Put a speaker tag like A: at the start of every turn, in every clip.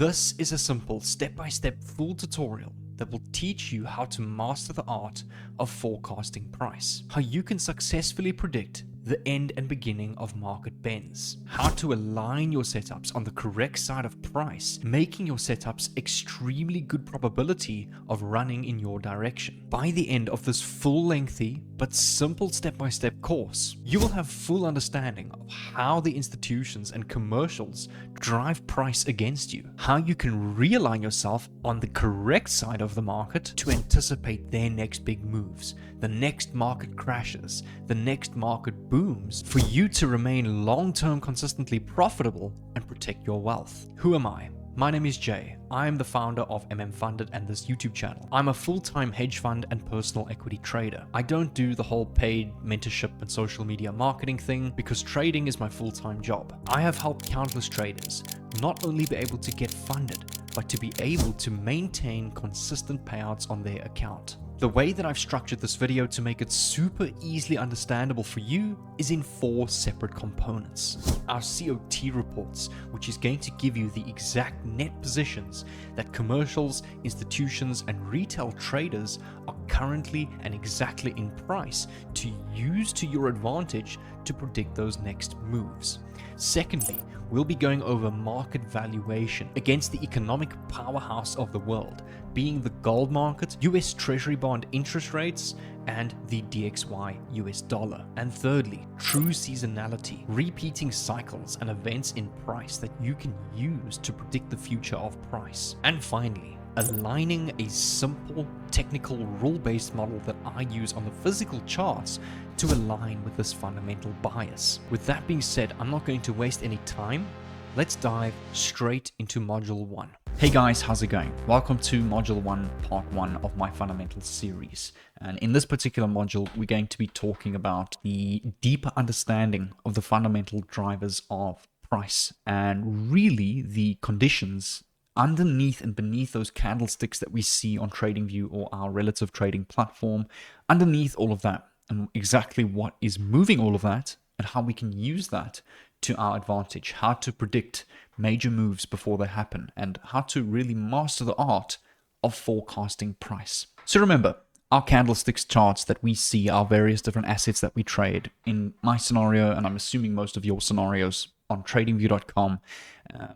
A: This is a simple step-by-step full tutorial that will teach you how to master the art of forecasting price, how you can successfully predict the end and beginning of market bends, how to align your setups on the correct side of price, making your setups extremely good probability of running in your direction. By the end of this full lengthy but simple step-by-step course, you will have full understanding of how the institutions and commercials drive price against you, how you can realign yourself on the correct side of the market to anticipate their next big moves, the next market crashes, the next market booms, for you to remain long-term consistently profitable and protect your wealth. Who am I? My name is Jay. I am the founder of MMFunded and this YouTube channel. I'm a full-time hedge fund and personal equity trader. I don't do the whole paid mentorship and social media marketing thing because trading is my full-time job. I have helped countless traders not only be able to get funded, but to be able to maintain consistent payouts on their account. The way that I've structured this video to make it super easily understandable for you is in 4 separate components. Our COT reports, which is going to give you the exact net positions that commercials, institutions, and retail traders are currently and exactly in price to use to your advantage to predict those next moves. Secondly, we'll be going over market valuation against the economic powerhouse of the world, being the gold market, US Treasury bond interest rates, and the DXY US dollar. And thirdly, true seasonality, repeating cycles and events in price that you can use to predict the future of price. And finally, aligning a simple technical rule-based model that I use on the physical charts to align with this fundamental bias. With that being said, I'm not going to waste any time. Let's dive straight into module 1. Hey guys, how's it going? Welcome to module 1, part 1 of my fundamentals series. And in this particular module, we're going to be talking about the deeper understanding of the fundamental drivers of price and really the conditions underneath and beneath those candlesticks that we see on TradingView or our relative trading platform, underneath all of that, and exactly what is moving all of that and how we can use that to our advantage, how to predict major moves before they happen, and how to really master the art of forecasting price. So remember, our candlesticks charts that we see, our various different assets that we trade, in my scenario, and I'm assuming most of your scenarios on tradingview.com,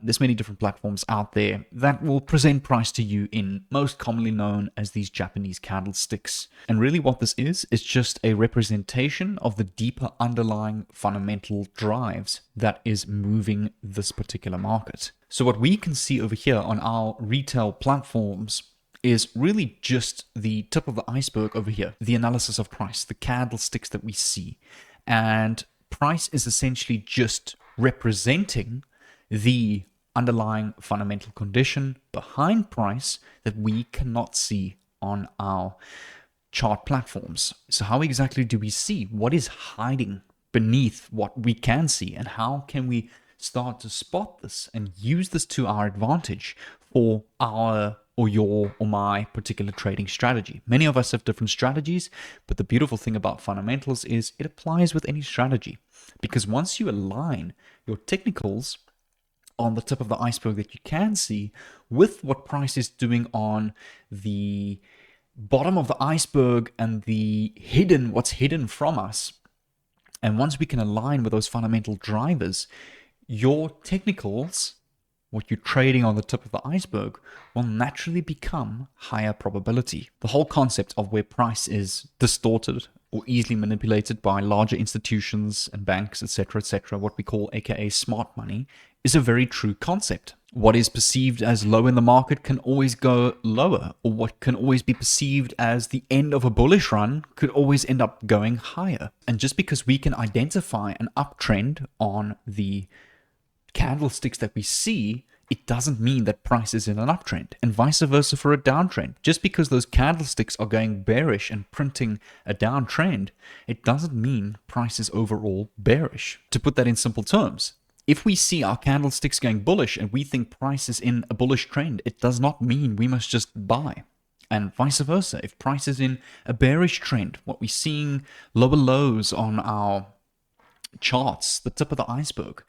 A: there's many different platforms out there that will present price to you in most commonly known as these Japanese candlesticks. And really what this is just a representation of the deeper underlying fundamental drives that is moving this particular market. So what we can see over here on our retail platforms is really just the tip of the iceberg over here, the analysis of price, the candlesticks that we see. And price is essentially just representing the underlying fundamental condition behind price that we cannot see on our chart platforms. So how exactly do we see what is hiding beneath what we can see, and how can we start to spot this and use this to our advantage for our or your or my particular trading strategy? Many of us have different strategies, but the beautiful thing about fundamentals is it applies with any strategy, because once you align your technicals on the tip of the iceberg that you can see with what price is doing on the bottom of the iceberg and the hidden, what's hidden from us, and once we can align with those fundamental drivers, your technicals, what you're trading on the tip of the iceberg, will naturally become higher probability. The whole concept of where price is distorted or easily manipulated by larger institutions and banks, etc., what we call aka smart money, is a very true concept. What is perceived as low in the market can always go lower, or what can always be perceived as the end of a bullish run could always end up going higher. And just because we can identify an uptrend on the candlesticks that we see, it doesn't mean that price is in an uptrend, and vice versa for a downtrend. Just because those candlesticks are going bearish and printing a downtrend, it doesn't mean price is overall bearish. To put that in simple terms, if we see our candlesticks going bullish and we think price is in a bullish trend, it does not mean we must just buy. And vice versa, if price is in a bearish trend, what we're seeing lower lows on our charts, the tip of the iceberg,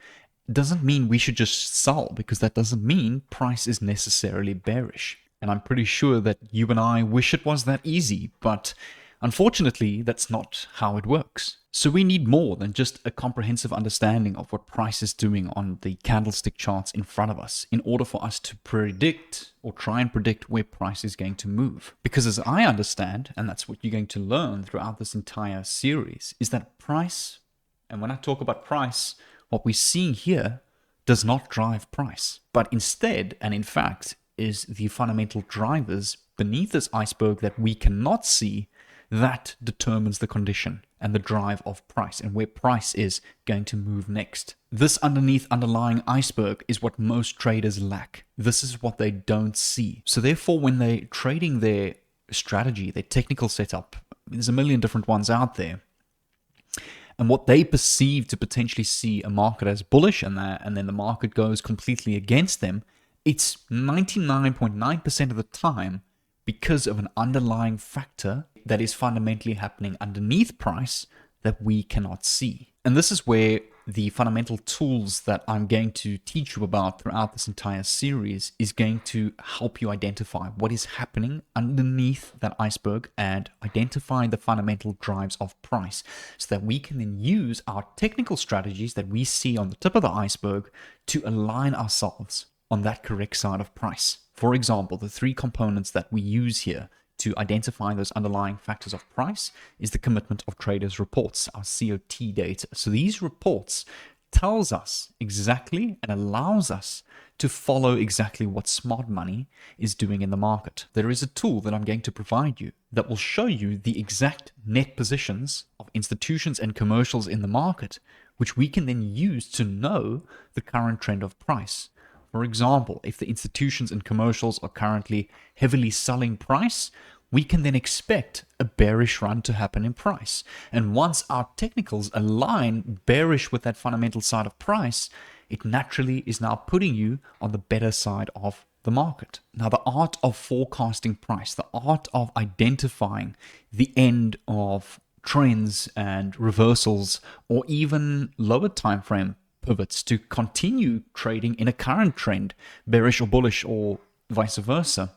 A: doesn't mean we should just sell, because that doesn't mean price is necessarily bearish. And I'm pretty sure that you and I wish it was that easy, but unfortunately, that's not how it works. So we need more than just a comprehensive understanding of what price is doing on the candlestick charts in front of us in order for us to predict or try and predict where price is going to move. Because as I understand, and that's what you're going to learn throughout this entire series, is that price, and when I talk about price, what we're seeing here does not drive price, but instead, and in fact, is the fundamental drivers beneath this iceberg that we cannot see that determines the condition and the drive of price and where price is going to move next. This underlying iceberg is what most traders lack. This is what they don't see. So therefore, when they're trading their strategy, their technical setup, there's a million different ones out there, and what they perceive to potentially see a market as bullish and then the market goes completely against them, it's 99.9% of the time because of an underlying factor that is fundamentally happening underneath price that we cannot see. And this is where the fundamental tools that I'm going to teach you about throughout this entire series is going to help you identify what is happening underneath that iceberg and identify the fundamental drives of price so that we can then use our technical strategies that we see on the tip of the iceberg to align ourselves on that correct side of price. For example, the three components that we use here to identify those underlying factors of price is the commitment of traders reports, our COT data. So these reports tells us exactly and allows us to follow exactly what smart money is doing in the market. There is a tool that I'm going to provide you that will show you the exact net positions of institutions and commercials in the market, which we can then use to know the current trend of price. For example, if the institutions and commercials are currently heavily selling price, we can then expect a bearish run to happen in price. And once our technicals align bearish with that fundamental side of price, it naturally is now putting you on the better side of the market. Now, the art of forecasting price, the art of identifying the end of trends and reversals, or even lower time frame pivots to continue trading in a current trend, bearish or bullish or vice versa,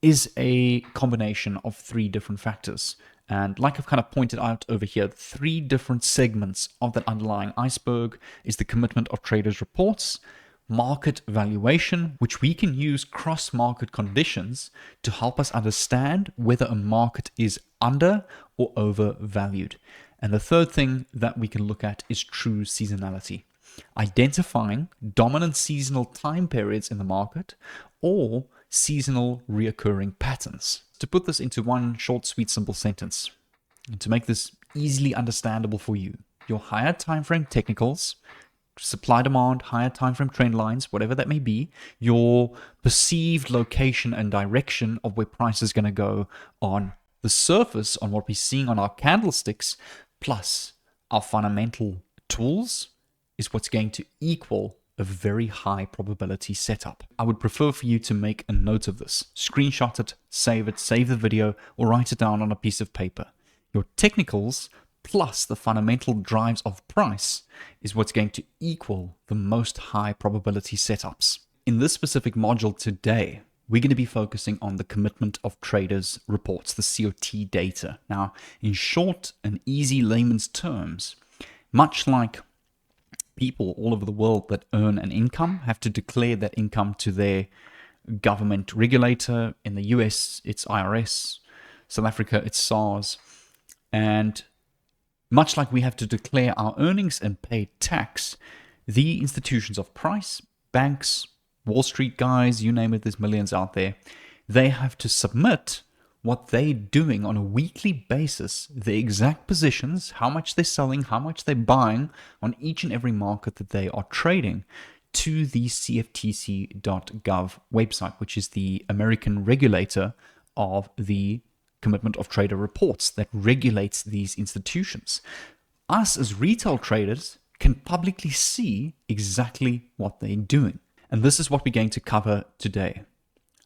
A: is a combination of three different factors. And like I've kind of pointed out over here, three different segments of that underlying iceberg is the commitment of traders reports, market valuation, which we can use cross-market conditions to help us understand whether a market is under or overvalued. And the third thing that we can look at is true seasonality, identifying dominant seasonal time periods in the market or seasonal reoccurring patterns. To put this into one short, sweet, simple sentence, and to make this easily understandable for you, your higher time frame technicals, supply demand, higher time frame trend lines, whatever that may be, your perceived location and direction of where price is going to go on the surface, on what we're seeing on our candlesticks, plus our fundamental tools, is what's going to equal a very high probability setup. I would prefer for you to make a note of this, screenshot it, save the video, or write it down on a piece of paper. Your technicals plus the fundamental drives of price is what's going to equal the most high probability setups. In this specific module today, we're going to be focusing on the commitment of traders reports, the COT data. Now, in short and easy layman's terms, much like people all over the world that earn an income have to declare that income to their government regulator. In the US, it's IRS. South Africa, it's SARS. And much like we have to declare our earnings and pay tax, the institutions of price, banks, Wall Street guys, you name it, there's millions out there, they have to submit what they're doing on a weekly basis, the exact positions, how much they're selling, how much they're buying on each and every market that they are trading, to the CFTC.gov website, which is the American regulator of the commitment of trader reports that regulates these institutions. Us as retail traders can publicly see exactly what they're doing. And this is what we're going to cover today.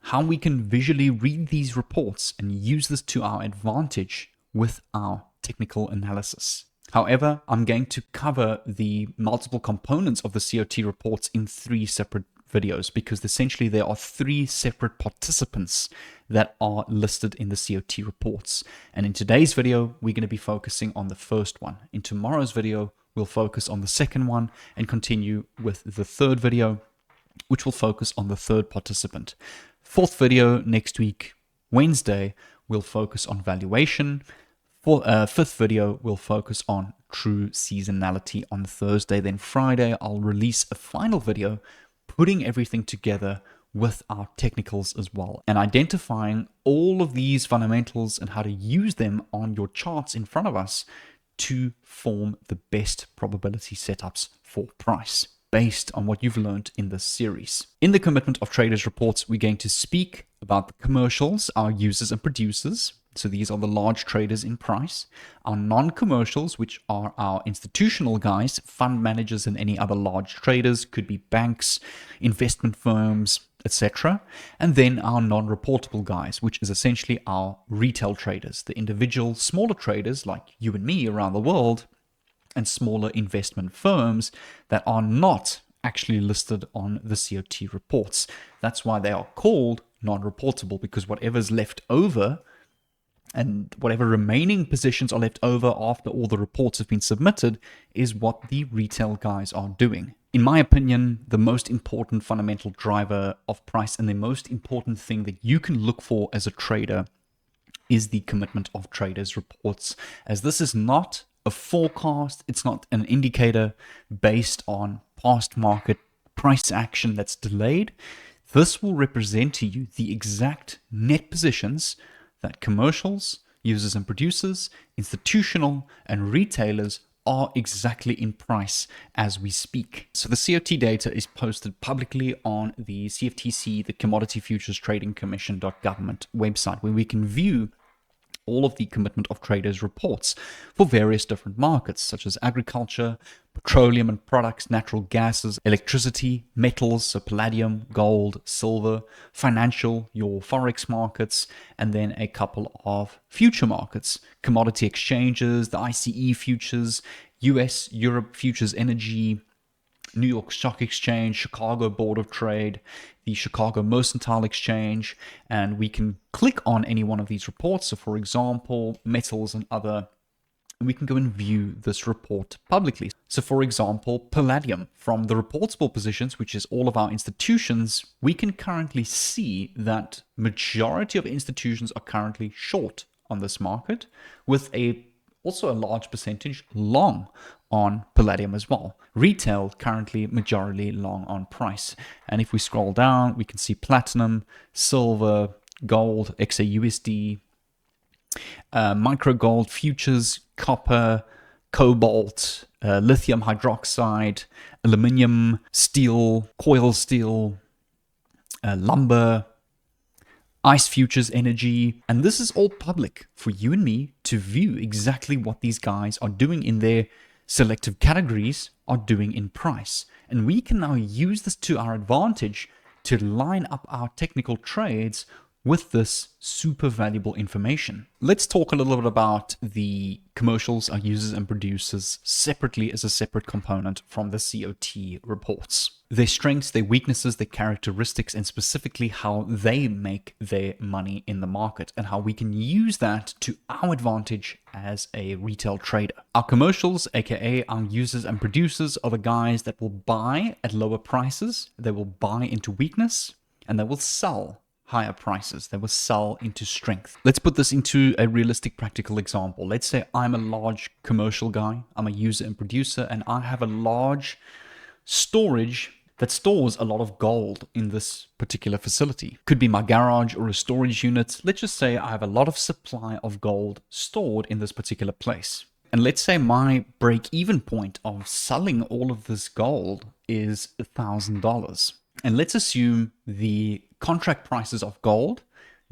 A: How we can visually read these reports and use this to our advantage with our technical analysis. However, I'm going to cover the multiple components of the COT reports in 3 separate videos, because essentially there are 3 separate participants that are listed in the COT reports. And in today's video, we're going to be focusing on the first one. In tomorrow's video, we'll focus on the second one and continue with the third video, which will focus on the third participant. Fourth video next week, Wednesday, we'll focus on valuation. Fifth video will focus on true seasonality on Thursday. Then Friday, I'll release a final video putting everything together with our technicals as well, and identifying all of these fundamentals and how to use them on your charts in front of us to form the best probability setups for price based on what you've learned in this series. In the Commitment of Traders reports, we're going to speak about the commercials, our users and producers. So these are the large traders in price. Our non-commercials, which are our institutional guys, fund managers and any other large traders, could be banks, investment firms, etc. And then our non-reportable guys, which is essentially our retail traders, the individual smaller traders like you and me around the world, and smaller investment firms that are not actually listed on the COT reports. That's why they are called non-reportable, because whatever's left over and whatever remaining positions are left over after all the reports have been submitted is what the retail guys are doing. In my opinion, the most important fundamental driver of price and the most important thing that you can look for as a trader is the Commitment of Traders reports, as this is not a forecast, it's not an indicator based on past market price action that's delayed. This will represent to you the exact net positions that commercials, users and producers, institutional and retailers are exactly in price as we speak. So the COT data is posted publicly on the CFTC, the Commodity Futures Trading Commission.government website, where we can view all of the Commitment of Traders reports for various different markets, such as agriculture, petroleum and products, natural gases, electricity, metals, so palladium, gold, silver, financial, your forex markets, and then a couple of future markets, commodity exchanges, the ICE futures, US, Europe futures energy, New York Stock Exchange, Chicago Board of Trade, the Chicago Mercantile Exchange, and we can click on any one of these reports. So for example, metals and other, we can go and view this report publicly. So for example, palladium, from the reportable positions, which is all of our institutions, we can currently see that majority of institutions are currently short on this market, with also a large percentage long on palladium as well. Retail currently majority long on price. And if we scroll down, we can see platinum, silver, gold, XAUSD, micro gold futures, copper, cobalt, lithium hydroxide, aluminum, steel, coil steel, lumber, ICE futures energy, and this is all public for you and me to view exactly what these guys are doing in their selective categories, are doing in price. And we can now use this to our advantage to line up our technical trades with this super valuable information. Let's talk a little bit about the commercials, our users and producers separately as a separate component from the COT reports. Their strengths, their weaknesses, their characteristics, and specifically how they make their money in the market and how we can use that to our advantage as a retail trader. Our commercials, aka our users and producers, are the guys that will buy at lower prices, they will buy into weakness, and they will sell higher prices. They will sell into strength. Let's put this into a realistic practical example. Let's say I'm a large commercial guy, I'm a user and producer, and I have a large storage that stores a lot of gold in this particular facility. Could be my garage or a storage unit. Let's just say I have a lot of supply of gold stored in this particular place. And let's say my break-even point of selling all of this gold is $1,000. And let's assume the contract prices of gold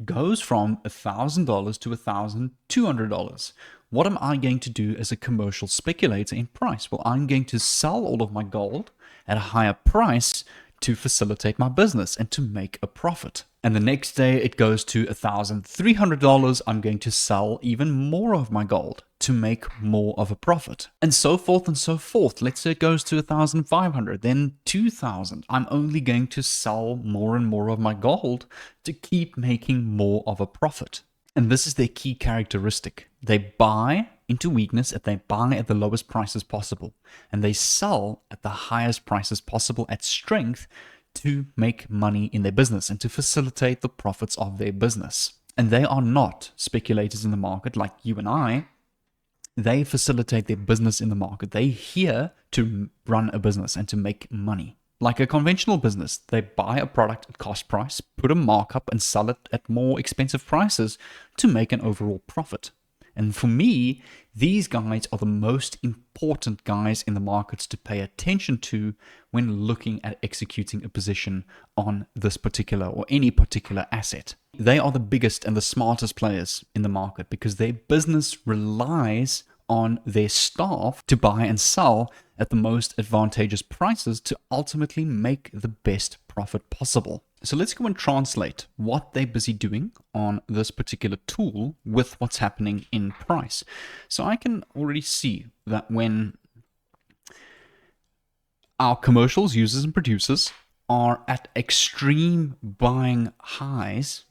A: goes from $1,000 to $1,200. What am I going to do as a commercial speculator in price? Well, I'm going to sell all of my gold at a higher price to facilitate my business and to make a profit. And the next day it goes to $1,300. I'm going to sell even more of my gold to make more of a profit, and so forth and so forth. Let's say it goes to 1,500, then 2,000. I'm only going to sell more and more of my gold to keep making more of a profit. And this is their key characteristic. They buy into weakness, and they buy at the lowest prices possible, and they sell at the highest prices possible at strength to make money in their business and to facilitate the profits of their business. And they are not speculators in the market like you and I. They facilitate their business in the market. They're here to run a business and to make money. Like a conventional business, they buy a product at cost price, put a markup, and sell it at more expensive prices to make an overall profit. And for me, these guys are the most important guys in the markets to pay attention to when looking at executing a position on this particular or any particular asset. They are the biggest and the smartest players in the market because their business relies on their staff to buy and sell at the most advantageous prices to ultimately make the best profit possible. So let's go and translate what they're busy doing on this particular tool with what's happening in price. So I can already see that when our commercials, users, and producers are at extreme buying highs,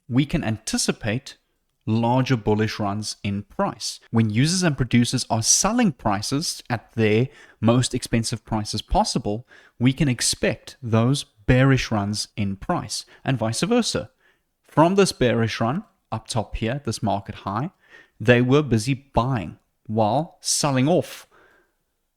A: we can anticipate larger bullish runs in price. When users and producers are selling prices at their most expensive prices possible, we can expect those bearish runs in price, and vice versa. From this bearish run up top here, this market high, they were busy buying while selling off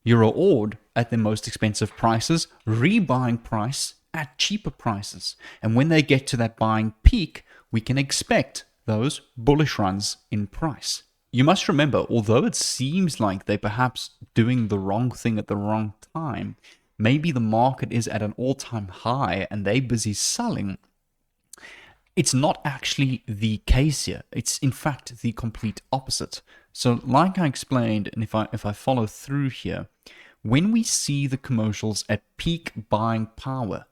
A: Euro Ord at their most expensive prices, rebuying price at cheaper prices. And when they get to that buying peak, we can expect those bullish runs in price. You must remember, although it seems like they're perhaps doing the wrong thing at the wrong time, maybe the market is at an all-time high and they're busy selling, it's not actually the case here. It's in fact the complete opposite. So like I explained, and if I follow through here, when we see the commercials at peak buying power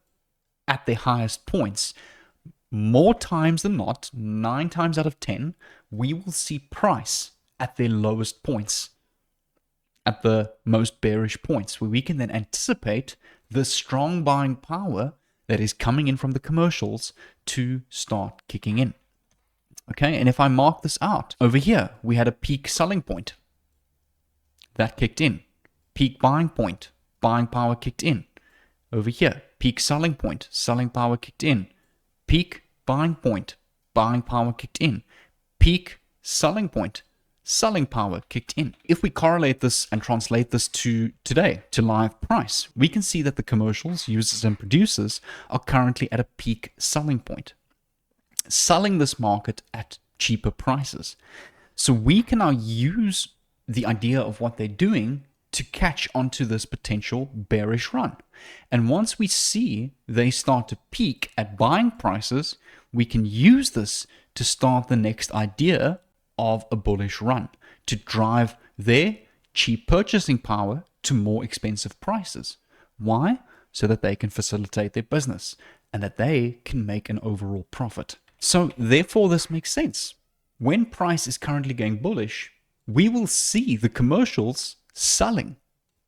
A: at their highest points, more times than not, 9 times out of 10, we will see price at their lowest points, at the most bearish points, where we can then anticipate the strong buying power that is coming in from the commercials to start kicking in. Okay, and if I mark this out, over here, we had a peak selling point. That kicked in. Peak buying point, buying power kicked in. Over here, peak selling point, selling power kicked in. Peak buying point, buying power kicked in. Peak selling point, selling power kicked in. If we correlate this and translate this to today, to live price, we can see that the commercials, users, and producers are currently at a peak selling point, selling this market at cheaper prices. So we can now use the idea of what they're doing to catch onto this potential bearish run. And once we see they start to peak at buying prices, we can use this to start the next idea of a bullish run, to drive their cheap purchasing power to more expensive prices. Why? So that they can facilitate their business and that they can make an overall profit. So therefore this makes sense. When price is currently going bullish, we will see the commercials selling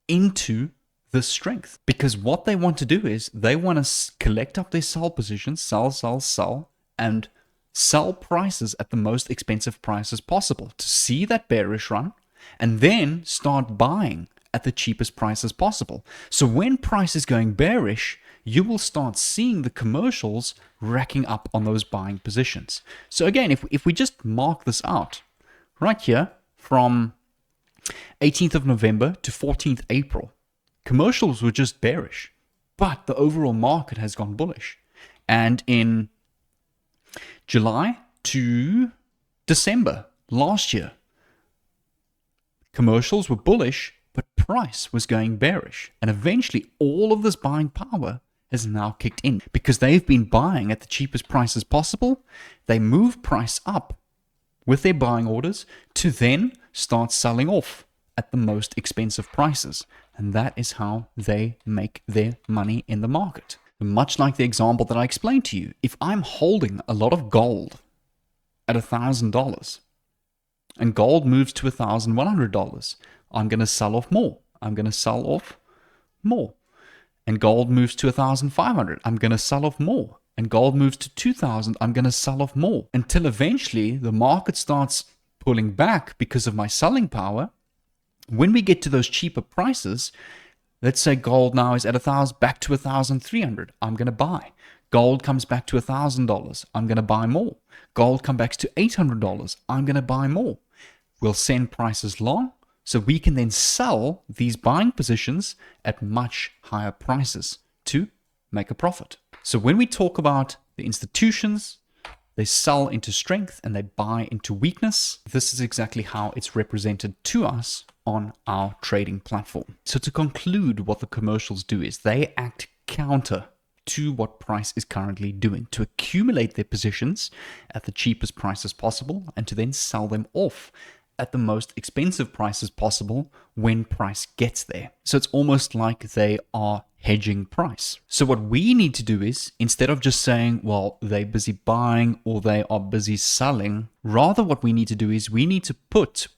A: into the strength, because what they want to do is they want to collect up their sell positions, sell, and sell prices at the most expensive prices possible to see that bearish run and then start buying at the cheapest prices possible. So when price is going bearish, you will start seeing the commercials racking up on those buying positions. So again, if we just mark this out right here from 18th of November to 14th April, commercials were just bearish, but the overall market has gone bullish. And in July to December last year, commercials were bullish, but price was going bearish. And eventually all of this buying power has now kicked in because they've been buying at the cheapest prices possible. They move price up with their buying orders to then start selling off at the most expensive prices. And that is how they make their money in the market. Much like the example that I explained to you, if I'm holding a lot of gold at $1,000 and gold moves to $1,100, I'm going to sell off more. I'm going to sell off more. And gold moves to 1,500, I'm going to sell off more. And gold moves to 2,000, I'm going to sell off more. Until eventually the market starts pulling back because of my selling power. When we get to those cheaper prices, let's say gold now is at 1,000, back to 1,300, I'm going to buy. Gold comes back to $1,000, I'm going to buy more. Gold comes back to $800, I'm going to buy more. We'll send prices long, so we can then sell these buying positions at much higher prices to make a profit. So when we talk about the institutions, they sell into strength and they buy into weakness. This is exactly how it's represented to us on our trading platform. So to conclude, what the commercials do is they act counter to what price is currently doing, to accumulate their positions at the cheapest prices possible and to then sell them off at the most expensive prices possible when price gets there. So it's almost like they are hedging price. So what we need to do is, instead of just saying, well, they're busy buying or they are busy selling, rather what we need to do is we need to put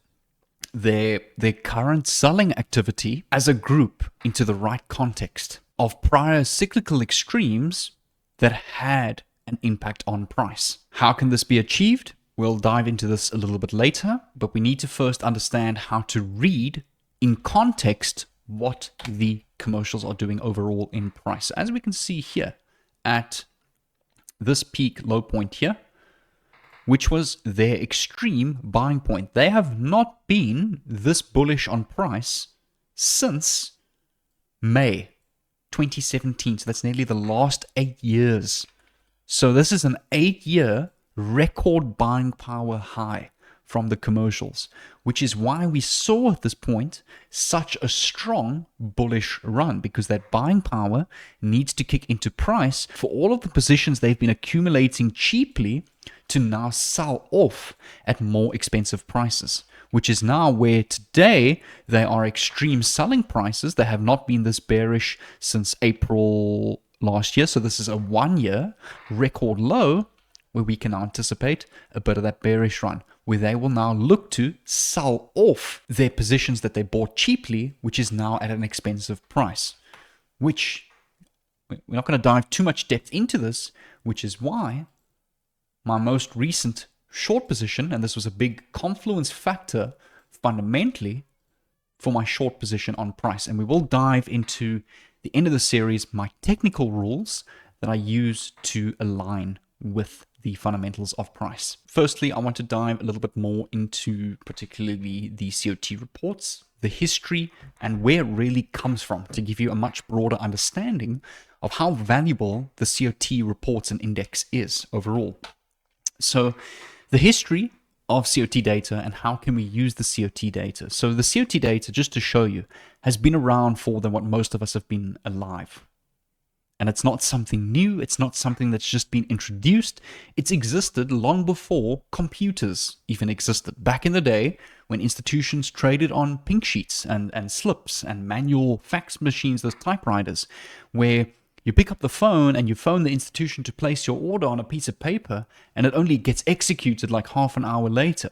A: their current selling activity as a group into the right context of prior cyclical extremes that had an impact on price. How can this be achieved? We'll dive into this a little bit later, but we need to first understand how to read in context what the commercials are doing overall in price. As we can see here at this peak low point here, which was their extreme buying point. They have not been this bullish on price since May 2017. So that's nearly the last 8 years. So this is an 8-year record buying power high from the commercials, which is why we saw at this point such a strong bullish run, because that buying power needs to kick into price for all of the positions they've been accumulating cheaply to now sell off at more expensive prices, which is now where today they are extreme selling prices. They have not been this bearish since April last year. So this is a 1-year record low where we can anticipate a bit of that bearish run, where they will now look to sell off their positions that they bought cheaply, which is now at an expensive price, which we're not going to dive too much depth into this, which is why my most recent short position, and this was a big confluence factor fundamentally for my short position on price. And we will dive into the end of the series, my technical rules that I use to align with the fundamentals of price. Firstly, I want to dive a little bit more into particularly the COT reports, the history, and where it really comes from, to give you a much broader understanding of how valuable the COT reports and index is overall. So the history of COT data and how can we use the COT data. So the COT data, just to show you, has been around for than what most of us have been alive. And it's not something new. It's not something that's just been introduced. It's existed long before computers even existed. Back in the day when institutions traded on pink sheets and slips and manual fax machines, those typewriters, where you pick up the phone and you phone the institution to place your order on a piece of paper and it only gets executed like half an hour later.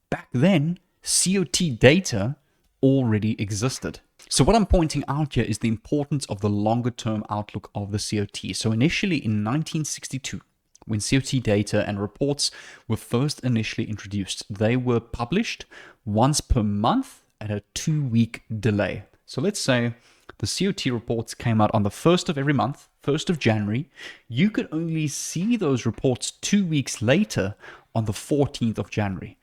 A: Back then, COT data already existed. So what I'm pointing out here is the importance of the longer term outlook of the COT. So initially in 1962, when COT data and reports were first initially introduced, they were published once per month at a 2-week delay. So let's say the COT reports came out on the 1st of every month, 1st of January. You could only see those reports 2 weeks later on the 14th of January.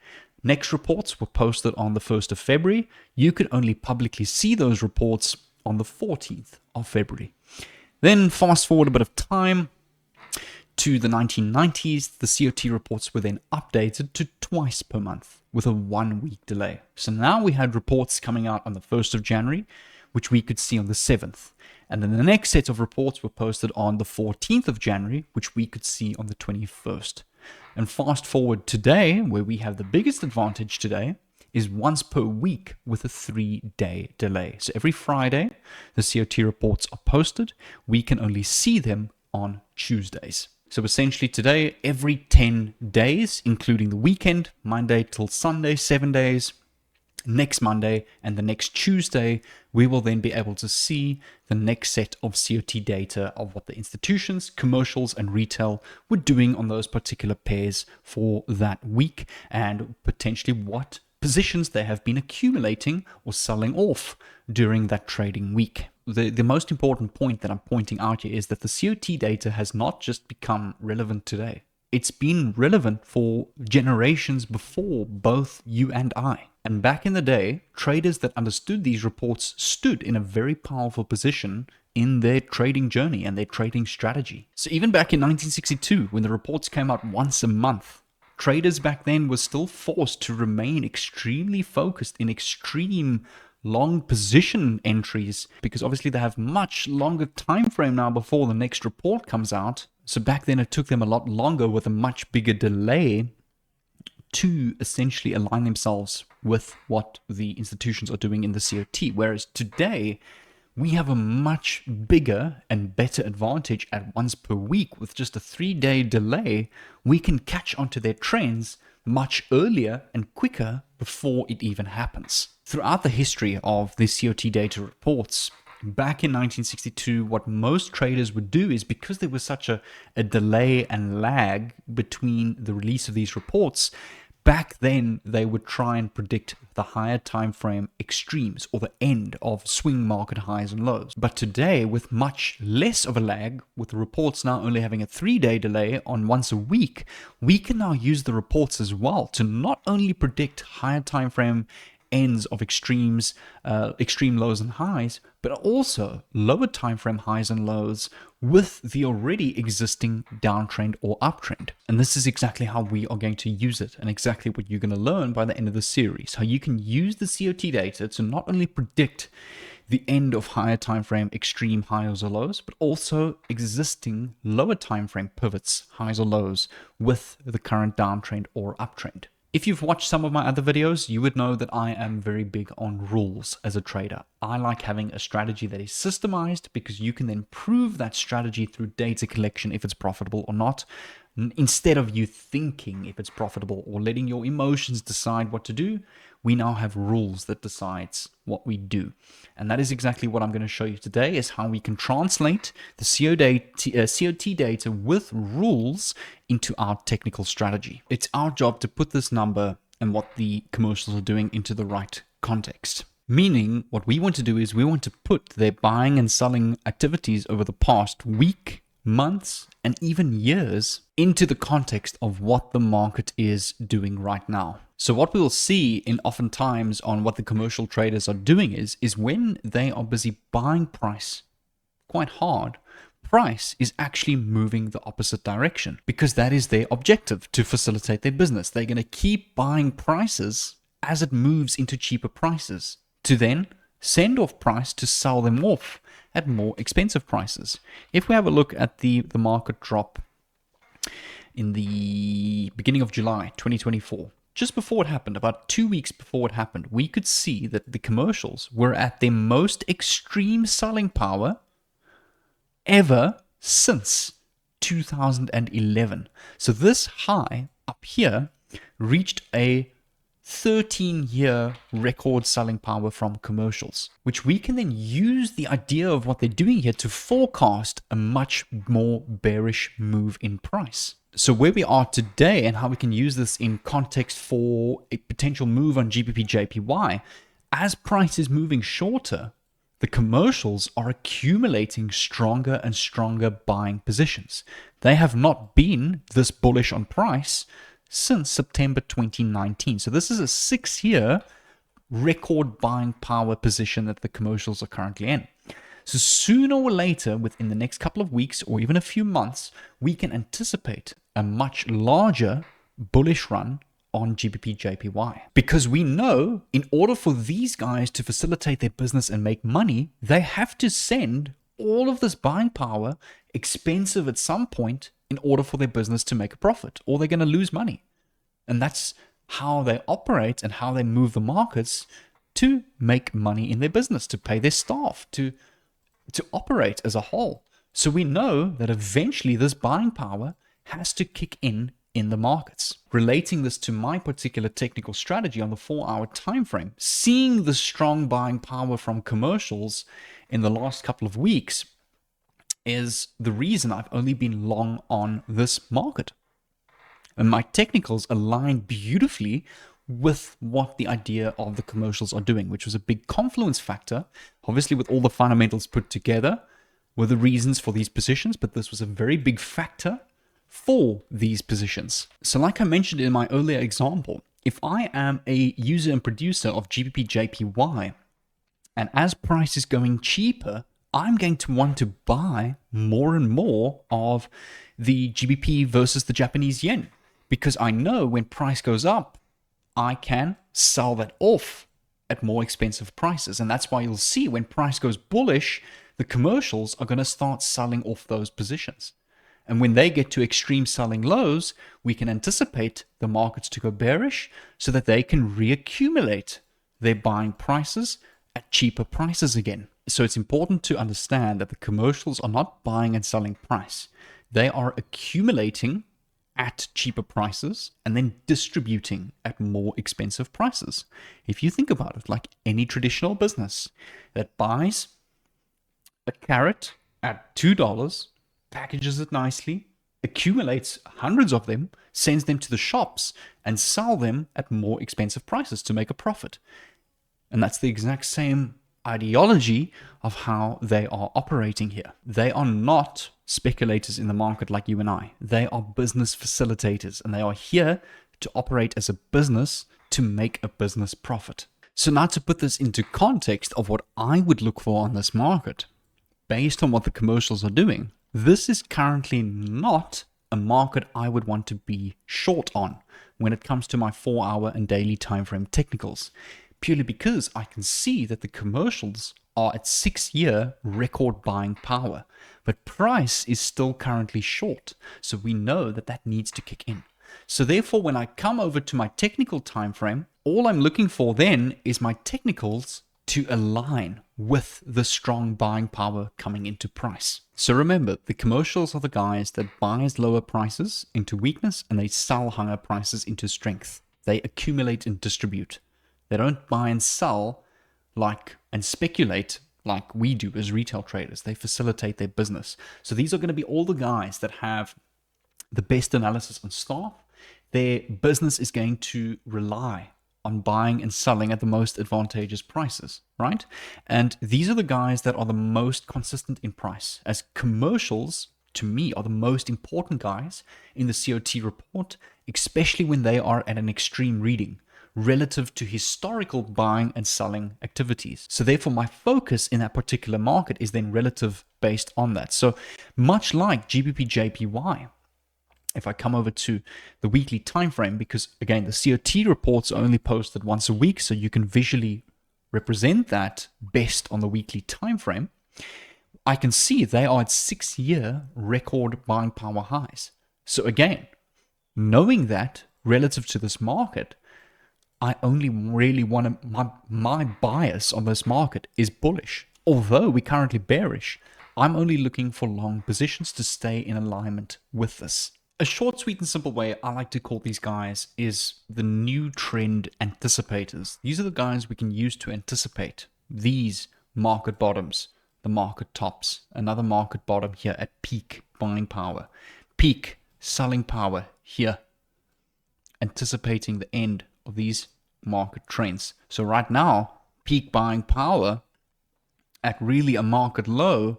A: Next reports were posted on the 1st of February. You could only publicly see those reports on the 14th of February. Then fast forward a bit of time to the 1990s, the COT reports were then updated to twice per month with a 1-week delay. So now we had reports coming out on the 1st of January, which we could see on the 7th. And then the next set of reports were posted on the 14th of January, which we could see on the 21st. And fast forward today, where we have the biggest advantage today, is once per week with a 3-day delay. So every Friday, the COT reports are posted. We can only see them on Tuesdays. So essentially today, every 10 days, including the weekend, Monday till Sunday, 7 days, next Monday and the next Tuesday, we will then be able to see the next set of COT data of what the institutions, commercials, and retail were doing on those particular pairs for that week, and potentially what positions they have been accumulating or selling off during that trading week. The most important point that I'm pointing out here is that the COT data has not just become relevant today. It's been relevant for generations before both you and I. And back in the day, traders that understood these reports stood in a very powerful position in their trading journey and their trading strategy. So even back in 1962, when the reports came out once a month, traders back then were still forced to remain extremely focused in extreme long position entries, because obviously they have much longer time frame now before the next report comes out. So back then it took them a lot longer with a much bigger delay to essentially align themselves with what the institutions are doing in the COT. Whereas today, we have a much bigger and better advantage at once per week. With just a 3-day delay, we can catch onto their trends much earlier and quicker before it even happens. Throughout the history of the COT data reports, back in 1962, what most traders would do is, because there was such a delay and lag between the release of these reports, back then they would try and predict the higher time frame extremes or the end of swing market highs and lows. But today, with much less of a lag, with the reports now only having a 3-day delay on once a week, we can now use the reports as well to not only predict higher time frame ends of extremes, extreme lows and highs, but also lower time frame highs and lows with the already existing downtrend or uptrend. And this is exactly how we are going to use it, and exactly what you're going to learn by the end of the series, how you can use the COT data to not only predict the end of higher time frame extreme highs or lows, but also existing lower time frame pivots, highs or lows, with the current downtrend or uptrend. If you've watched some of my other videos, you would know that I am very big on rules as a trader. I like having a strategy that is systemized, because you can then prove that strategy through data collection if it's profitable or not, instead of you thinking if it's profitable or letting your emotions decide what to do. We now have rules that decides what we do. And that is exactly what I'm going to show you today, is how we can translate the COT data with rules into our technical strategy. It's our job to put this number and what the commercials are doing into the right context. Meaning, what we want to do is we want to put their buying and selling activities over the past week, months, and even years into the context of what the market is doing right now. So what we'll see in oftentimes on what the commercial traders are doing is when they are busy buying price quite hard, price is actually moving the opposite direction, because that is their objective, to facilitate their business. They're going to keep buying prices as it moves into cheaper prices, to then send off price to sell them off at more expensive prices. If we have a look at the market drop in the beginning of July 2024, just before it happened, about 2 weeks before it happened, we could see that the commercials were at their most extreme selling power ever since 2011. So this high up here reached a 13-year record selling power from commercials, which we can then use the idea of what they're doing here to forecast a much more bearish move in price. So where we are today and how we can use this in context for a potential move on GBP JPY, as price is moving shorter, the commercials are accumulating stronger and stronger buying positions. They have not been this bullish on price since September 2019. So this is a 6-year record buying power position that the commercials are currently in. So sooner or later, within the next couple of weeks or even a few months, we can anticipate a much larger bullish run on GBP JPY. Because we know in order for these guys to facilitate their business and make money, they have to send all of this buying power expensive at some point in order for their business to make a profit, or they're going to lose money. And that's how they operate and how they move the markets to make money in their business, to pay their staff, to operate as a whole. So we know that eventually this buying power has to kick in the markets. Relating this to my particular technical strategy on the 4-hour time frame, seeing the strong buying power from commercials in the last couple of weeks is the reason I've only been long on this market. And my technicals align beautifully with what the idea of the commercials are doing, which was a big confluence factor, obviously with all the fundamentals put together were the reasons for these positions, but this was a very big factor for these positions. So like I mentioned in my earlier example, if I am a user and producer of GBP JPY, and as price is going cheaper, I'm going to want to buy more and more of the GBP versus the Japanese yen, because I know when price goes up, I can sell that off at more expensive prices. And that's why you'll see when price goes bullish, the commercials are going to start selling off those positions. And when they get to extreme selling lows, we can anticipate the markets to go bearish so that they can reaccumulate their buying prices at cheaper prices again. So it's important to understand that the commercials are not buying and selling price. They are accumulating at cheaper prices and then distributing at more expensive prices. If you think about it, like any traditional business that buys a carrot at $2, packages it nicely, accumulates hundreds of them, sends them to the shops and sell them at more expensive prices to make a profit. And that's the exact same ideology of how they are operating here. They are not speculators in the market like you and I. They are business facilitators, and they are here to operate as a business to make a business profit. So now to put this into context of what I would look for on this market, based on what the commercials are doing, this is currently not a market I would want to be short on when it comes to my 4-hour and daily time frame technicals, purely because I can see that the commercials are at 6-year record buying power, but price is still currently short. So we know that that needs to kick in. So therefore, when I come over to my technical time frame, all I'm looking for then is my technicals to align with the strong buying power coming into price. So remember, the commercials are the guys that buys lower prices into weakness and they sell higher prices into strength. They accumulate and distribute. They don't buy and sell and speculate like we do as retail traders. They facilitate their business. So these are going to be all the guys that have the best analysis on staff. Their business is going to rely on buying and selling at the most advantageous prices, right? And these are the guys that are the most consistent in price, as commercials, to me, are the most important guys in the COT report, especially when they are at an extreme reading relative to historical buying and selling activities. So therefore, my focus in that particular market is then relative based on that. So much like GBP JPY, if I come over to the weekly time frame, because again, the COT reports are only posted once a week, so you can visually represent that best on the weekly time frame, I can see they are at 6-year record buying power highs. So again, knowing that relative to this market, I only really want to, my bias on this market is bullish. Although we're currently bearish, I'm only looking for long positions to stay in alignment with this. A short, sweet, and simple way I like to call these guys is the new trend anticipators. These are the guys we can use to anticipate these market bottoms, the market tops, another market bottom here at peak buying power, peak selling power here, anticipating the end of these market trends. So right now, peak buying power at really a market low,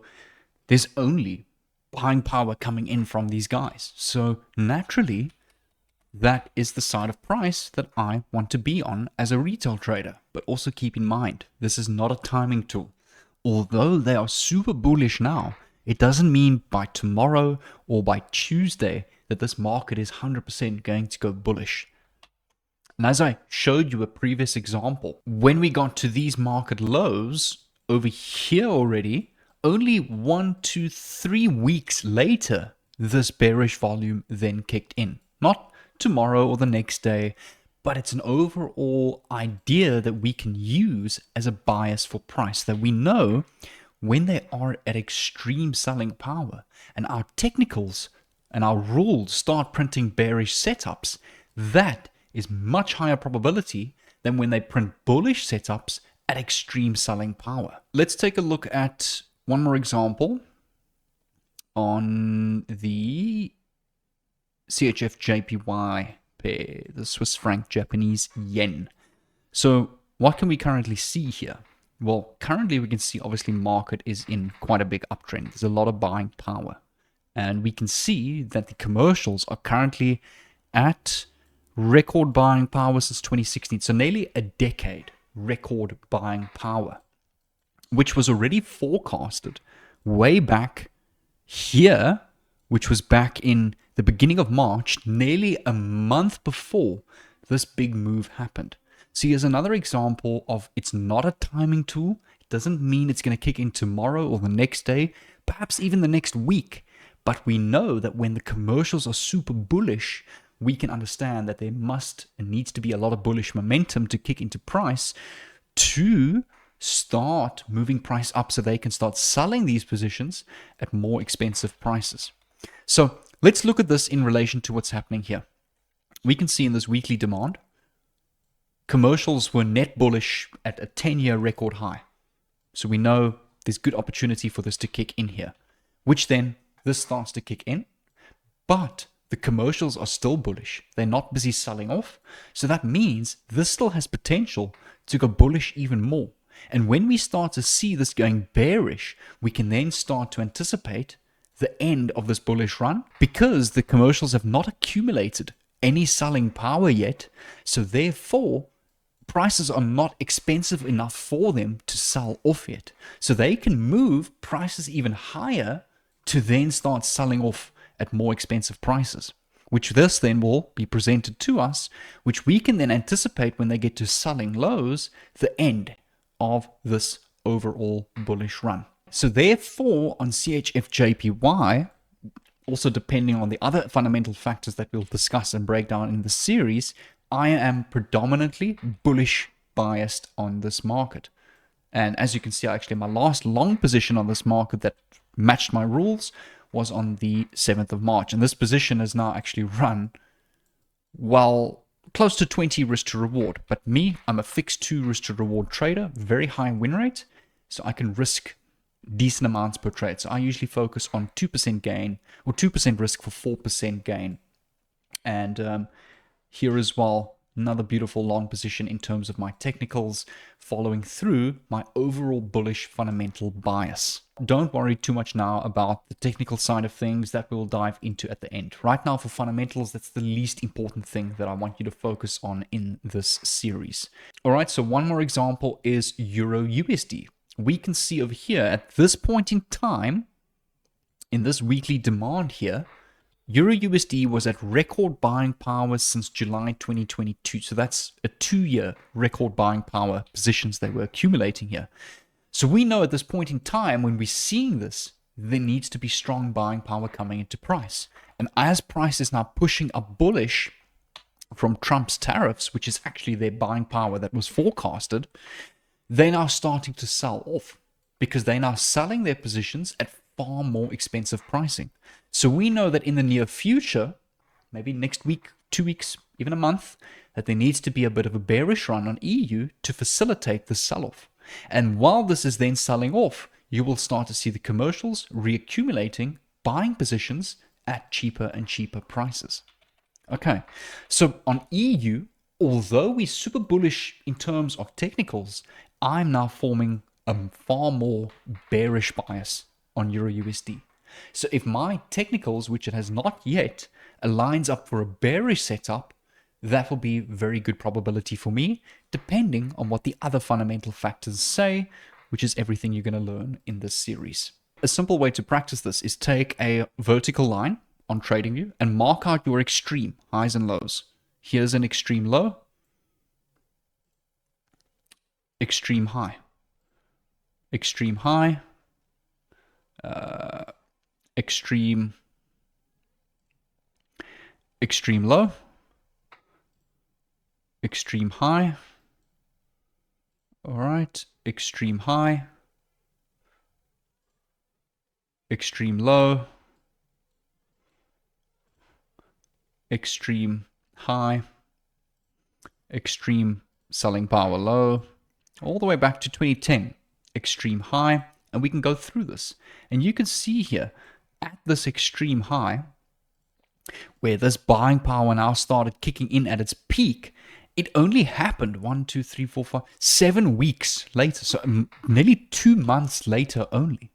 A: there's only buying power coming in from these guys. So naturally, that is the side of price that I want to be on as a retail trader. But also keep in mind, this is not a timing tool. Although they are super bullish now, it doesn't mean by tomorrow or by Tuesday that this market is 100% going to go bullish. And as I showed you a previous example, when we got to these market lows over here already, only 1 to 3 weeks later, this bearish volume then kicked in. Not tomorrow or the next day, but it's an overall idea that we can use as a bias for price, that we know when they are at extreme selling power and our technicals and our rules start printing bearish setups, that is much higher probability than when they print bullish setups at extreme selling power. Let's take a look at one more example on the CHF JPY pair, the Swiss franc Japanese yen. So what can we currently see here? Well, currently we can see obviously market is in quite a big uptrend. There's a lot of buying power. And we can see that the commercials are currently at record buying power since 2016. So nearly a decade record buying power, which was already forecasted way back here, which was back in the beginning of March, nearly a month before this big move happened. So here's another example of it's not a timing tool. It doesn't mean it's going to kick in tomorrow or the next day, perhaps even the next week. But we know that when the commercials are super bullish, we can understand that there must and needs to be a lot of bullish momentum to kick into price to start moving price up so they can start selling these positions at more expensive prices. So let's look at this in relation to what's happening here. We can see in this weekly demand, commercials were net bullish at a 10-year record high. So we know there's good opportunity for this to kick in here, which then this starts to kick in, but the commercials are still bullish. They're not busy selling off. So that means this still has potential to go bullish even more. And when we start to see this going bearish, we can then start to anticipate the end of this bullish run because the commercials have not accumulated any selling power yet. So therefore, prices are not expensive enough for them to sell off yet. So they can move prices even higher to then start selling off at more expensive prices, which this then will be presented to us, which we can then anticipate when they get to selling lows, the end of this overall bullish run. So therefore, on CHF-JPY, also depending on the other fundamental factors that we'll discuss and break down in the series, I am predominantly bullish biased on this market. And as you can see, actually, my last long position on this market that matched my rules was on the 7th of March. And this position has now actually run, well, close to 20 risk to reward. But me, I'm a fixed 2 risk to reward trader, very high win rate. So I can risk decent amounts per trade. So I usually focus on 2% gain or 2% risk for 4% gain. And here as well, another beautiful long position in terms of my technicals, following through my overall bullish fundamental bias. Don't worry too much now about the technical side of things that we'll dive into at the end. Right now for fundamentals, that's the least important thing that I want you to focus on in this series. All right, so one more example is Euro USD. We can see over here at this point in time, in this weekly demand here, Euro USD was at record buying power since July 2022. So that's a 2-year record buying power positions they were accumulating here. So we know at this point in time, when we're seeing this, there needs to be strong buying power coming into price. And as price is now pushing up bullish from Trump's tariffs, which is actually their buying power that was forecasted, they're now starting to sell off because they're now selling their positions at far more expensive pricing. So we know that in the near future, maybe next week, 2 weeks, even a month, that there needs to be a bit of a bearish run on EU to facilitate the sell-off. And while this is then selling off, you will start to see the commercials reaccumulating, buying positions at cheaper and cheaper prices. Okay, so on EU, although we're super bullish in terms of technicals, I'm now forming a far more bearish bias on Euro USD. So if my technicals, which it has not yet, aligns up for a bearish setup, that will be very good probability for me, depending on what the other fundamental factors say, which is everything you're going to learn in this series. A simple way to practice this is take a vertical line on TradingView and mark out your extreme highs and lows. Here's an extreme low, extreme high, extreme high, extreme low, extreme high. All right, extreme high, extreme low, extreme high, extreme selling power low, all the way back to 2010, extreme high, and we can go through this. And you can see here at this extreme high, where this buying power now started kicking in at its peak, it only happened 1, 2, 3, 4, 5, 7 weeks later. So nearly 2 months later only.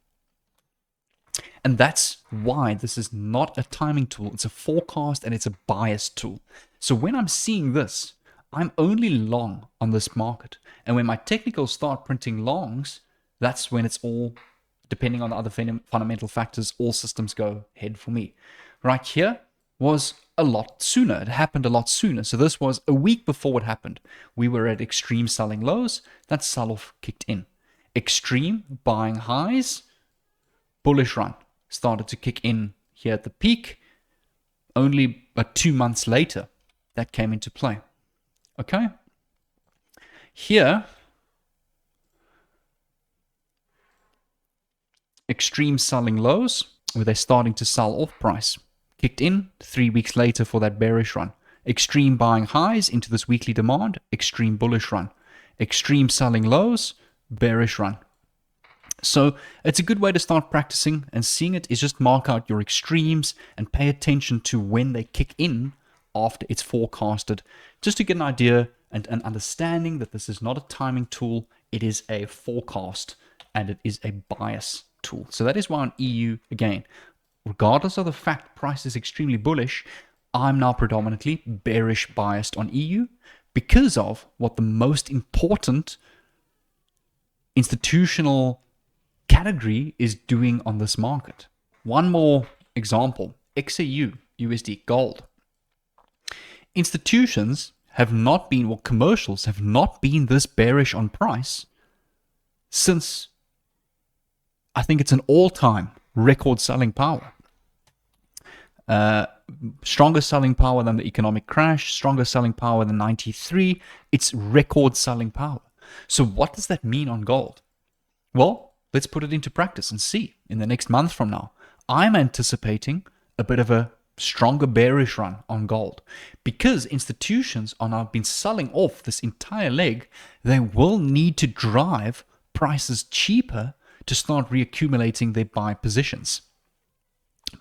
A: And that's why this is not a timing tool. It's a forecast and it's a bias tool. So when I'm seeing this, I'm only long on this market. And when my technicals start printing longs, that's when it's all, depending on the other fundamental factors, all systems go ahead for me. Right here was a lot sooner. It happened a lot sooner. So this was a week before it happened. We were at extreme selling lows. That sell-off kicked in. Extreme buying highs, bullish run started to kick in here at the peak. Only about 2 months later, that came into play. Okay? Here, extreme selling lows, where they're starting to sell off price, kicked in 3 weeks later for that bearish run. Extreme buying highs into this weekly demand, extreme bullish run. Extreme selling lows, bearish run. So it's a good way to start practicing and seeing it is just mark out your extremes and pay attention to when they kick in after it's forecasted, just to get an idea and an understanding that this is not a timing tool, it is a forecast and it is a bias tool. So that is why on EU, again, regardless of the fact price is extremely bullish, I'm now predominantly bearish biased on EU because of what the most important institutional category is doing on this market. One more example, XAU, USD, gold. Institutions have not been, or commercials have not been this bearish on price since, I think it's an all-time record selling power. Stronger selling power than the economic crash, stronger selling power than 93. It's record selling power. So what does that mean on gold? Well, let's put it into practice and see in the next month from now. I'm anticipating a bit of a stronger bearish run on gold because institutions are now been selling off this entire leg. They will need to drive prices cheaper to start reaccumulating their buy positions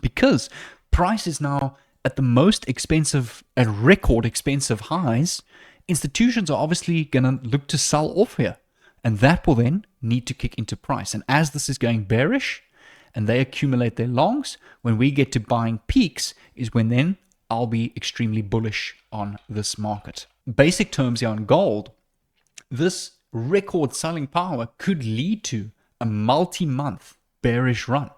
A: because price is now at the most expensive, at record expensive highs. Institutions are obviously going to look to sell off here, and that will then need to kick into price. And as this is going bearish and they accumulate their longs, when we get to buying peaks is when then I'll be extremely bullish on this market. Basic terms here on gold, this record selling power could lead to a multi-month bearish run.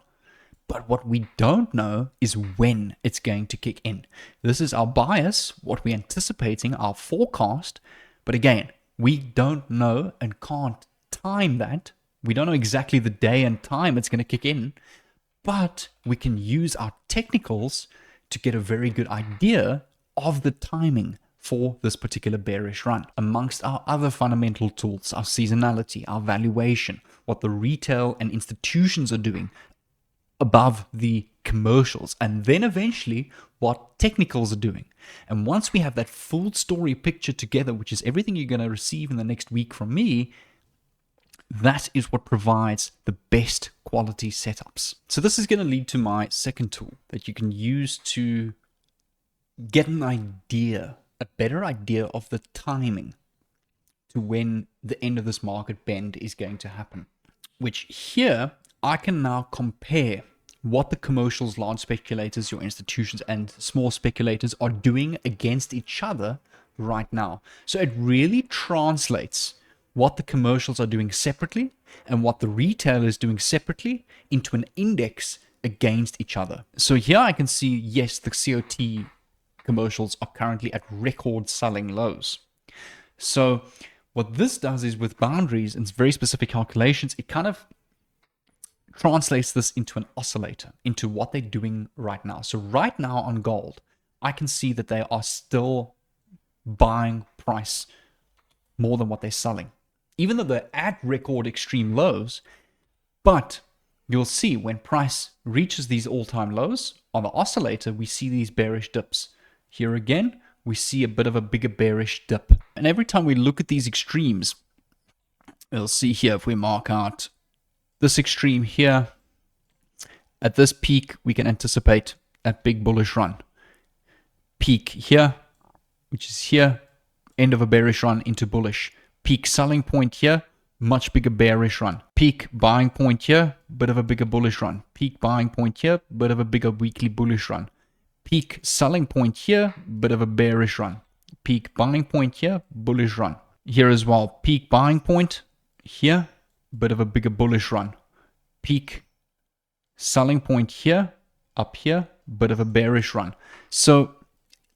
A: But what we don't know is when it's going to kick in. This is our bias, what we're anticipating, our forecast. But again, we don't know and can't time that. We don't know exactly the day and time it's going to kick in. But we can use our technicals to get a very good idea of the timing for this particular bearish run. Amongst our other fundamental tools, our seasonality, our valuation, what the retail and institutions are doing above the commercials, and then eventually what technicals are doing. And once we have that full story picture together, which is everything you're going to receive in the next week from me, that is what provides the best quality setups. So this is going to lead to my second tool that you can use to get an idea, a better idea of the timing to when the end of this market bend is going to happen, which here I can now compare what the commercials, large speculators, your institutions, and small speculators are doing against each other right now. So it really translates what the commercials are doing separately and what the retail is doing separately into an index against each other. So here I can see, yes, the COT commercials are currently at record selling lows. So what this does is with boundaries and very specific calculations, it kind of translates this into an oscillator, into what they're doing right now. So right now on gold, I can see that they are still buying price more than what they're selling, even though they're at record extreme lows. But you'll see when price reaches these all-time lows on the oscillator, we see these bearish dips. Here again, we see a bit of a bigger bearish dip. And every time we look at these extremes, we'll see here, if we mark out this extreme here, at this peak, we can anticipate a big bullish run. Peak here, which is here, end of a bearish run into bullish. Peak selling point here, much bigger bearish run. Peak buying point here, bit of a bigger bullish run. Peak buying point here, bit of a bigger weekly bullish run. Peak selling point here, bit of a bearish run. Peak buying point here, bullish run. Here as well, peak buying point here, bit of a bigger bullish run. Peak selling point here, up here, bit of a bearish run. So,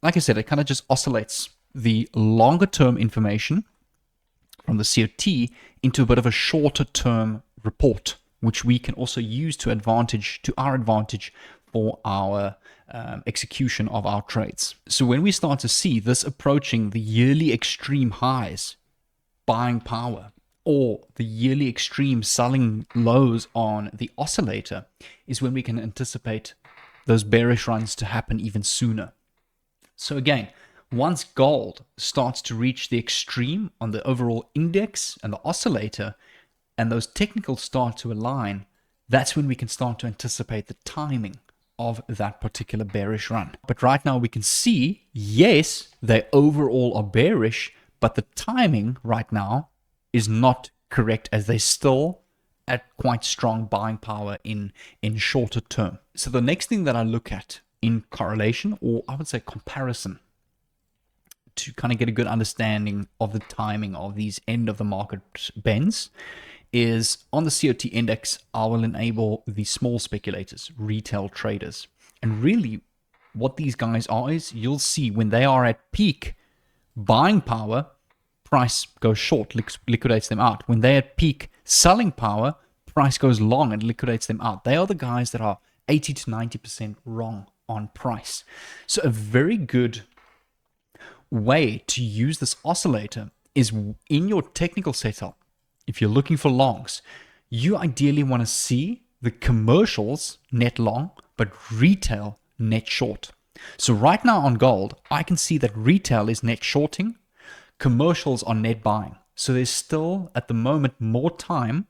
A: like I said, it kind of just oscillates the longer term information from the COT into a bit of a shorter term report, which we can also use to our advantage for our execution of our trades. So when we start to see this approaching the yearly extreme highs, buying power, or the yearly extreme selling lows on the oscillator, is when we can anticipate those bearish runs to happen even sooner. So again, once gold starts to reach the extreme on the overall index and the oscillator, and those technicals start to align, that's when we can start to anticipate the timing of that particular bearish run. But right now we can see, yes, they overall are bearish, but the timing right now is not correct, as they still at quite strong buying power in shorter term. So the next thing that I look at in correlation, or I would say comparison, to kind of get a good understanding of the timing of these end of the market bends, is on the COT index, I will enable the small speculators, retail traders. And really what these guys are is, you'll see when they are at peak buying power, price goes short, liquidates them out. When they're at peak selling power, price goes long and liquidates them out. They are the guys that are 80 to 90% wrong on price. So a very good way to use this oscillator is in your technical setup. If you're looking for longs, you ideally want to see the commercials net long, but retail net short. So right now on gold, I can see that retail is net shorting, commercials are net buying. So there's still at the moment more time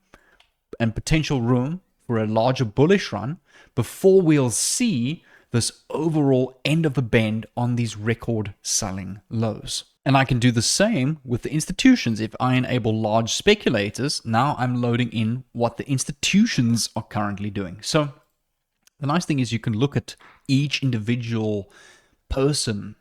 A: and potential room for a larger bullish run before we'll see this overall end of the bend on these record selling lows. And I can do the same with the institutions. If I enable large speculators, now I'm loading in what the institutions are currently doing. So the nice thing is you can look at each individual person,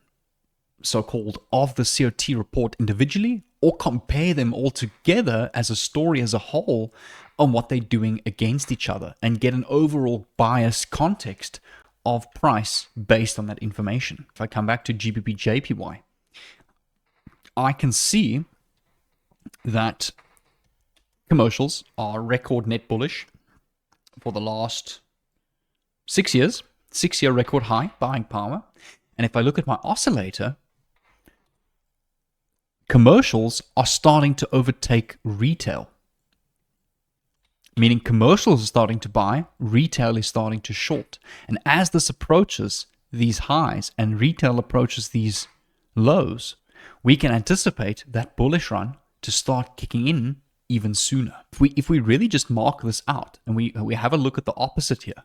A: so-called, of the COT report individually, or compare them all together as a story as a whole on what they're doing against each other, and get an overall bias context of price based on that information. If I come back to GBP JPY, I can see that commercials are record net bullish for the last 6 years, 6-year record high buying power. And if I look at my oscillator, commercials are starting to overtake retail. Meaning commercials are starting to buy, retail is starting to short. And as this approaches these highs and retail approaches these lows, we can anticipate that bullish run to start kicking in even sooner. If we really just mark this out and we have a look at the opposite here,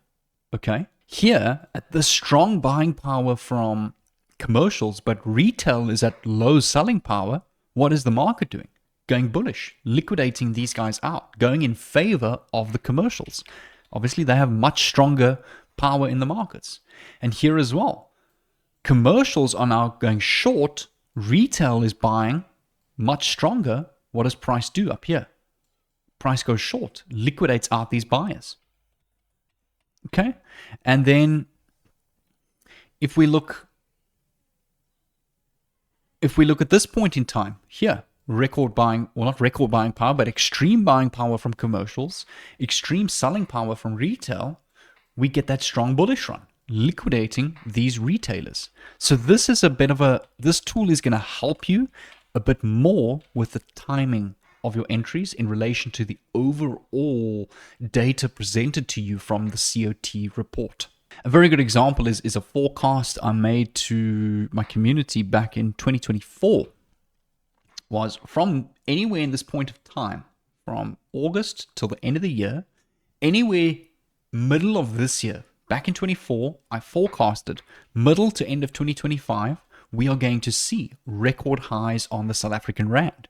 A: okay? Here, at the strong buying power from commercials, but retail is at low selling power, what is the market doing? Going bullish, liquidating these guys out, going in favor of the commercials. Obviously, they have much stronger power in the markets. And here as well, commercials are now going short, retail is buying much stronger. What does price do up here? Price goes short, liquidates out these buyers. Okay? And then if we look at this point in time here, record buying, well, not record buying power, but extreme buying power from commercials, extreme selling power from retail, we get that strong bullish run, liquidating these retailers. So this is a bit of this tool is going to help you a bit more with the timing of your entries in relation to the overall data presented to you from the COT report. A very good example is a forecast I made to my community back in 2024. Was from anywhere in this point of time, from August till the end of the year, anywhere middle of this year, back in 24, I forecasted middle to end of 2025, we are going to see record highs on the South African Rand.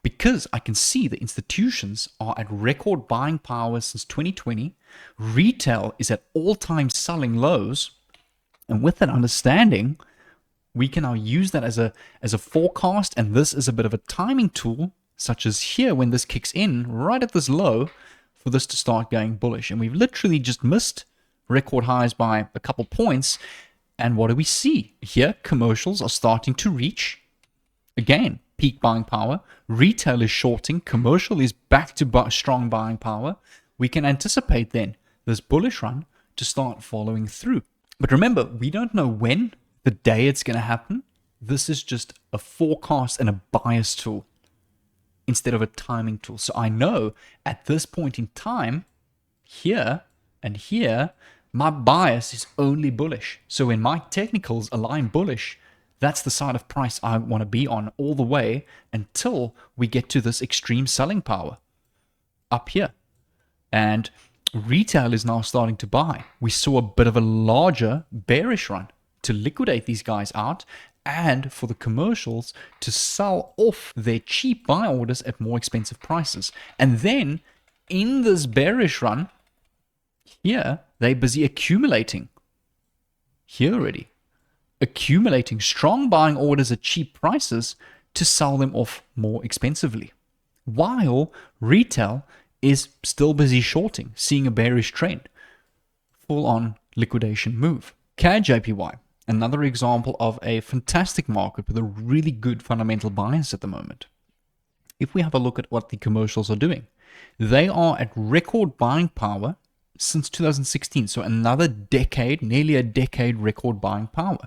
A: Because I can see the institutions are at record buying power since 2020, retail is at all-time selling lows, and with that understanding, we can now use that as a forecast, and this is a bit of a timing tool, such as here when this kicks in right at this low, for this to start going bullish. And we've literally just missed record highs by a couple points. And what do we see? Here, commercials are starting to reach, again, peak buying power. Retail is shorting. Commercial is back to strong buying power. We can anticipate then this bullish run to start following through. But remember, we don't know when, the day it's going to happen. This is just a forecast and a bias tool instead of a timing tool. So I know at this point in time, here and here, my bias is only bullish. So when my technicals align bullish, that's the side of price I want to be on all the way until we get to this extreme selling power up here. And retail is now starting to buy. We saw a bit of a larger bearish run to liquidate these guys out, and for the commercials to sell off their cheap buy orders at more expensive prices. And then in this bearish run, here, they're busy accumulating. Here already. Accumulating strong buying orders at cheap prices to sell them off more expensively. While retail is still busy shorting, seeing a bearish trend. Full on liquidation move. CAD JPY. Another example of a fantastic market with a really good fundamental bias at the moment. If we have a look at what the commercials are doing, they are at record buying power since 2016. So another decade, nearly a decade record buying power.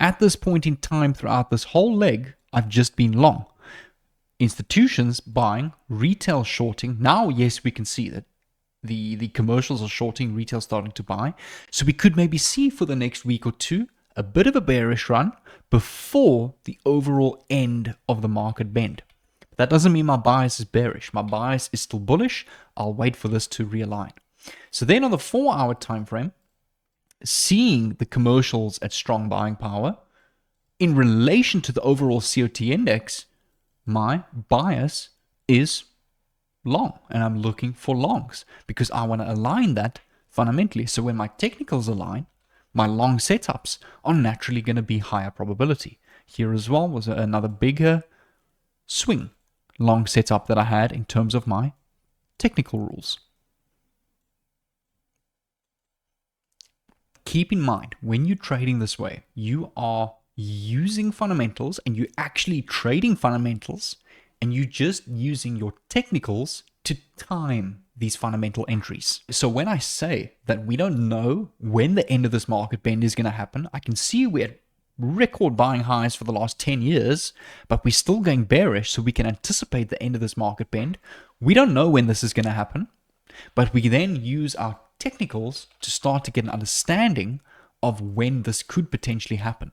A: At this point in time, throughout this whole leg, I've just been long. Institutions buying, retail shorting. Now, yes, we can see that the commercials are shorting, retail starting to buy. So we could maybe see for the next week or two a bit of a bearish run before the overall end of the market bend. That doesn't mean my bias is bearish. My bias is still bullish. I'll wait for this to realign. So then on the 4-hour time frame, seeing the commercials at strong buying power in relation to the overall COT index, my bias is long, and I'm looking for longs because I want to align that fundamentally. So when my technicals align, my long setups are naturally going to be higher probability. Here as well was another bigger swing long setup that I had in terms of my technical rules. Keep in mind, when you're trading this way, you are using fundamentals and you're actually trading fundamentals, and you're just using your technicals to time these fundamental entries. So when I say that we don't know when the end of this market bend is going to happen, I can see we're at record buying highs for the last 10 years, but we're still going bearish, so we can anticipate the end of this market bend. We don't know when this is going to happen, but we then use our technicals to start to get an understanding of when this could potentially happen.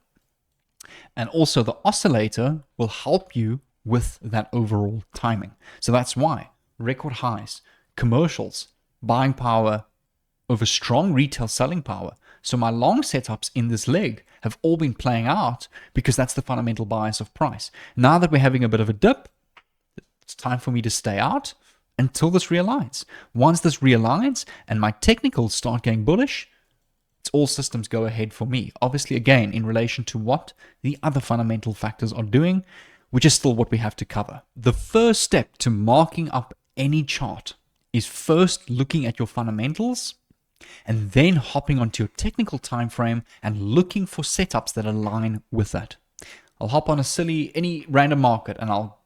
A: And also the oscillator will help you with that overall timing. So that's why record highs, commercials, buying power over strong retail selling power. So my long setups in this leg have all been playing out because that's the fundamental bias of price. Now that we're having a bit of a dip, it's time for me to stay out until this realigns. Once this realigns and my technicals start going bullish, it's all systems go ahead for me. Obviously, again, in relation to what the other fundamental factors are doing, which is still what we have to cover. The first step to marking up any chart is first looking at your fundamentals and then hopping onto your technical time frame and looking for setups that align with that. I'll hop on any random market and I'll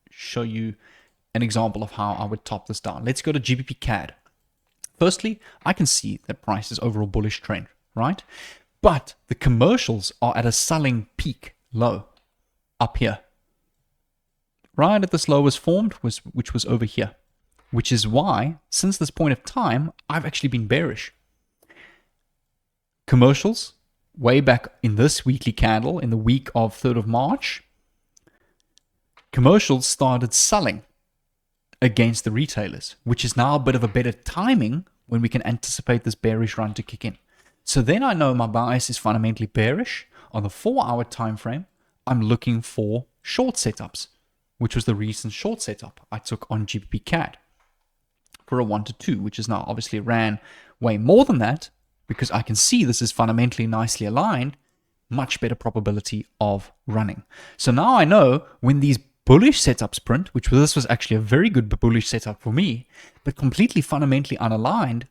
A: show you an example of how I would top this down. Let's go to GBP CAD. Firstly, I can see that price is overall bullish trend, right? But the commercials are at a selling peak low up here. right at this low was formed, which was over here. Which is why, since this point of time, I've actually been bearish. Commercials, way back in this weekly candle, in the week of 3rd of March, commercials started selling against the retailers, which is now a bit of a better timing when we can anticipate this bearish run to kick in. So then I know my bias is fundamentally bearish. On the 4-hour time frame, I'm looking for short setups, which was the recent short setup I took on GBP CAD for a 1 to 2, which is now obviously ran way more than that, because I can see this is fundamentally nicely aligned, much better probability of running. So now I know when these bullish setups print, which this was actually a very good bullish setup for me, but completely fundamentally unaligned,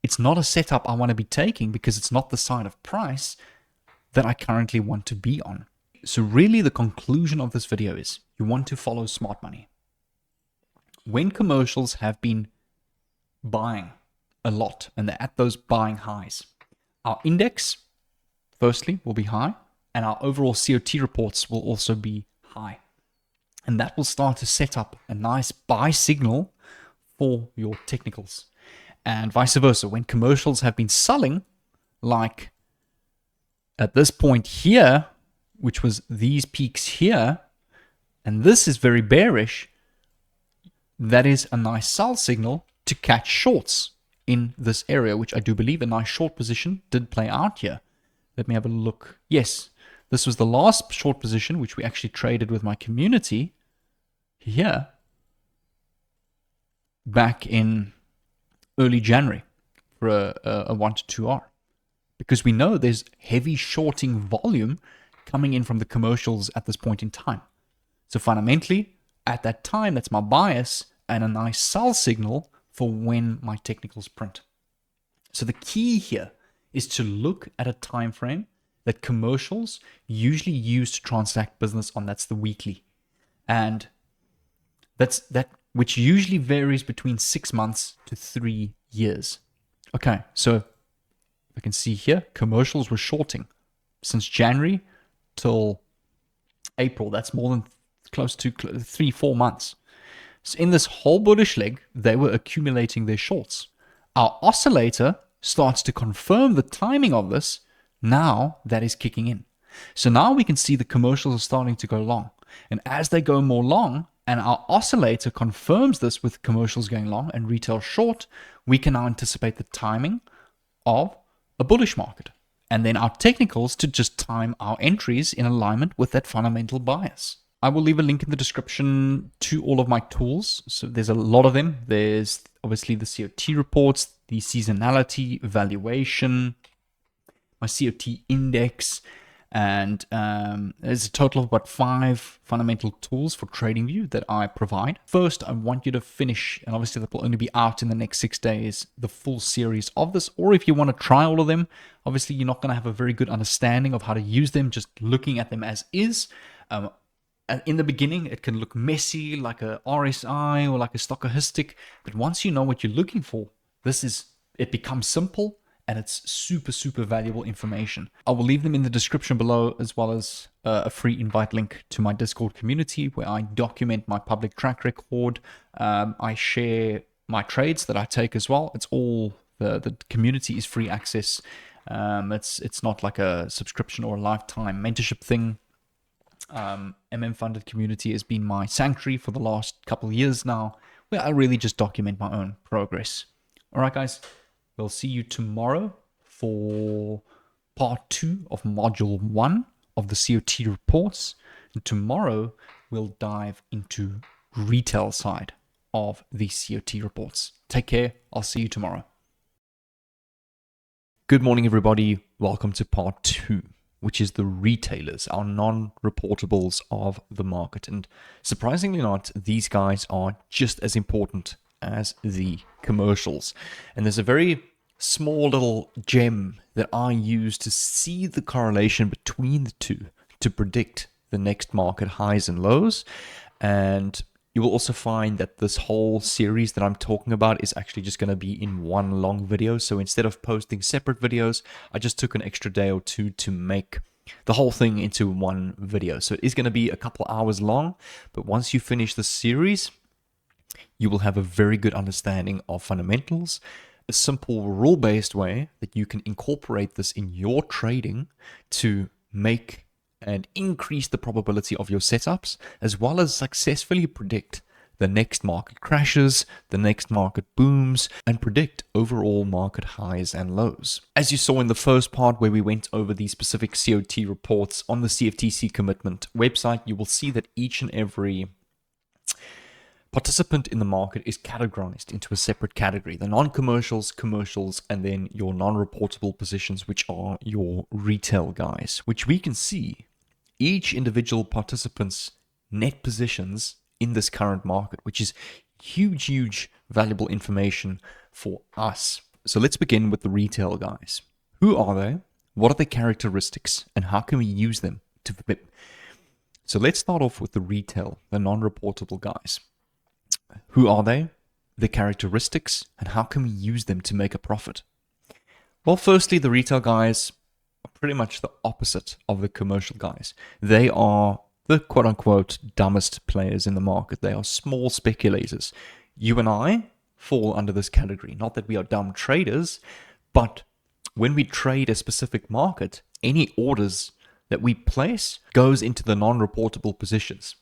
A: it's not a setup I want to be taking because it's not the side of price that I currently want to be on. So really the conclusion of this video is you want to follow smart money. When commercials have been buying a lot and they're at those buying highs, our index firstly will be high and our overall COT reports will also be high. And that will start to set up a nice buy signal for your technicals. And vice versa, when commercials have been selling, like at this point here, which was these peaks here, and this is very bearish, that is a nice sell signal to catch shorts in this area, which I do believe a nice short position did play out here. Let me have a look. Yes, this was the last short position, which we actually traded with my community here back in early January for a 1 to 2R. Because we know there's heavy shorting volume coming in from the commercials at this point in time. So fundamentally, at that time, that's my bias and a nice sell signal for when my technicals print. So the key here is to look at a time frame that commercials usually use to transact business on. That's the weekly. And that's that, which usually varies between 6 months to 3 years. Okay, so I can see here, commercials were shorting since January till April. That's more than close to 3-4 months. So in this whole bullish leg, they were accumulating their shorts. Our oscillator starts to confirm the timing of this. Now that is kicking in. So now we can see the commercials are starting to go long. And as they go more long, and our oscillator confirms this with commercials going long and retail short, we can now anticipate the timing of a bullish market. And then our technicals to just time our entries in alignment with that fundamental bias. I will leave a link in the description to all of my tools. So there's a lot of them. There's obviously the COT reports, the seasonality, valuation, my COT index, and there's a total of about 5 fundamental tools for TradingView that I provide. First, I want you to finish, and obviously that will only be out in the next 6 days, the full series of this. Or if you want to try all of them, obviously you're not going to have a very good understanding of how to use them just looking at them as is. In the beginning, it can look messy like a RSI or like a stochastic, but once you know what you're looking for, it becomes simple. And it's super, super valuable information. I will leave them in the description below, as well as a free invite link to my Discord community where I document my public track record. I share my trades that I take as well. It's all, the community is free access. It's not like a subscription or a lifetime mentorship thing. MMFunded community has been my sanctuary for the last couple of years now, where I really just document my own progress. All right, guys. We'll see you tomorrow for part 2 of module 1 of the COT reports. And tomorrow we'll dive into retail side of the COT reports. Take care. I'll see you tomorrow. Good morning, everybody. Welcome to part 2, which is the retailers, our non-reportables of the market. And surprisingly not, these guys are just as important as the commercials. And there's a very small little gem that I use to see the correlation between the two to predict the next market highs and lows. And you will also find that this whole series that I'm talking about is actually just going to be in one long video. So instead of posting separate videos, I just took an extra day or two to make the whole thing into one video. So it is going to be a couple hours long, but once you finish the series, you will have a very good understanding of fundamentals, a simple rule-based way that you can incorporate this in your trading to make and increase the probability of your setups, as well as successfully predict the next market crashes, the next market booms, and predict overall market highs and lows. As you saw in the first part where we went over the specific COT reports on the CFTC commitment website, you will see that each and every participant in the market is categorized into a separate category: the non-commercials, commercials, and then your non-reportable positions, which are your retail guys, which we can see each individual participant's net positions in this current market, which is huge valuable information for us. So let's begin with the retail guys. Who are they? What are their characteristics? And how can we use them to flip? So let's start off with the retail, the non-reportable guys. Who are they? Their characteristics, and how can we use them to make a profit? Well, firstly, the retail guys are pretty much the opposite of the commercial guys. They are the quote-unquote dumbest players in the market. They are small speculators. You and I fall under this category. Not that we are dumb traders, but when we trade a specific market, any orders that we place goes into the non-reportable positions.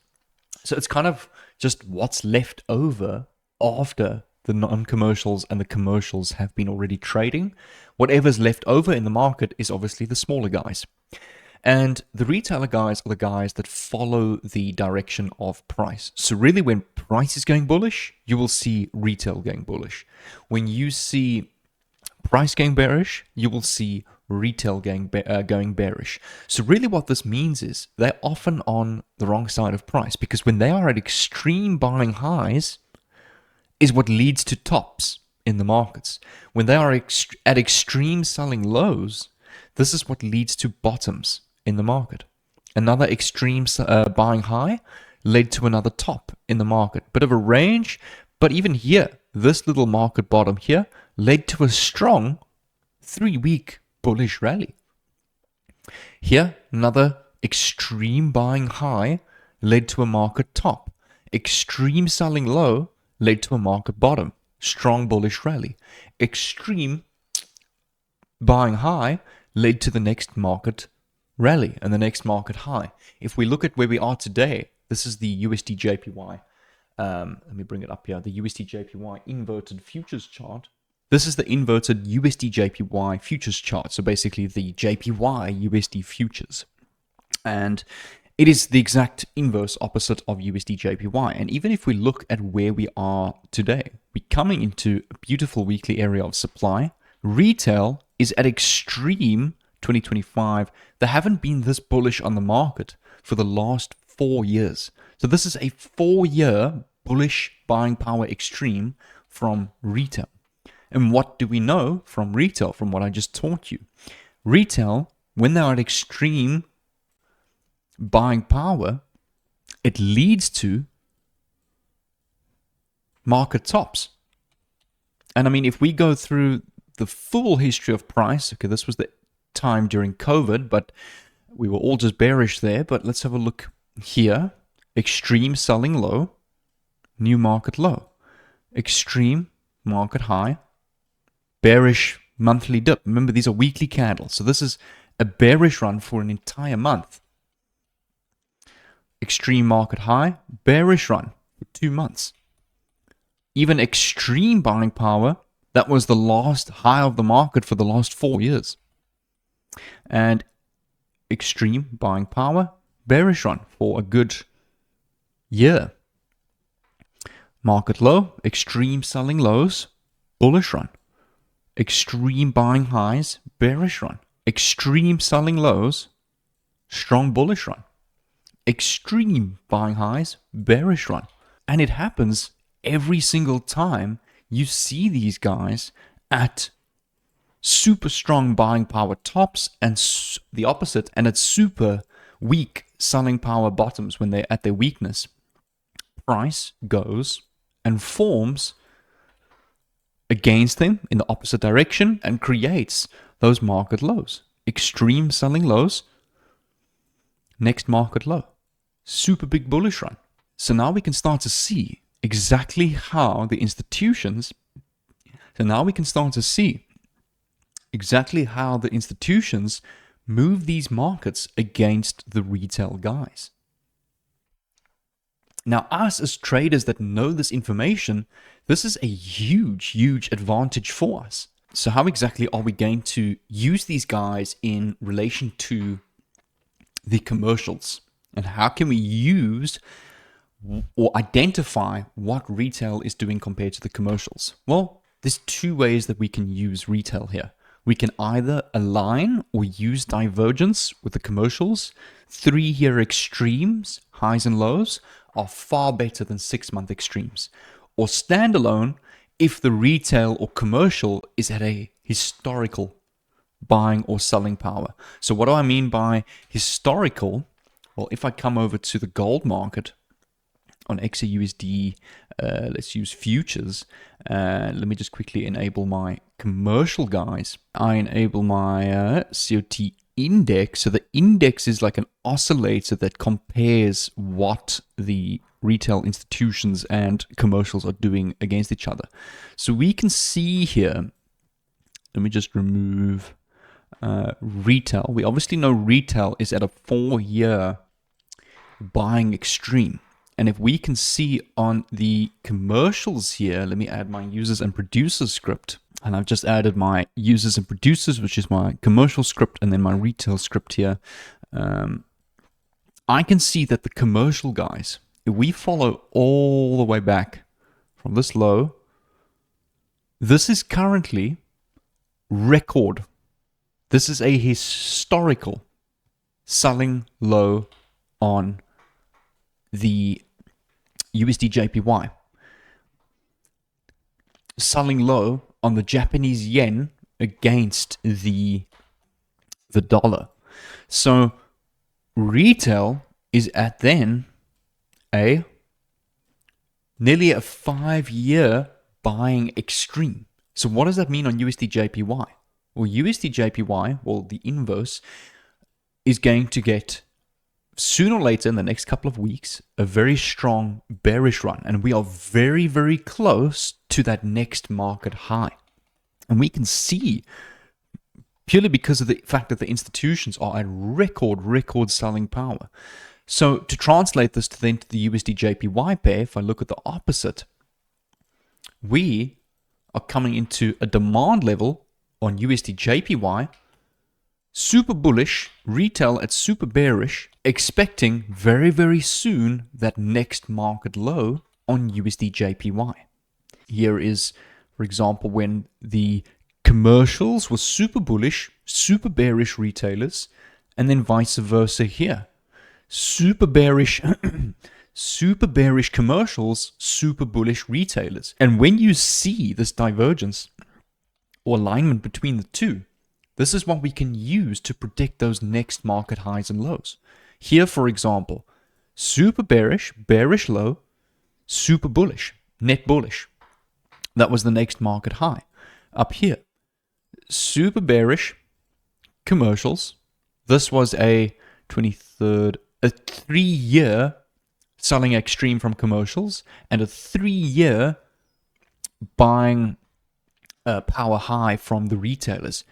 A: So it's kind of just what's left over after the non-commercials and the commercials have been already trading. Whatever's left over in the market is obviously the smaller guys. And the retailer guys are the guys that follow the direction of price. So really, when price is going bullish, you will see retail going bullish. When you see price going bearish, you will see retail going bearish. So really what this means is they're often on the wrong side of price, because when they are at extreme buying highs is what leads to tops in the markets. When they are at extreme selling lows, this is what leads to bottoms in the market. Another extreme buying high led to another top in the market. Bit of a range, but even here, this little market bottom here led to a strong 3-week bullish rally. Here, another extreme buying high led to a market top. Extreme selling low led to a market bottom. Strong bullish rally. Extreme buying high led to the next market rally and the next market high. If we look at where we are today, this is the USD JPY. Let me bring it up here. The USD JPY inverted futures chart. This is the inverted USD JPY futures chart. So basically the JPY USD futures. And it is the exact inverse opposite of USD JPY. And even if we look at where we are today, we're coming into a beautiful weekly area of supply. Retail is at extreme 2025. They haven't been this bullish on the market for the last 4 years. So this is a 4-year bullish buying power extreme from retail. And what do we know from retail, from what I just taught you? Retail, when they are at extreme buying power, it leads to market tops. And I mean, if we go through the full history of price, okay, this was the time during COVID, but we were all just bearish there. But let's have a look here. Extreme selling low, new market low. Extreme market high, bearish monthly dip. Remember, these are weekly candles. So this is a bearish run for an entire month. Extreme market high, bearish run for 2 months. Even extreme buying power, that was the last high of the market for the last 4 years. And extreme buying power, bearish run for a good year. Market low, extreme selling lows, bullish run. Extreme buying highs, bearish run. Extreme selling lows, strong bullish run. Extreme buying highs, bearish run. And it happens every single time you see these guys at super strong buying power tops and the opposite, and at super weak selling power bottoms when they're at their weakness. Price goes and forms against them in the opposite direction and creates those market lows. Extreme selling lows, next market low. Super big bullish run. So now we can start to see exactly how the institutions move these markets against the retail guys. Now, us as traders that know this information, this is a huge, huge advantage for us. So how exactly are we going to use these guys in relation to the commercials? And how can we use or identify what retail is doing compared to the commercials? Well, there's two ways that we can use retail here. We can either align or use divergence with the commercials. 3-year extremes, highs and lows, are far better than 6-month extremes. Or standalone if the retail or commercial is at a historical buying or selling power. So what do I mean by historical? Well, if I come over to the gold market on XAUSD, let's use futures. Let me just quickly enable my commercial guys. I enable my COT index. So the index is like an oscillator that compares what the retail institutions and commercials are doing against each other. So we can see here, let me just remove retail. We obviously know retail is at a 4-year buying extreme. And if we can see on the commercials here, let me add my users and producers script. And I've just added my users and producers, which is my commercial script, and then my retail script here. I can see that the commercial guys, if we follow all the way back from this low, this is currently record. This is a historical selling low on the USD JPY. Selling low on the Japanese yen against the dollar. So retail is at then nearly a 5-year buying extreme. So what does that mean on USD JPY? Well, USD JPY, well, the inverse, is going to get, sooner or later in the next couple of weeks, a very strong bearish run. And we are very, very close to that next market high. And we can see, purely because of the fact that the institutions are at record selling power. So to translate this then to the USD JPY pair, if I look at the opposite, we are coming into a demand level on USD JPY, super bullish, retail at super bearish, expecting very, very soon that next market low on USD JPY. Here is, for example, when the commercials were super bullish, super bearish retailers, and then vice versa here. Super bearish super bearish commercials, super bullish retailers. And when you see this divergence or alignment between the two, this is what we can use to predict those next market highs and lows. Here, for example, super bearish, bearish low, super bullish, net bullish. That was the next market high. Up here, super bearish commercials. This was a 3-year selling extreme from commercials and a 3-year buying power high from the retailers.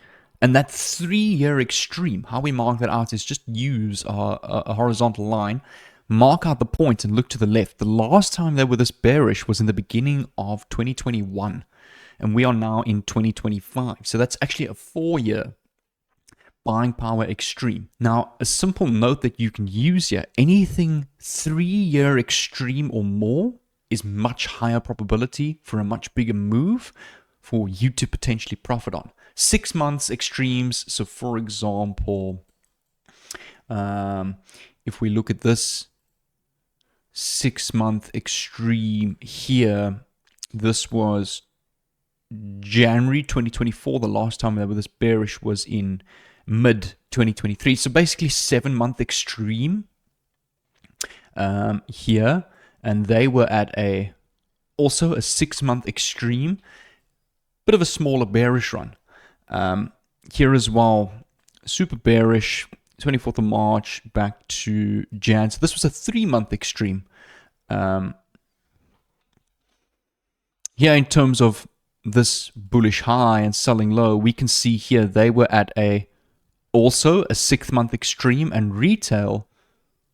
A: And that 3-year extreme, how we mark that out is just use a horizontal line, mark out the point and look to the left. The last time they were this bearish was in the beginning of 2021, and we are now in 2025. So that's actually a 4-year buying power extreme. Now, a simple note that you can use here, anything 3-year extreme or more is much higher probability for a much bigger move for you to potentially profit on. 6 months extremes, so for example, if we look at this 6-month extreme here, this was January 2024. The last time they were this bearish was in mid 2023. So basically 7-month extreme here, and they were at also a 6-month extreme, bit of a smaller bearish run. Here as well, super bearish, 24th of March back to Jan. So this was a 3-month extreme. Here in terms of this bullish high and selling low, we can see here they were at also a 6-month extreme, and retail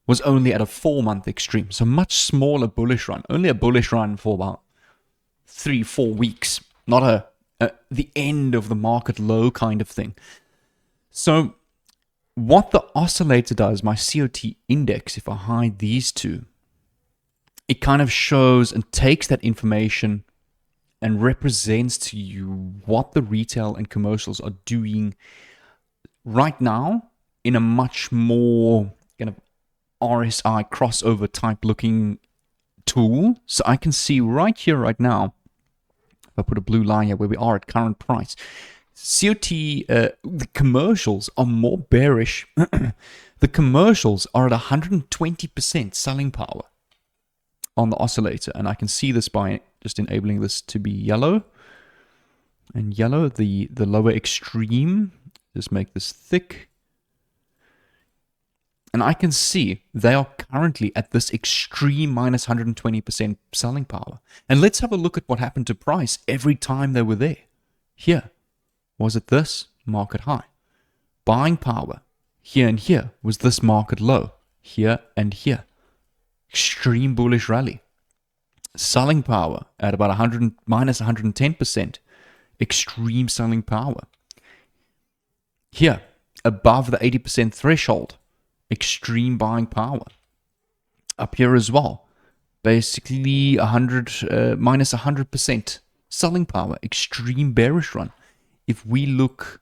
A: was only at a 4-month extreme. So much smaller bullish run, only a bullish run for about 3-4 weeks, not the end of the market low kind of thing. So what the oscillator does, my COT index, if I hide these two, it kind of shows and takes that information and represents to you what the retail and commercials are doing right now in a much more kind of RSI crossover type looking tool. So I can see right here, right now, if I put a blue line here where we are at current price, COT, the commercials are more bearish. The commercials are at 120% selling power on the oscillator, and I can see this by just enabling this to be yellow. And yellow, the lower extreme, just make this thick. And I can see they are currently at this extreme minus 120% selling power. And let's have a look at what happened to price every time they were there. Here, was it this market high? Buying power, here and here, was this market low, here and here. Extreme bullish rally. Selling power at about minus 110%. Extreme selling power. Here, above the 80% threshold. Extreme buying power. Up here as well. Basically minus 100% selling power. Extreme bearish run. If we look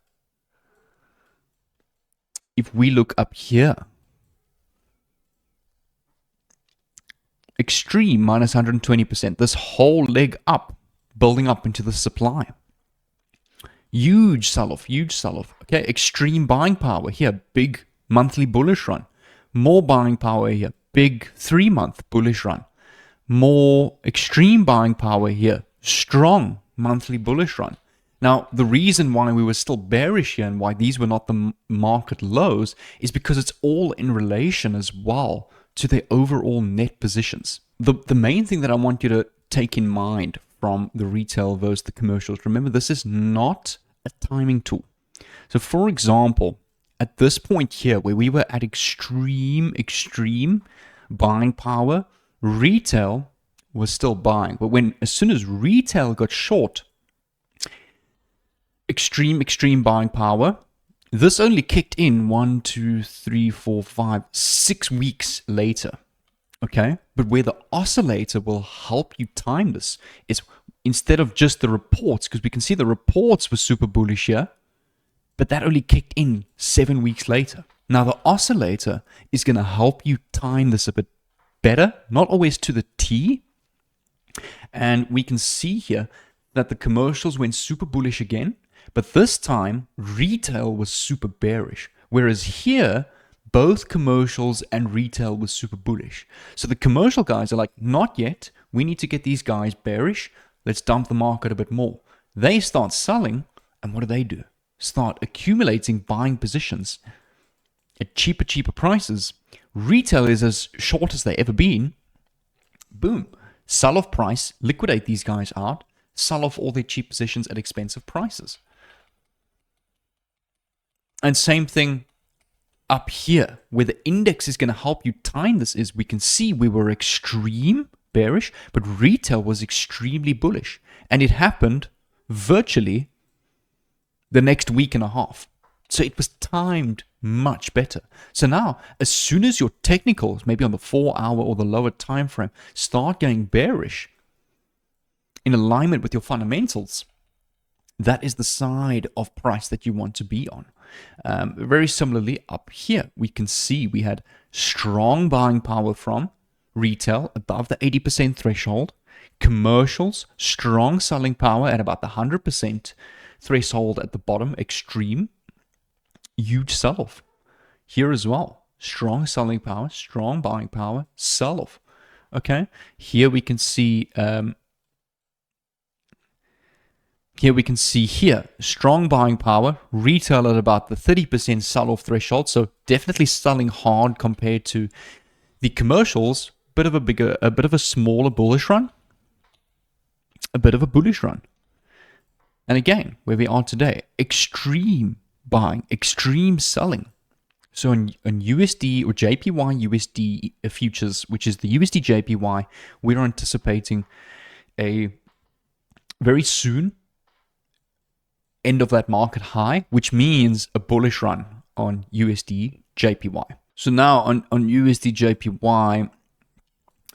A: up here, extreme minus 120%. This whole leg up, building up into the supply. Huge sell-off, huge sell-off. Okay, extreme buying power here, big monthly bullish run. More buying power here, big 3-month bullish run. More extreme buying power here, strong monthly bullish run. Now, the reason why we were still bearish here and why these were not the market lows is because it's all in relation as well to their overall net positions. The main thing that I want you to take in mind from the retail versus the commercials, remember, this is not a timing tool. So for example, at this point here where we were at extreme buying power, retail was still buying. But as soon as retail got short, extreme buying power, this only kicked in 1, 2, 3, 4, 5, 6 weeks later. Okay? But where the oscillator will help you time this is instead of just the reports, because we can see the reports were super bullish here, but that only kicked in 7 weeks later. Now the oscillator is going to help you time this a bit better, not always to the T. And we can see here that the commercials went super bullish again, but this time retail was super bearish. Whereas here, both commercials and retail was super bullish. So the commercial guys are like, not yet. We need to get these guys bearish. Let's dump the market a bit more. They start selling, and what do? Start accumulating buying positions at cheaper prices. Retail is as short as they ever been. Boom. Sell off price, liquidate these guys out, sell off all their cheap positions at expensive prices. And same thing up here, where the index is going to help you time this is we can see we were extreme bearish, but retail was extremely bullish. And it happened virtually the next week and a half. So it was timed much better. So now, as soon as your technicals, maybe on the 4-hour or the lower time frame, start going bearish in alignment with your fundamentals, that is the side of price that you want to be on. Very similarly, up here, we can see we had strong buying power from retail above the 80% threshold, commercials, strong selling power at about the 100% threshold at the bottom, extreme, huge sell-off. Here as well, strong selling power, strong buying power, sell-off. Okay, here we can see Here we can see here, strong buying power, retail at about the 30% sell-off threshold, so definitely selling hard compared to the commercials, a bit of a smaller bullish run, a bit of a bullish run. And again, where we are today, extreme buying, extreme selling. So on USD or JPY USD futures, which is the USD JPY, we're anticipating a very soon end of that market high, which means a bullish run on USD JPY. So now on USD JPY,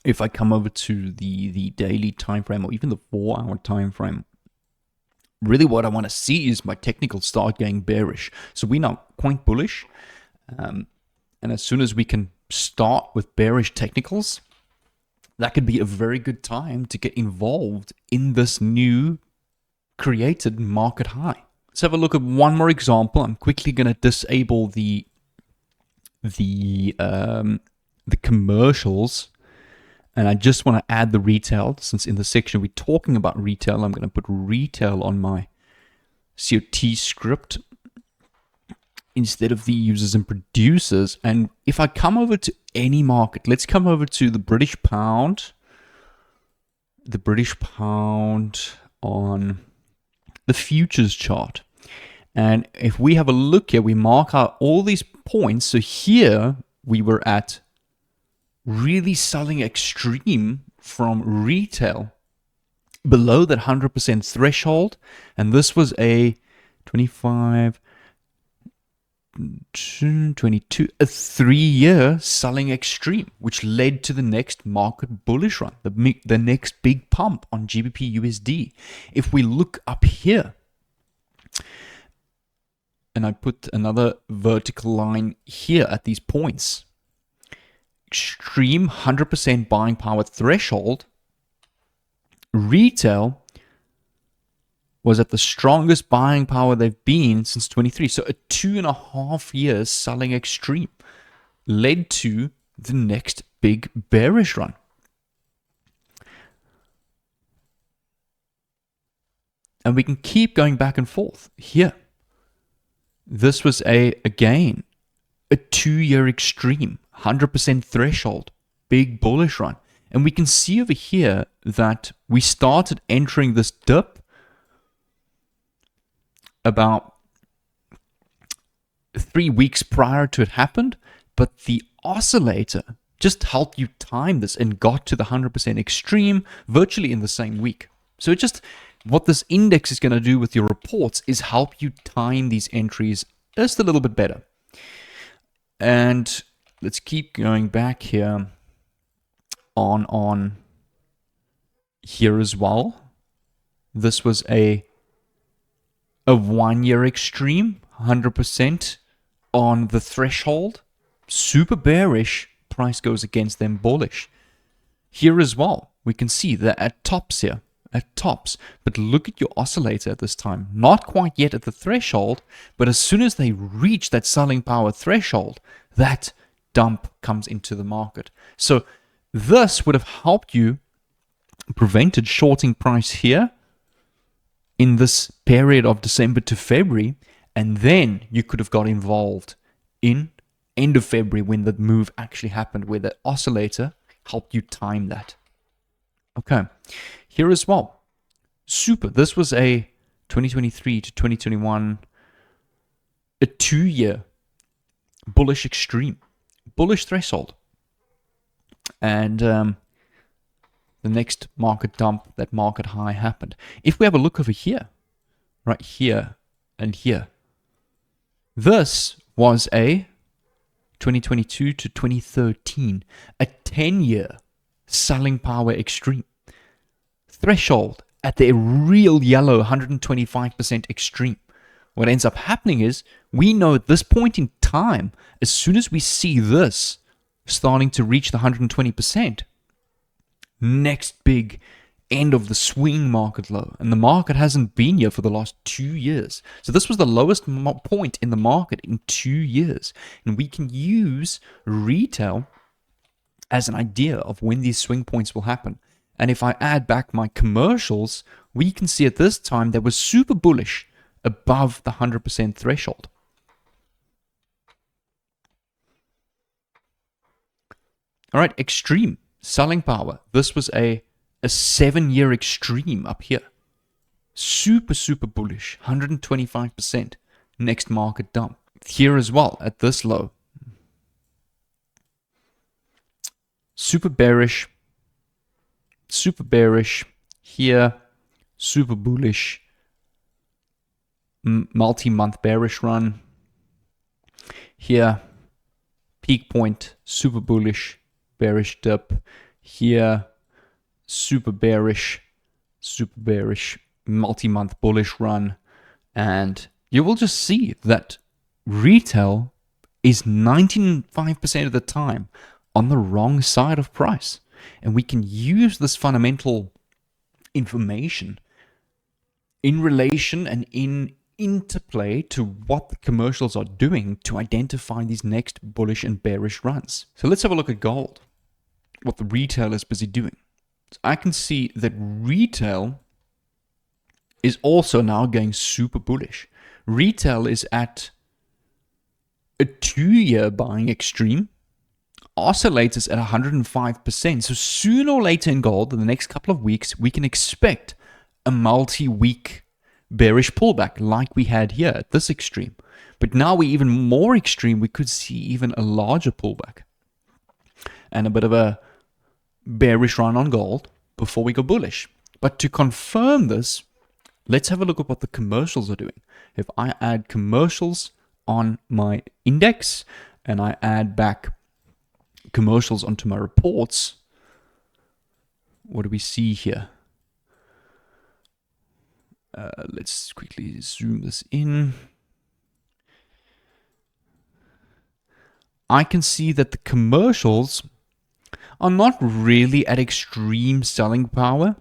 A: if I come over to the daily time frame or even the 4-hour time frame, really what I want to see is my technical start going bearish. So we're now quite bullish. And as soon as we can start with bearish technicals, that could be a very good time to get involved in this new created market high. Let's have a look at one more example. I'm quickly going to disable the commercials, and I just want to add the retail. Since in the section we're talking about retail, I'm going to put retail on my COT script instead of the users and producers. And if I come over to any market, let's come over to the British pound. The British pound on the futures chart. And if we have a look here, we mark out all these points. So here we were at really selling extreme from retail below that 100% threshold. And this was a 25, 22, a 3-year selling extreme, which led to the next market bullish run, the next big pump on GBP USD. If we look up here, and I put another vertical line here at these points, extreme 100% buying power threshold, retail was at the strongest buying power they've been since 23. So a 2.5 years selling extreme led to the next big bearish run. And we can keep going back and forth here. This was again, a 2-year extreme, 100% threshold, big bullish run. And we can see over here that we started entering this dip about 3 weeks prior to it happened, but the oscillator just helped you time this and got to the 100% extreme virtually in the same week. So it just, what this index is going to do with your reports is help you time these entries just a little bit better. And let's keep going back here on here as well. This was a 1-year extreme, 100% on the threshold, super bearish, price goes against them bullish. Here as well, we can see that at tops here, but look at your oscillator at this time, not quite yet at the threshold, but as soon as they reach that selling power threshold, that dump comes into the market. So this would have helped you prevented shorting price here in this period of December to February, and then you could have got involved in end of February when the move actually happened, where the oscillator helped you time that. Okay, here as well, super. This was a 2023 to 2021, a 2-year bullish extreme, bullish threshold, and the next market dump, that market high happened. If we have a look over here, right here and here, this was a 2022 to 2013, a 10-year selling power extreme. Threshold at the real yellow 125% extreme. What ends up happening is we know at this point in time, as soon as we see this starting to reach the 120%, next big end of the swing market low. And the market hasn't been here for the last 2 years. So this was the lowest point in the market in 2 years. And we can use retail as an idea of when these swing points will happen. And if I add back my commercials, we can see at this time they were super bullish above the 100% threshold. All right, extreme selling power. This was a 7-year extreme up here. Super, super bullish, 125% next market dump. Here as well, at this low. Super bearish, here, super bullish, multi-month bearish run. Here, peak point, super bullish, bearish dip. Here, super bearish, multi-month bullish run. And you will just see that retail is 95% of the time on the wrong side of price. And we can use this fundamental information in relation and in interplay to what the commercials are doing to identify these next bullish and bearish runs. So let's have a look at gold, what the retail is busy doing. So I can see that retail is also now going super bullish. Retail is at a 2-year buying extreme, oscillators at 105%. So sooner or later in gold, in the next couple of weeks, we can expect a multi-week bearish pullback like we had here at this extreme. But now we're even more extreme. We could see even a larger pullback and a bit of a bearish run on gold before we go bullish. But to confirm this, let's have a look at what the commercials are doing. If I add commercials on my index and I add back commercials onto my reports, what do we see here? Let's quickly zoom this in. I can see that the commercials are not really at extreme selling power.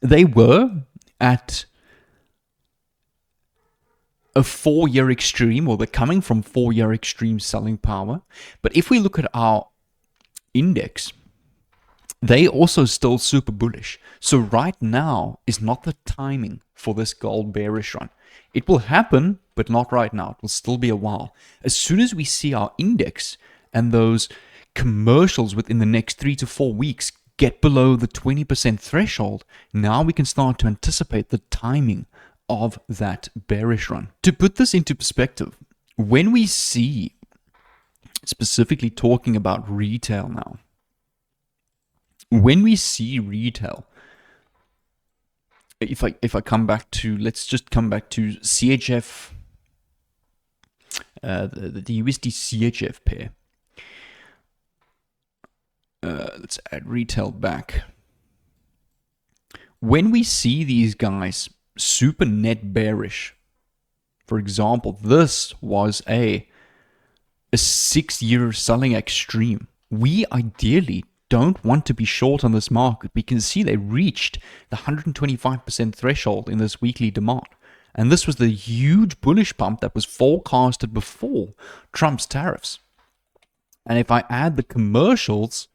A: They were at a 4-year extreme, or they're coming from 4-year extreme selling power. But if we look at our index, they also still super bullish. So right now is not the timing for this gold bearish run. It will happen, but not right now. It will still be a while. As soon as we see our index and those commercials within the next 3 to 4 weeks get below the 20% threshold, now we can start to anticipate the timing of that bearish run. To put this into perspective, when we see, specifically talking about retail now, when we see retail, if I come back to, let's just come back to CHF, the USD CHF pair. Let's add retail back. When we see these guys super net bearish, for example, this was a 6-year selling extreme. We ideally don't want to be short on this market. We can see they reached the 125% threshold in this weekly demand. And this was the huge bullish pump that was forecasted before Trump's tariffs. And if I add the commercials,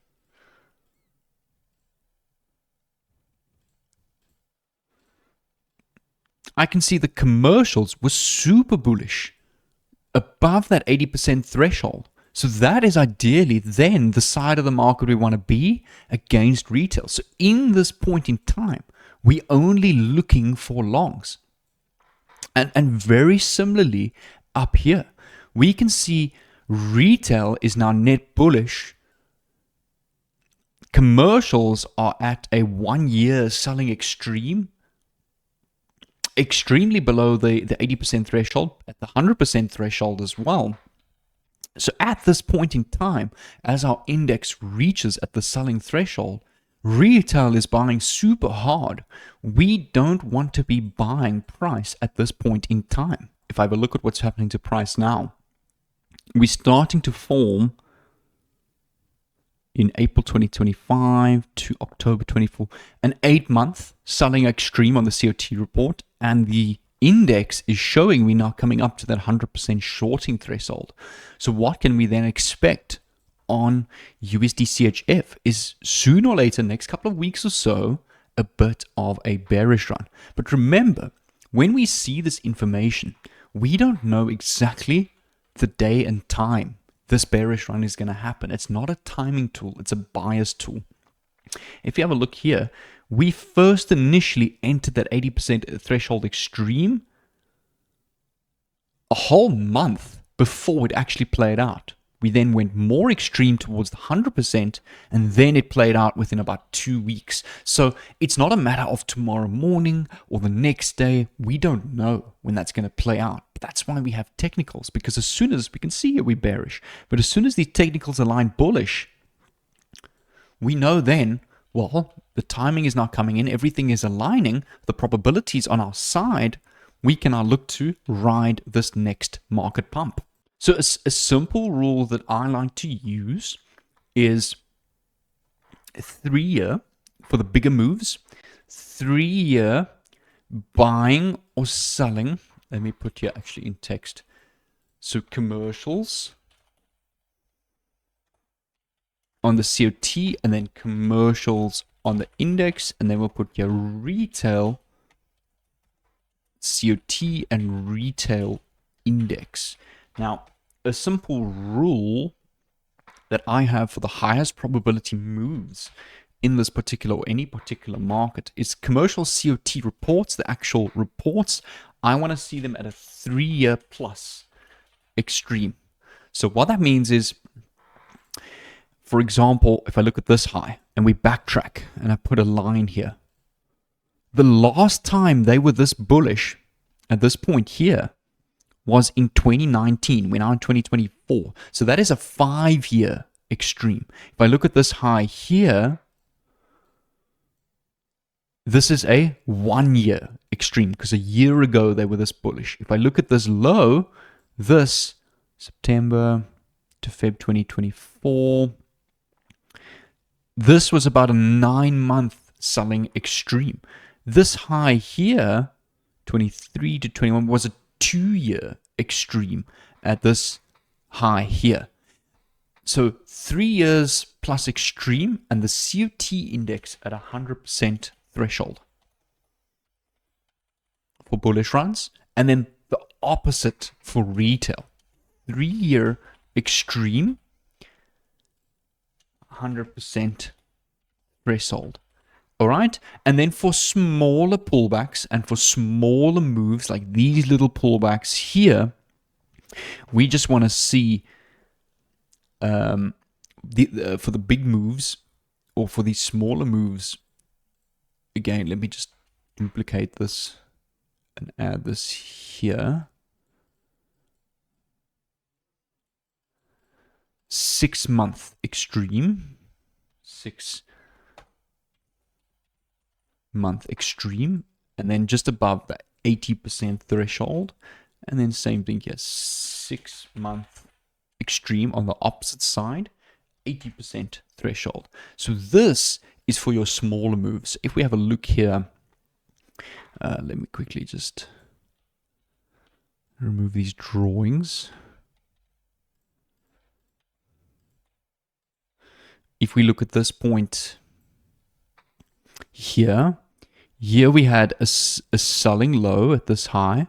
A: I can see the commercials were super bullish above that 80% threshold. So that is ideally then the side of the market we want to be against retail. So in this point in time, we're only looking for longs. And very similarly up here, we can see retail is now net bullish. Commercials are at a 1-year selling extreme, extremely below the 80% threshold, at the 100% threshold as well. So at this point in time, as our index reaches at the selling threshold, retail is buying super hard. We don't want to be buying price at this point in time. If I have a look at what's happening to price now, we're starting to form in April 2025 to October 24, an 8-month selling extreme on the COT report, and the index is showing we're now coming up to that 100% shorting threshold. So what can we then expect on USD CHF is sooner or later, next couple of weeks or so, a bit of a bearish run. But remember, when we see this information, we don't know exactly the day and time this bearish run is going to happen. It's not a timing tool, it's a bias tool. If you have a look here, we first initially entered that 80% threshold extreme a whole month before it actually played out. We then went more extreme towards the 100%, and then it played out within about 2 weeks. So it's not a matter of tomorrow morning or the next day. We don't know when that's going to play out. But that's why we have technicals, because as soon as we can see we're bearish, but as soon as these technicals align bullish, we know then, well, the timing is now coming in, everything is aligning, the probabilities on our side, we can now look to ride this next market pump. So a simple rule that I like to use is 3-year for the bigger moves, 3-year buying or selling. Let me put here actually in text. So commercials on the COT, and then commercials on the index, and then we'll put your retail COT and retail index. Now, a simple rule that I have for the highest probability moves in this particular or any particular market is commercial COT reports, the actual reports. I want to see them at a 3-year plus extreme. So what that means is, for example, if I look at this high and we backtrack and I put a line here, the last time they were this bullish at this point here was in 2019. We're now in 2024. So that is a 5-year extreme. If I look at this high here, this is a 1-year extreme because a year ago they were this bullish. If I look at this low, this September to Feb 2024, this was about a 9-month selling extreme. This high here, 23 to 21, was a 2-year extreme at this high here. So 3 years plus extreme, and the COT index at 100% threshold for bullish runs, and then the opposite for retail. 3-year extreme, 100% threshold. All right. And then for smaller pullbacks and for smaller moves like these little pullbacks here, we just want to see for the big moves or for these smaller moves. Again, let me just duplicate this and add this here. 6-month extreme, 6-month extreme, and then just above the 80% threshold, and then same thing here, 6-month extreme on the opposite side, 80% threshold. So this is for your smaller moves. If we have a look here, let me quickly just remove these drawings. If we look at this point here we had a selling low at this high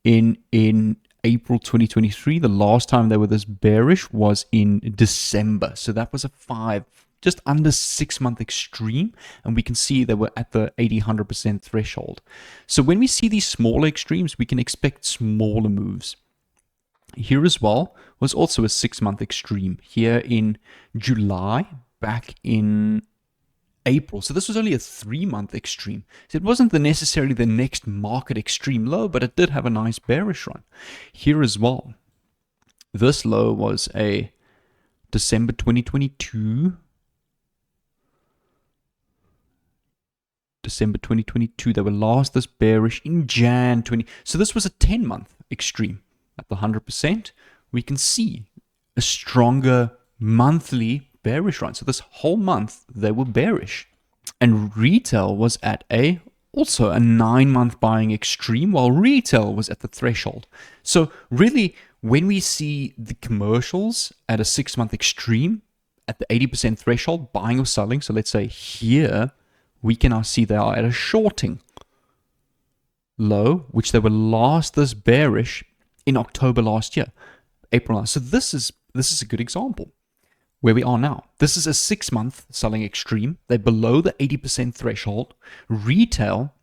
A: in April 2023. The last time they were this bearish was in December. So that was a just under 6-month extreme, and we can see they were at the 80-100% threshold. So when we see these smaller extremes, we can expect smaller moves. Here as well was also a 6-month extreme here in July, back in April. So this was only a 3-month extreme. So it wasn't necessarily the next market extreme low, but it did have a nice bearish run. Here as well, this low was a December 2022. December 2022. They were last this bearish in Jan 20. So this was a 10-month extreme. At the 100%, we can see a stronger monthly bearish run. So this whole month, they were bearish. And retail was at also a 9-month buying extreme, while retail was at the threshold. So really, when we see the commercials at a 6-month extreme, at the 80% threshold, buying or selling, so let's say here, we can now see they are at a shorting low, which they were last this bearish in October last year, April last. So this is a good example where we are now. This is a 6-month selling extreme. They're below the 80% threshold. Retail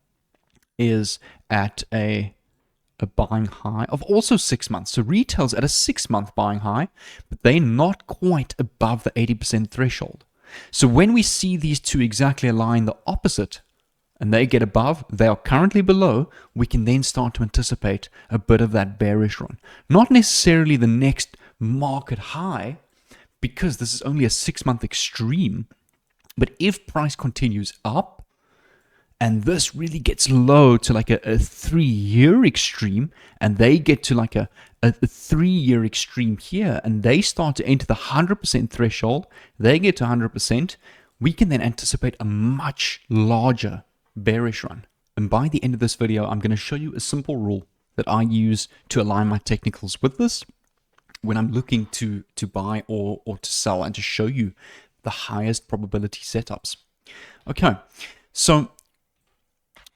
A: is at a buying high of also 6 months. So retail's at a 6-month buying high, but they're not quite above the 80% threshold. So when we see these two exactly align the opposite, and they get above, they are currently below, we can then start to anticipate a bit of that bearish run. Not necessarily the next market high, because this is only a 6-month extreme, but if price continues up, and this really gets low to like a 3-year extreme, and they get to like a 3-year extreme here, and they start to enter the 100% threshold, they get to 100%, we can then anticipate a much larger bearish run. And by the end of this video, I'm going to show you a simple rule that I use to align my technicals with this when I'm looking to buy or to sell, and to show you the highest probability setups. Okay, so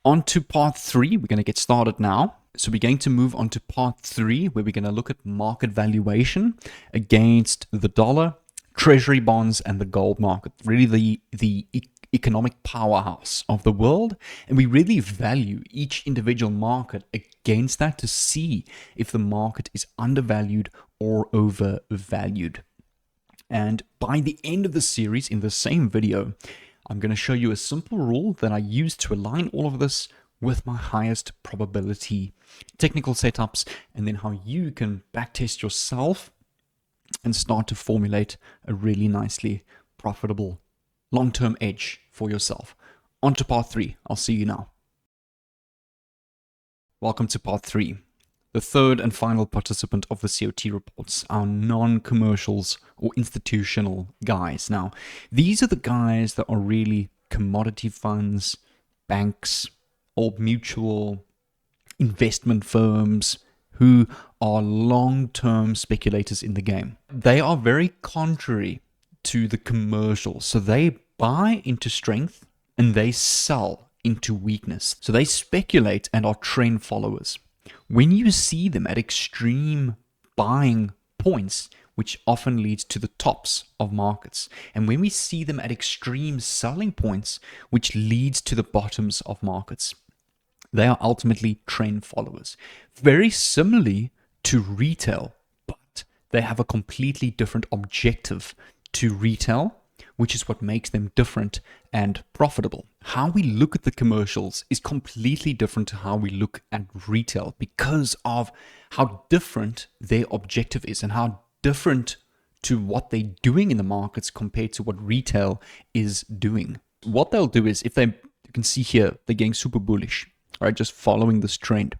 A: on to part 3. We're going to get started now. So we're going to move on to part 3, where we're going to look at market valuation against the dollar, treasury bonds, and the gold market. Really the economic powerhouse of the world, and we really value each individual market against that to see if the market is undervalued or overvalued. And by the end of the series, in the same video, I'm going to show you a simple rule that I use to align all of this with my highest probability technical setups, and then how you can backtest yourself and start to formulate a really nicely profitable long-term edge for yourself. On to part 3. I'll see you now. Welcome to part 3. The third and final participant of the COT reports, our non-commercials or institutional guys. Now, these are the guys that are really commodity funds, banks, Old Mutual, investment firms, who are long-term speculators in the game. They are very contrary to the commercials. So they buy into strength and they sell into weakness. So they speculate and are trend followers. When you see them at extreme buying points, which often leads to the tops of markets, and when we see them at extreme selling points, which leads to the bottoms of markets, they are ultimately trend followers. Very similarly to retail, but they have a completely different objective to retail, which is what makes them different and profitable. How we look at the commercials is completely different to how we look at retail, because of how different their objective is and how different to what they're doing in the markets compared to what retail is doing. What they'll do is, if they, you can see here, they're getting super bullish, right? Just following this trend.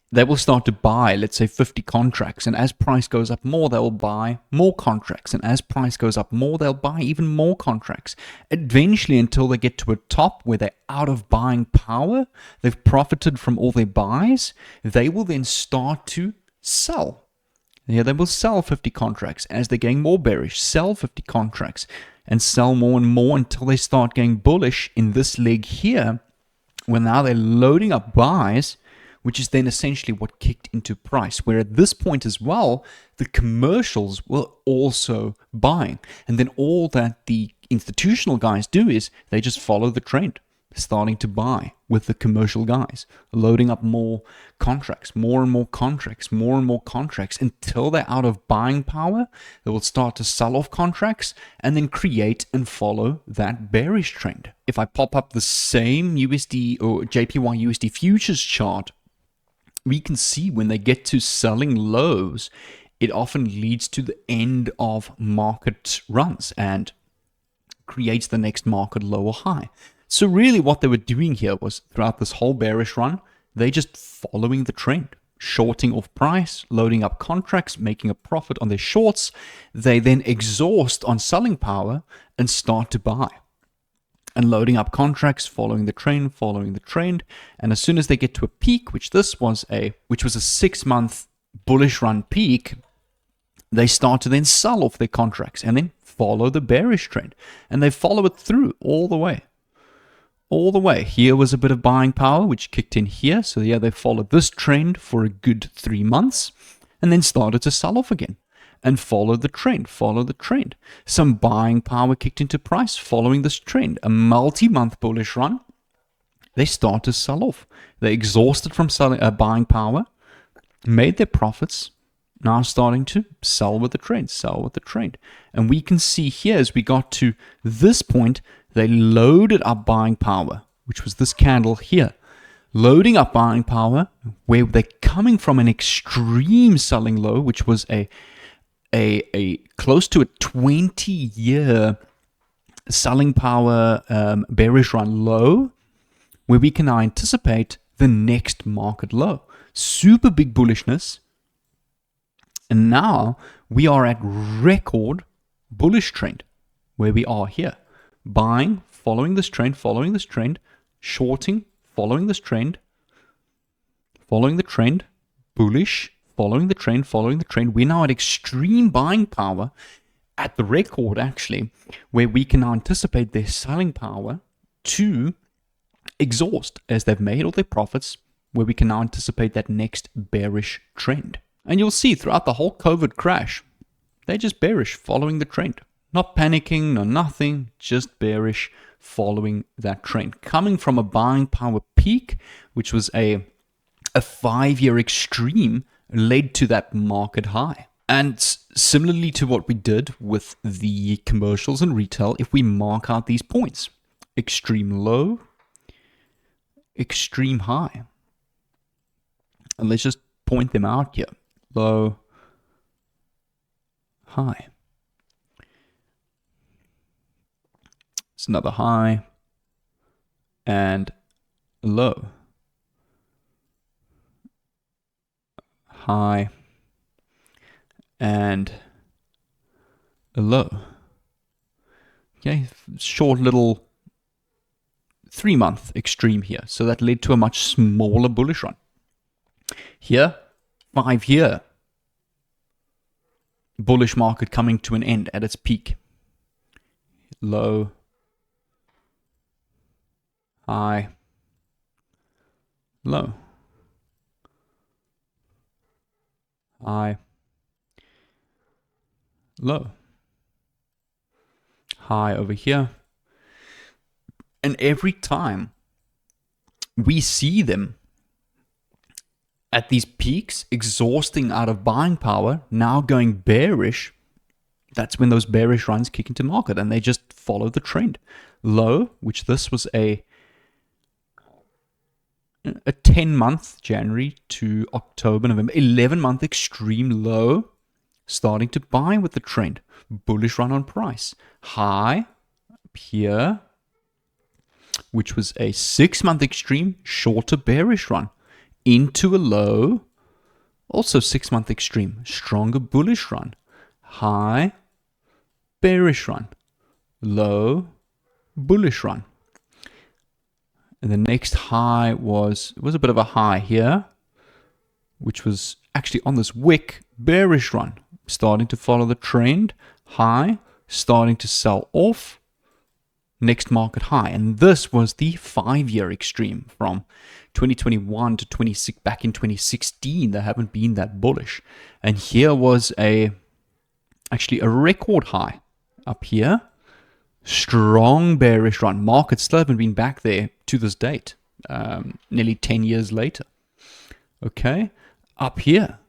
A: They will start to buy, let's say 50 contracts, and as price goes up more, they will buy more contracts, and as price goes up more, they'll buy even more contracts. Eventually, until they get to a top where they're out of buying power, they've profited from all their buys, they will then start to sell. Yeah, they will sell 50 contracts as they're getting more bearish, sell 50 contracts, and sell more and more until they start getting bullish in this leg here, where now they're loading up buys, which is then essentially what kicked into price, where at this point as well, the commercials were also buying. And then all that the institutional guys do is they just follow the trend, starting to buy with the commercial guys, loading up more contracts, more and more contracts, more and more contracts, until they're out of buying power. They will start to sell off contracts and then create and follow that bearish trend. If I pop up the same USD or JPY USD futures chart, we can see when they get to selling lows, it often leads to the end of market runs and creates the next market low or high. So really what they were doing here was, throughout this whole bearish run, they just following the trend, shorting off price, loading up contracts, making a profit on their shorts. They then exhaust on selling power and start to buy, and loading up contracts, following the trend, and as soon as they get to a peak, which was a 6-month bullish run peak, they start to then sell off their contracts and then follow the bearish trend. And they follow it through all the way. All the way. Here was a bit of buying power, which kicked in here. So yeah, they followed this trend for a good 3 months and then started to sell off again and follow the trend, follow the trend. Some buying power kicked into price following this trend. A multi-month bullish run. They start to sell off. They're exhausted from buying power, made their profits, now starting to sell with the trend, sell with the trend. And we can see here as we got to this point, they loaded up buying power, which was this candle here. Loading up buying power, where they're coming from an extreme selling low, which was a close to a 20-year selling power bearish run low, where we can now anticipate the next market low. Super big bullishness. And now we are at record bullish trend, where we are here. Buying, following this trend, shorting, following this trend, following the trend, bullish, following the trend. We're now at extreme buying power at the record, actually, where we can now anticipate their selling power to exhaust as they've made all their profits, where we can now anticipate that next bearish trend. And you'll see throughout the whole COVID crash, they're just bearish, following the trend. Not panicking, no nothing, just bearish, following that trend. Coming from a buying power peak, which was a 5-year extreme, led to that market high. And similarly to what we did with the commercials and retail, if we mark out these points, extreme low, extreme high. And let's just point them out here. Low, high. It's another high and low. High and a low. Okay, short little 3-month extreme here. So that led to a much smaller bullish run. Here, 5-year bullish market coming to an end at its peak. Low, high, low, high, low, high over here. And every time we see them at these peaks, exhausting out of buying power, now going bearish, that's when those bearish runs kick into market and they just follow the trend. Low, which this was a 10-month, January to October, November, 11-month extreme low, starting to buy with the trend. Bullish run on price. High up here, which was a 6-month extreme, shorter bearish run. Into a low, also 6-month extreme, stronger bullish run. High, bearish run. Low, bullish run. And the next high was a bit of a high here, which was actually on this wick, bearish run, starting to follow the trend. High, starting to sell off. Next market high. And this was the 5-year extreme from 2021 to 26 back in 2016. They haven't been that bullish. And here was actually a record high up here. Strong bearish run. Markets still haven't been back there to this date, nearly 10 years later. Okay, up here,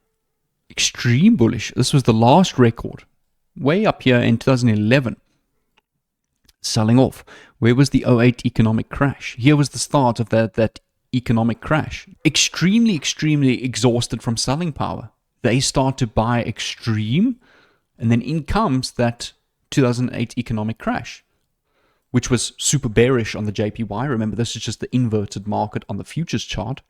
A: extreme bullish. This was the last record, way up here in 2011. Selling off. Where was the 2008 economic crash? Here was the start of that economic crash. Extremely, extremely exhausted from selling power. They start to buy extreme, and then in comes that 2008 economic crash, which was super bearish on the JPY. Remember, this is just the inverted market on the futures chart.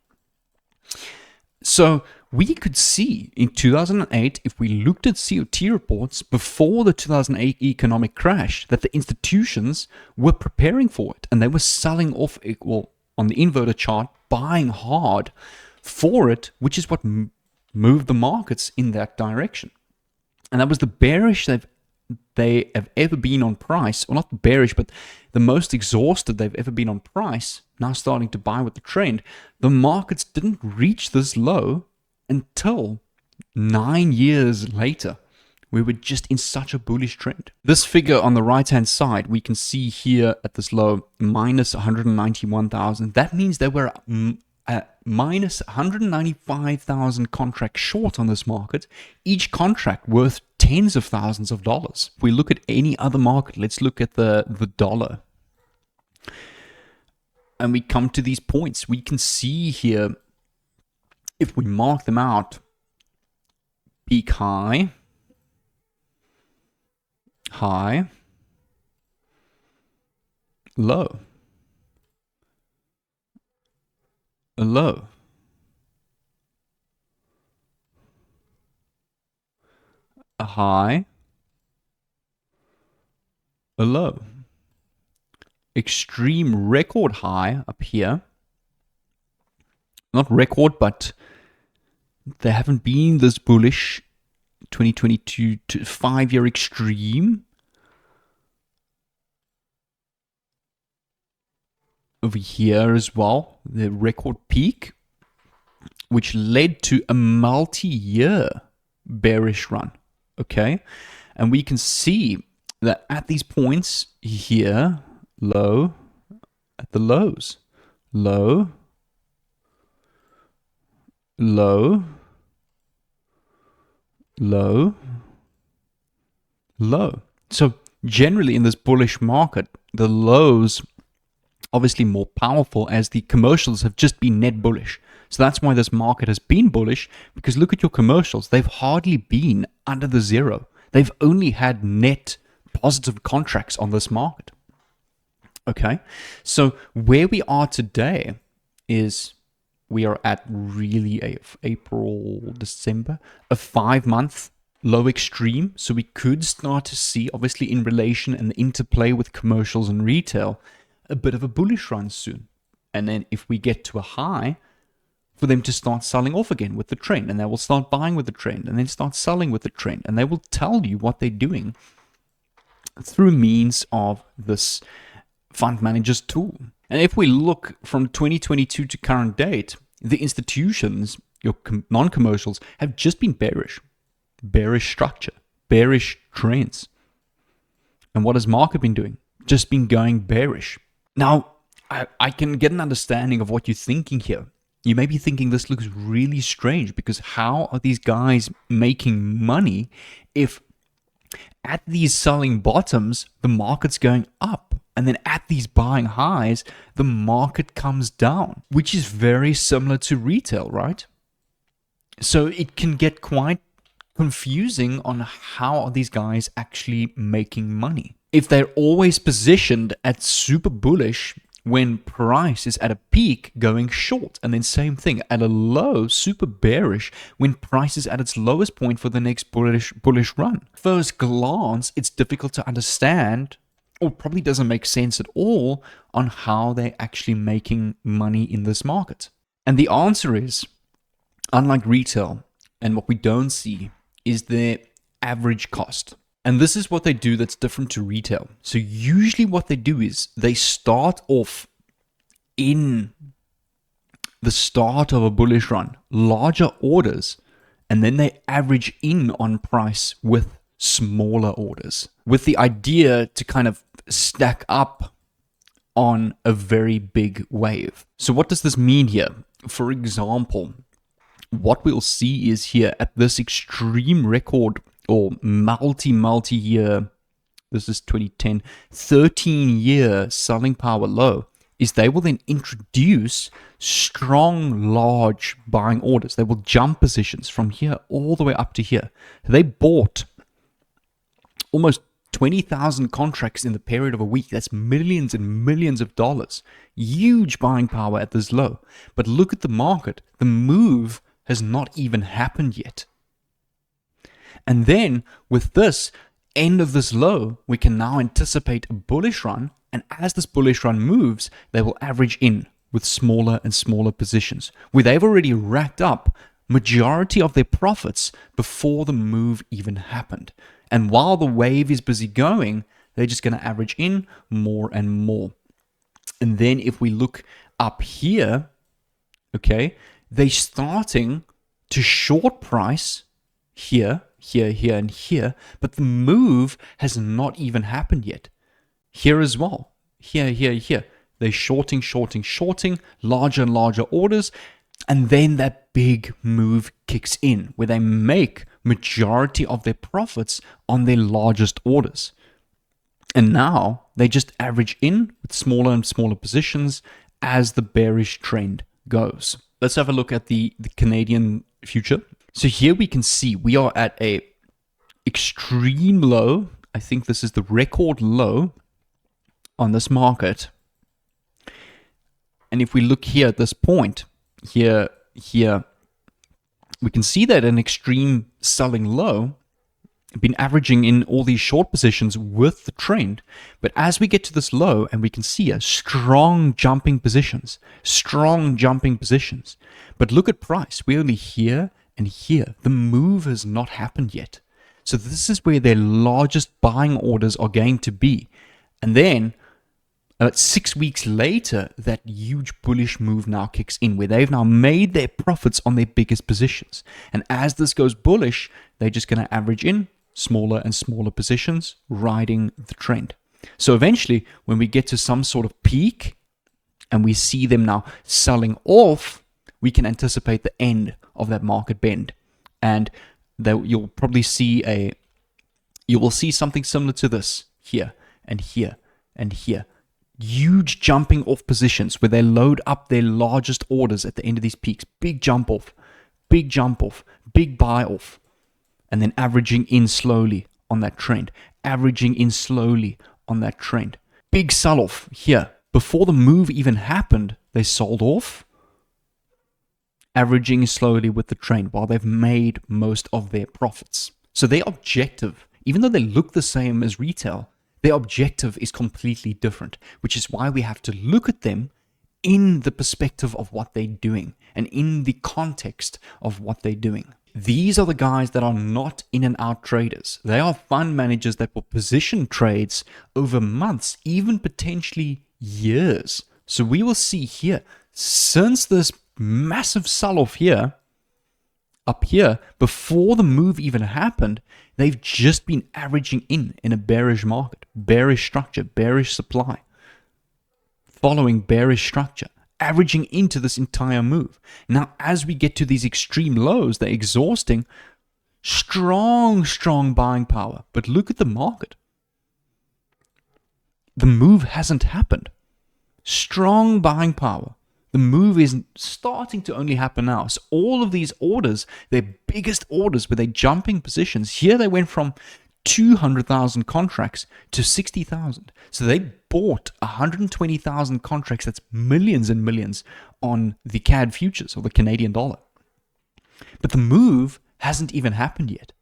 A: So we could see in 2008, if we looked at COT reports before the 2008 economic crash, that the institutions were preparing for it and they were selling off, well, on the inverted chart, buying hard for it, which is what moved the markets in that direction. And that was the bearish they have ever been on price, or not bearish, but the most exhausted they've ever been on price, now starting to buy with the trend. The markets didn't reach this low until 9 years later. We were just in such a bullish trend. This figure on the right-hand side, we can see here at this low, minus 191,000. That means they were minus 195,000 contracts short on this market, each contract worth tens of thousands of dollars. If we look at any other market, let's look at the dollar. And we come to these points. We can see here, if we mark them out, peak high, high, low, a low, a high, a low, extreme record high up here. Not record, but they haven't been this bullish. 2022 to 5-year extreme. Over here as well, the record peak, which led to a multi-year bearish run. Okay, and we can see that at these points here, low, at the lows, low, low, low, low. So generally in this bullish market, the lows obviously more powerful as the commercials have just been net bullish. So that's why this market has been bullish, because look at your commercials. They've hardly been under the zero. They've only had net positive contracts on this market. Okay, so where we are today is we are at really April, December, a 5-month low extreme. So we could start to see, obviously in relation and the interplay with commercials and retail, a bit of a bullish run soon. And then if we get to a high, for them to start selling off again with the trend, and they will start buying with the trend, and then start selling with the trend. And they will tell you what they're doing through means of this fund manager's tool. And if we look from 2022 to current date, the institutions, your non-commercials, have just been bearish. Bearish structure, bearish trends. And what has market been doing? Just been going bearish. Now, I can get an understanding of what you're thinking here. You may be thinking this looks really strange, because how are these guys making money if at these selling bottoms, the market's going up? And then at these buying highs, the market comes down, which is very similar to retail, right? So it can get quite confusing on how are these guys actually making money. If they're always positioned at super bullish when price is at a peak going short, and then same thing at a low, super bearish when price is at its lowest point for the next bullish run. First glance, it's difficult to understand, or probably doesn't make sense at all, on how they're actually making money in this market. And the answer is, unlike retail, and what we don't see is their average cost. And this is what they do that's different to retail. So usually what they do is they start off in the start of a bullish run, larger orders, and then they average in on price with smaller orders, with the idea to kind of stack up on a very big wave. So what does this mean here? For example, what we'll see is here at this extreme record or multi-year, this is 2010, 13-year selling power low, is they will then introduce strong, large buying orders. They will jump positions from here all the way up to here. They bought almost 20,000 contracts in the period of a week. That's millions and millions of dollars. Huge buying power at this low. But look at the market. The move has not even happened yet. And then with this end of this low, we can now anticipate a bullish run. And as this bullish run moves, they will average in with smaller and smaller positions, where they've already racked up majority of their profits before the move even happened. And while the wave is busy going, they're just going to average in more and more. And then if we look up here, okay, they're starting to short price here, here, here, and here, but the move has not even happened yet. Here as well, here, here, here. They're shorting, larger and larger orders, and then that big move kicks in where they make majority of their profits on their largest orders. And now they just average in with smaller and smaller positions as the bearish trend goes. Let's have a look at the Canadian future. So here we can see we are at a extreme low. I think this is the record low on this market. And if we look here at this point, here, we can see that an extreme selling low, been averaging in all these short positions with the trend. But as we get to this low, and we can see a strong jumping positions. But look at price. We're only here and here. The move has not happened yet. So this is where their largest buying orders are going to be. And then 6 weeks later, that huge bullish move now kicks in where they've now made their profits on their biggest positions. And as this goes bullish, they're just going to average in smaller and smaller positions, riding the trend. So eventually, when we get to some sort of peak and we see them now selling off, we can anticipate the end of that market bend. And you'll probably see you will see something similar to this here and here and here. Huge jumping off positions where they load up their largest orders at the end of these peaks. Big jump off, big buy off, and then averaging in slowly on that trend, Big sell off here. Before the move even happened, they sold off, averaging slowly with the trend while they've made most of their profits. So their objective, even though they look the same as retail, their objective is completely different, which is why we have to look at them in the perspective of what they're doing and in the context of what they're doing. These are the guys that are not in and out traders. They are fund managers that will position trades over months, even potentially years. So we will see here, since this massive sell-off here, up here, before the move even happened, they've just been averaging in a bearish market, bearish structure, bearish supply, following bearish structure, averaging into this entire move. Now, as we get to these extreme lows, they're exhausting strong buying power. But look at the market. The move hasn't happened. Strong buying power. The move is starting to only happen now. So all of these orders, their biggest orders, where they're jumping positions, here they went from 200,000 contracts to 60,000. So they bought 120,000 contracts. That's millions and millions on the CAD futures, or the Canadian dollar. But the move hasn't even happened yet.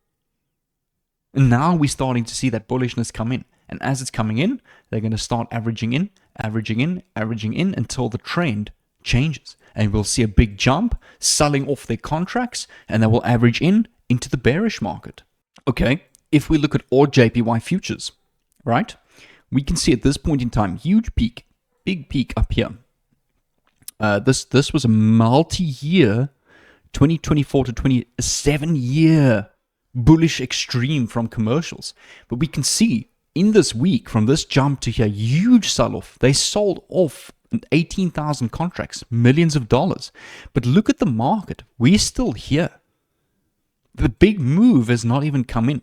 A: And now we're starting to see that bullishness come in. And as it's coming in, they're going to start averaging in until the trend changes. And we'll see a big jump, selling off their contracts, and they will average into the bearish market. Okay, if we look at all JPY futures, right, we can see at this point in time, huge peak, big peak up here. This was a multi-year, 2024 to 27-year bullish extreme from commercials. But we can see in this week, from this jump to here, huge sell-off. They sold off 18,000 contracts, millions of dollars. But look at the market. We're still here. The big move has not even come in.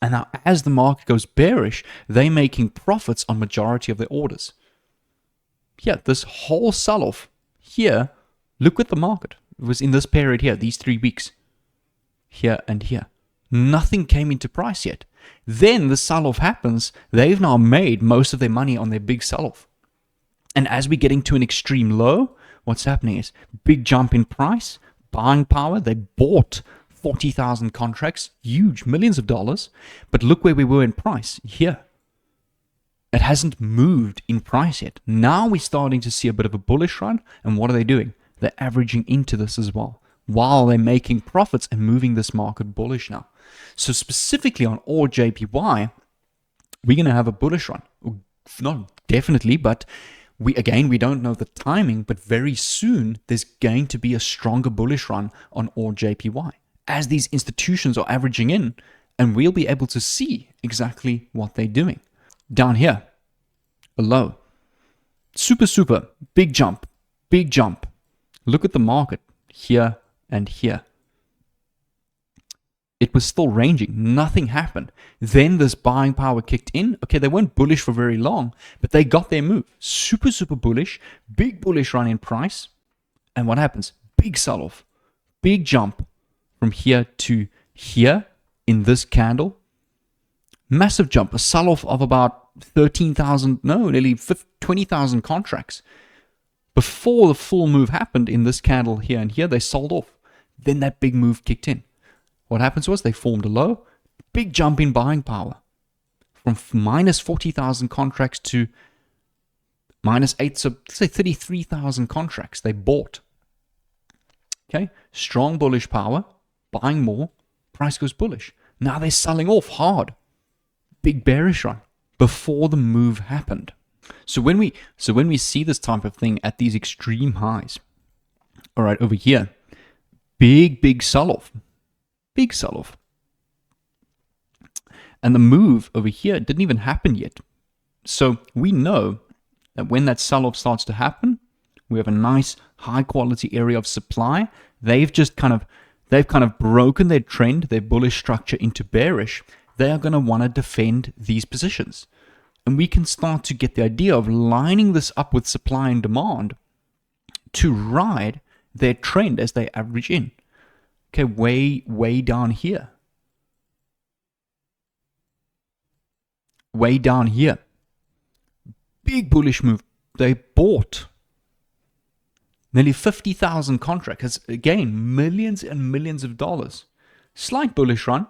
A: And now as the market goes bearish, they're making profits on majority of their orders. Yeah, this whole sell-off here, look at the market. It was in this period here, these 3 weeks. Here and here. Nothing came into price yet. Then the sell-off happens. They've now made most of their money on their big sell-off. And as we're getting to an extreme low, what's happening is big jump in price, buying power. They bought 40,000 contracts, huge, millions of dollars. But look where we were in price here. It hasn't moved in price yet. Now we're starting to see a bit of a bullish run. And what are they doing? They're averaging into this as well. while they're making profits and moving this market bullish now. So specifically on all JPY, we're going to have a bullish run. Not definitely, but we don't know the timing, but very soon there's going to be a stronger bullish run on all JPY as these institutions are averaging in, and we'll be able to see exactly what they're doing. Down here, below, super, big jump. Look at the market here and here. It was still ranging. Nothing happened. Then this buying power kicked in. Okay, they weren't bullish for very long, but they got their move. Super bullish. Big bullish run in price. And what happens? Big sell-off. Big jump from here to here in this candle. Massive jump. A sell-off of about 13,000, no, nearly 20,000 contracts. Before the full move happened in this candle here and here, they sold off. Then that big move kicked in. What happens was they formed a low, big jump in buying power from minus 40,000 contracts to minus 8, so let's say 33,000 contracts they bought. Okay, strong bullish power, buying more, price goes bullish. Now they're selling off hard. Big bearish run before the move happened. So when we see this type of thing at these extreme highs, all right, over here, big sell-off. Big sell-off. And the move over here didn't even happen yet. So we know that when that sell-off starts to happen, we have a nice high quality area of supply. They've kind of broken their trend, their bullish structure into bearish. They are going to want to defend these positions. And we can start to get the idea of lining this up with supply and demand to ride their trend as they average in. Okay, way down here. Way down here. Big bullish move. They bought nearly 50,000 contracts. Again, millions and millions of dollars. Slight bullish run.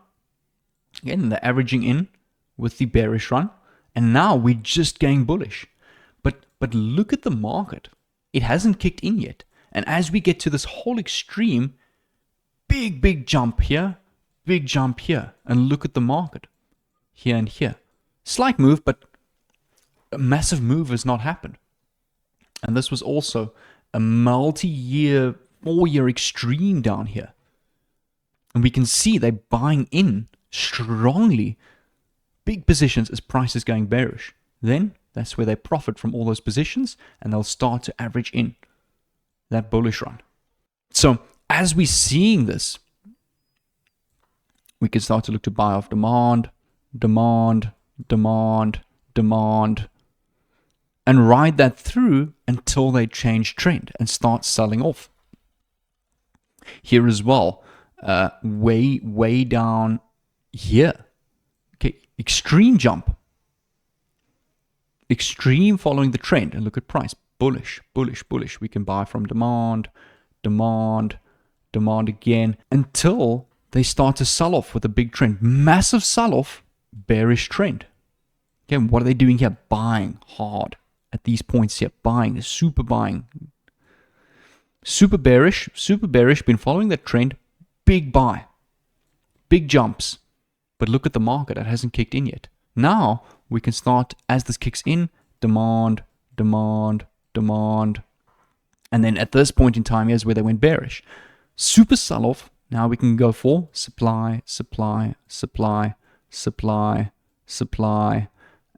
A: Again, they're averaging in with the bearish run. And now we're just going bullish. But look at the market. It hasn't kicked in yet. And as we get to this whole extreme, big jump here, big jump here. And look at the market here and here. Slight move, but a massive move has not happened. And this was also a multi-year, 4-year extreme down here. And we can see they're buying in strongly big positions as price is going bearish. Then that's where they profit from all those positions and they'll start to average in that bullish run. So as we're seeing this, we can start to look to buy off demand, and ride that through until they change trend and start selling off. Here as well, way down here. Okay, extreme jump. Extreme following the trend. And look at price. Bullish. We can buy from demand again until they start to sell off with a big trend. Massive sell-off, bearish trend. Okay, what are they doing here? Buying hard at these points here. Buying, super buying. Super bearish, been following that trend. Big buy. Big jumps. But look at the market, it hasn't kicked in yet. Now we can start, as this kicks in, demand. And then at this point in time, here's where they went bearish. Super sell-off. Now we can go for supply.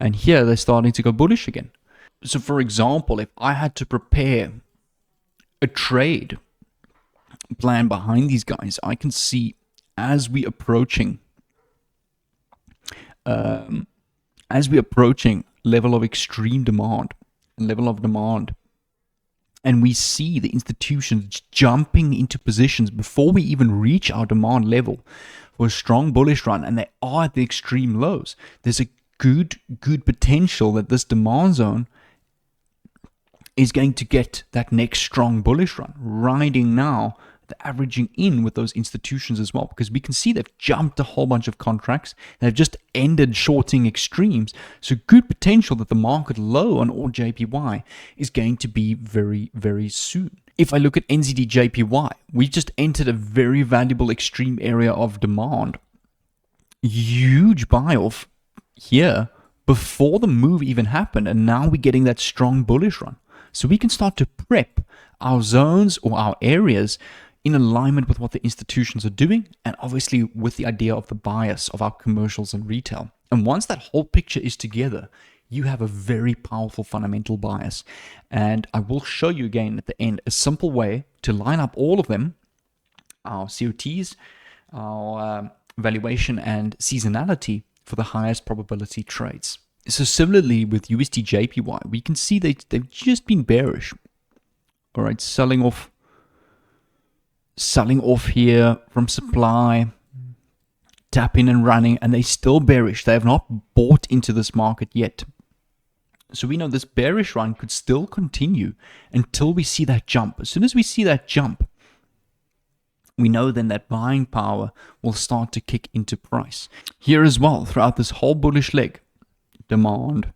A: And here they're starting to go bullish again. So for example, if I had to prepare a trade plan behind these guys, I can see as we approaching level of extreme demand, and we see the institutions jumping into positions before we even reach our demand level for a strong bullish run, and they are at the extreme lows. There's a good potential that this demand zone is going to get that next strong bullish run, riding now the averaging in with those institutions as well, because we can see they've jumped a whole bunch of contracts. They've just ended shorting extremes. So good potential that the market low on all JPY is going to be very, very soon. if I look at NZD-JPY, we just entered a very valuable extreme area of demand. Huge buy-off here before the move even happened, and now we're getting that strong bullish run. So we can start to prep our zones or our areas in alignment with what the institutions are doing, and obviously with the idea of the bias of our commercials and retail. And once that whole picture is together, you have a very powerful fundamental bias. And I will show you again at the end a simple way to line up all of them, our COTs, our valuation and seasonality for the highest probability trades. So similarly with USD JPY, we can see they've just been bearish. All right, selling off here from supply, tapping and running, and they're still bearish. They have not bought into this market yet. So we know this bearish run could still continue until we see that jump. As soon as we see that jump, we know then that buying power will start to kick into price. Here as well, throughout this whole bullish leg, demand,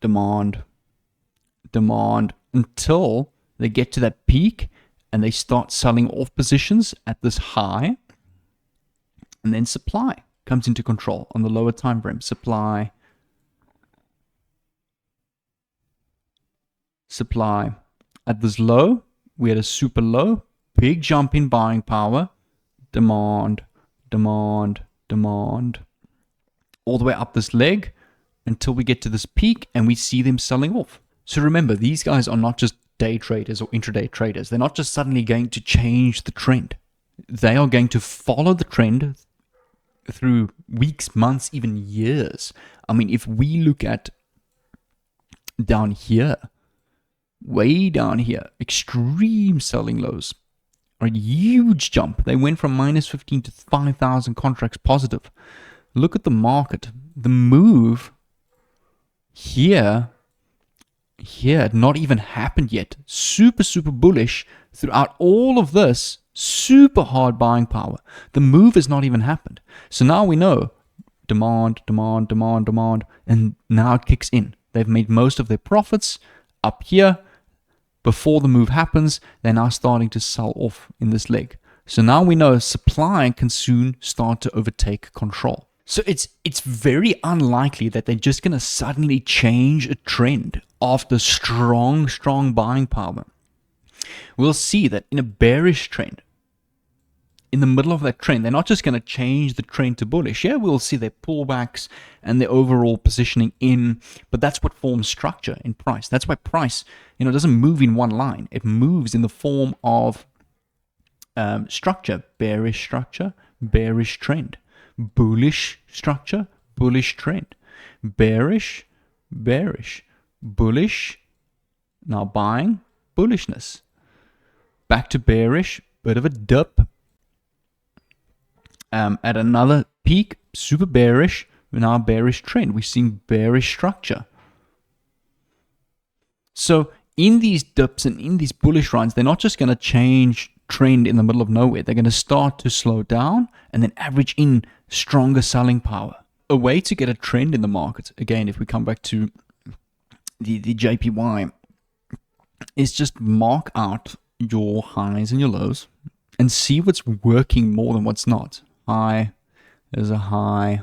A: demand, demand, until they get to that peak and they start selling off positions at this high. And then supply comes into control on the lower time frame. Supply. At this low, we had a super low, big jump in buying power. Demand, demand, demand. All the way up this leg until we get to this peak and we see them selling off. So remember, these guys are not just day traders or intraday traders. They're not just suddenly going to change the trend. They are going to follow the trend through weeks, months, even years. I mean, if we look at down here, way down here, extreme selling lows, a huge jump. They went from -15 to 5,000 contracts positive. Look at the market. The move here had not even happened yet. Super bullish throughout all of this. Super hard buying power. The move has not even happened. So now we know demand, demand, demand, demand, and now it kicks in. They've made most of their profits up here. Before the move happens, they're now starting to sell off in this leg. So now we know supply can soon start to overtake control. So it's very unlikely that they're just going to suddenly change a trend after strong buying power. We'll see that in a bearish trend, in the middle of that trend, they're not just going to change the trend to bullish. Yeah, we'll see their pullbacks and their overall positioning in, but that's what forms structure in price. That's why price, doesn't move in one line. It moves in the form of structure, bearish trend, bullish structure, bullish trend, bearish, bullish, now buying, bullishness, back to bearish, bit of a dip, at another peak, super bearish, now bearish trend. We're seeing bearish structure. So in these dips and in these bullish runs, they're not just going to change trend in the middle of nowhere. They're going to start to slow down and then average in stronger selling power. A way to get a trend in the market, again, if we come back to the JPY, is just mark out your highs and your lows and see what's working more than what's not. High, there's a high,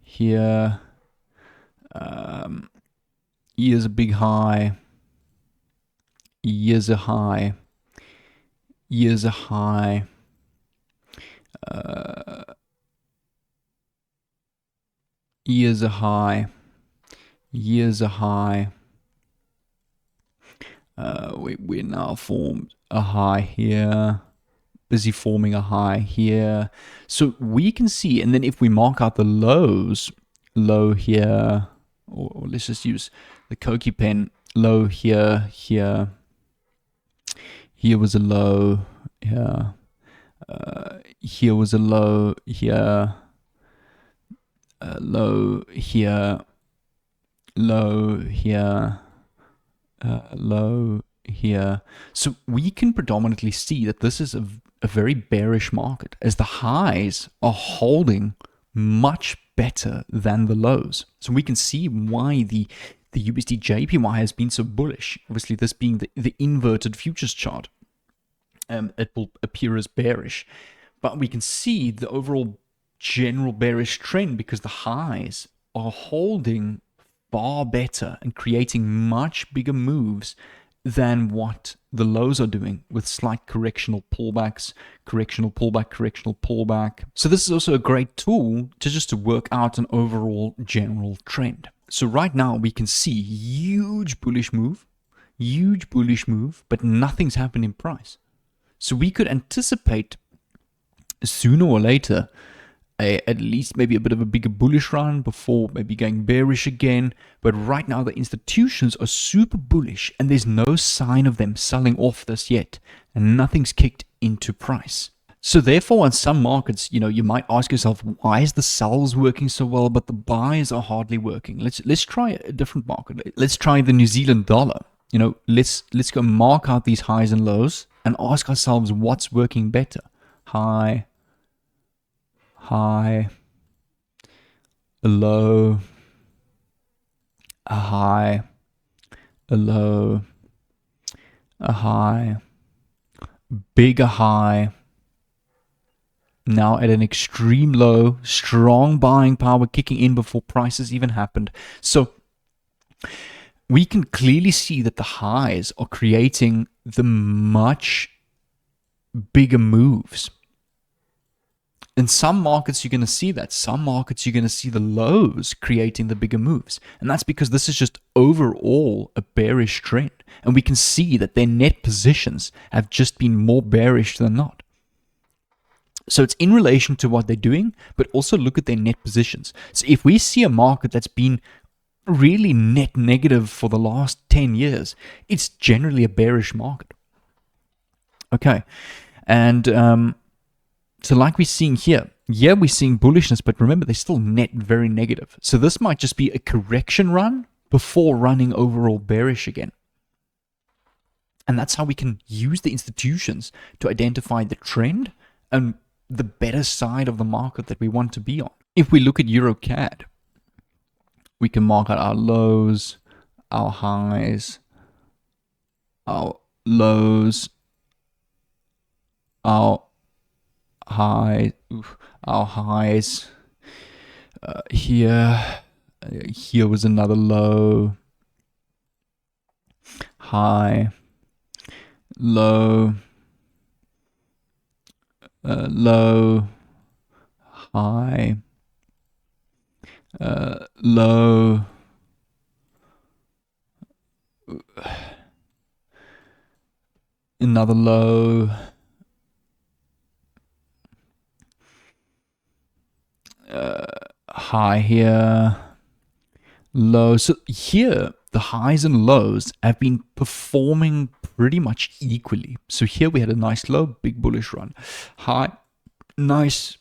A: here, here's a big high, here's a high, here's a high, here's a high, here's a high. We now formed a high here, busy forming a high here. So we can see, and then if we mark out the lows, low here, or let's just use the Koki pen, low here, here was a low, here, here was a low, here, low here, low here, low here. So we can predominantly see that this is a very bearish market, as the highs are holding much better than the lows. So we can see why the the USD JPY has been so bullish. Obviously, this being the inverted futures chart, it will appear as bearish. But we can see the overall general bearish trend because the highs are holding far better and creating much bigger moves than what the lows are doing, with slight correctional pullbacks, correctional pullback, correctional pullback. So this is also a great tool to work out an overall general trend. So right now we can see huge bullish move, but nothing's happened in price. So we could anticipate sooner or later at least maybe a bit of a bigger bullish run before maybe going bearish again. But right now the institutions are super bullish and there's no sign of them selling off this yet, and nothing's kicked into price. So therefore, on some markets, you might ask yourself, why is the sells working so well but the buys are hardly working? Let's try a different market. Let's try the New Zealand dollar. Let's go mark out these highs and lows and ask ourselves what's working better. High, a low, a high, a low, a high, bigger high, now at an extreme low, strong buying power kicking in before prices even happened. So we can clearly see that the highs are creating the much bigger moves. In some markets, you're going to see that. Some markets, you're going to see the lows creating the bigger moves. And that's because this is just overall a bearish trend. And we can see that their net positions have just been more bearish than not. So it's in relation to what they're doing, but also look at their net positions. So if we see a market that's been really net negative for the last 10 years, it's generally a bearish market. Okay. And so like we're seeing here, we're seeing bullishness, but remember, they're still net very negative. So this might just be a correction run before running overall bearish again. And that's how we can use the institutions to identify the trend and the better side of the market that we want to be on. If we look at EuroCAD, we can mark out our lows, our highs, our lows, our highs. Here was another low, high, low, low, high, low, another low, high here, low. So here, the highs and lows have been performing pretty much equally. So here we had a nice low, big bullish run. High, nice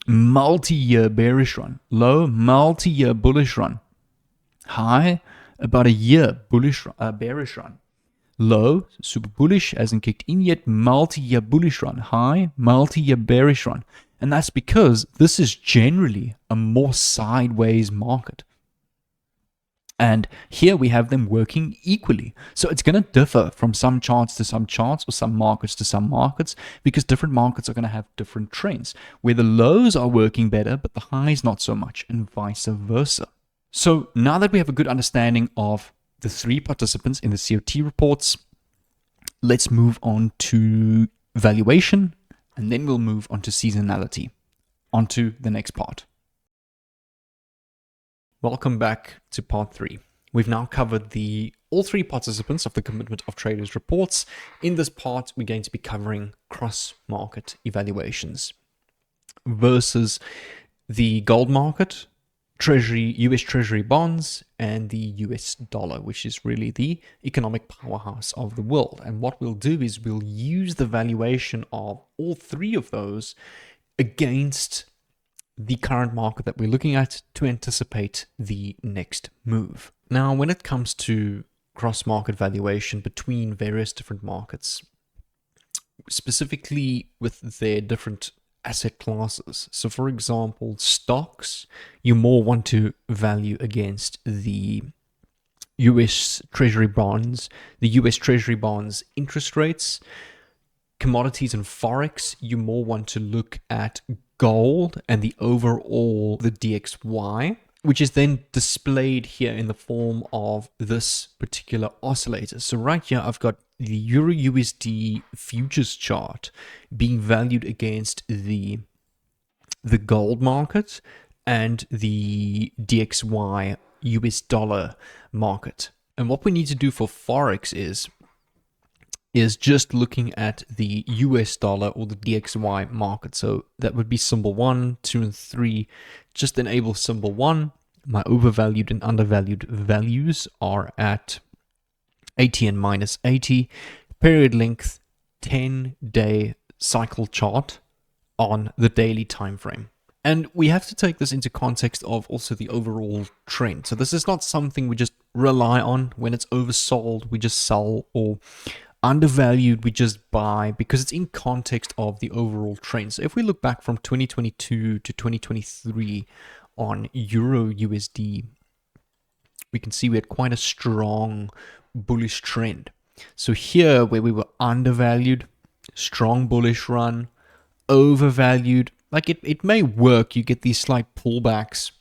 A: multi-year bearish run. Low, multi-year bullish run. High, about a year bullish bearish run. Low, super bullish, hasn't kicked in yet, multi-year bullish run. High, multi-year bearish run. And that's because this is generally a more sideways market. And here we have them working equally. So it's going to differ from some charts to some charts, or some markets to some markets, because different markets are going to have different trends, where the lows are working better, but the highs not so much, and vice versa. So now that we have a good understanding of the three participants in the COT reports, let's move on to valuation, and then we'll move on to seasonality. On to the next part. Welcome back to part 3. We've now covered all three participants of the Commitment of Traders reports. In this part, we're going to be covering cross-market evaluations versus the gold market, Treasury, US Treasury bonds, and the US dollar, which is really the economic powerhouse of the world. And what we'll do is we'll use the valuation of all three of those against the current market that we're looking at to anticipate the next move. Now, when it comes to cross-market valuation between various different markets, specifically with their different asset classes. So for example, stocks, you more want to value against the US Treasury bonds, the US Treasury bonds interest rates. Commodities and Forex, you more want to look at gold and the overall, the DXY, which is then displayed here in the form of this particular oscillator. So right here, I've got the Euro USD futures chart being valued against the gold market and the DXY US dollar market. And what we need to do for Forex is just looking at the US dollar or the DXY market. So that would be symbol 1, 2, and 3. Just enable symbol 1. My overvalued and undervalued values are at 80 and minus 80. Period length, 10-day cycle chart on the daily time frame. And we have to take this into context of also the overall trend. So this is not something we just rely on. When it's oversold, we just sell, or undervalued, we just buy, because it's in context of the overall trend. So if we look back from 2022 to 2023 on Euro USD, we can see we had quite a strong bullish trend. So here, where we were undervalued, strong bullish run, overvalued, like it may work, you get these slight pullbacks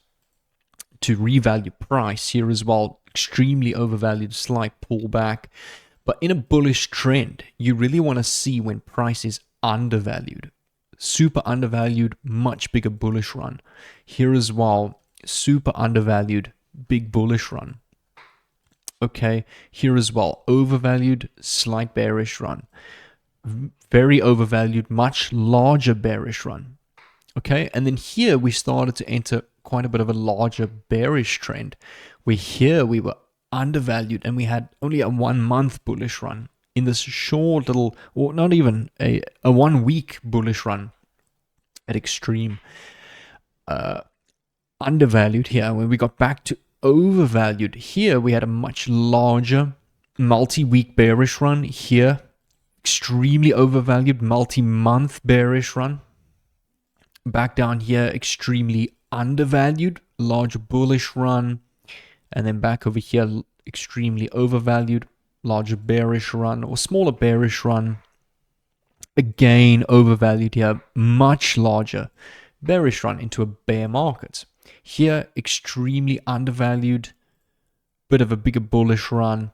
A: to revalue price here as well, extremely overvalued, slight pullback. But in a bullish trend, you really want to see when price is undervalued. Super undervalued, much bigger bullish run. Here as well, super undervalued, big bullish run. Okay, here as well, overvalued, slight bearish run. Very overvalued, much larger bearish run. Okay, and then here we started to enter quite a bit of a larger bearish trend, where here we were undervalued and we had only a 1 month bullish run in this short little, or not even a 1 week bullish run at extreme. Undervalued here. When we got back to overvalued, here we had a much larger multi-week bearish run. Here, extremely overvalued multi-month bearish run. Back down here, extremely undervalued, larger bullish run. And then back over here, extremely overvalued, larger bearish run, or smaller bearish run. Again, overvalued here, much larger bearish run into a bear market. Here, extremely undervalued, bit of a bigger bullish run.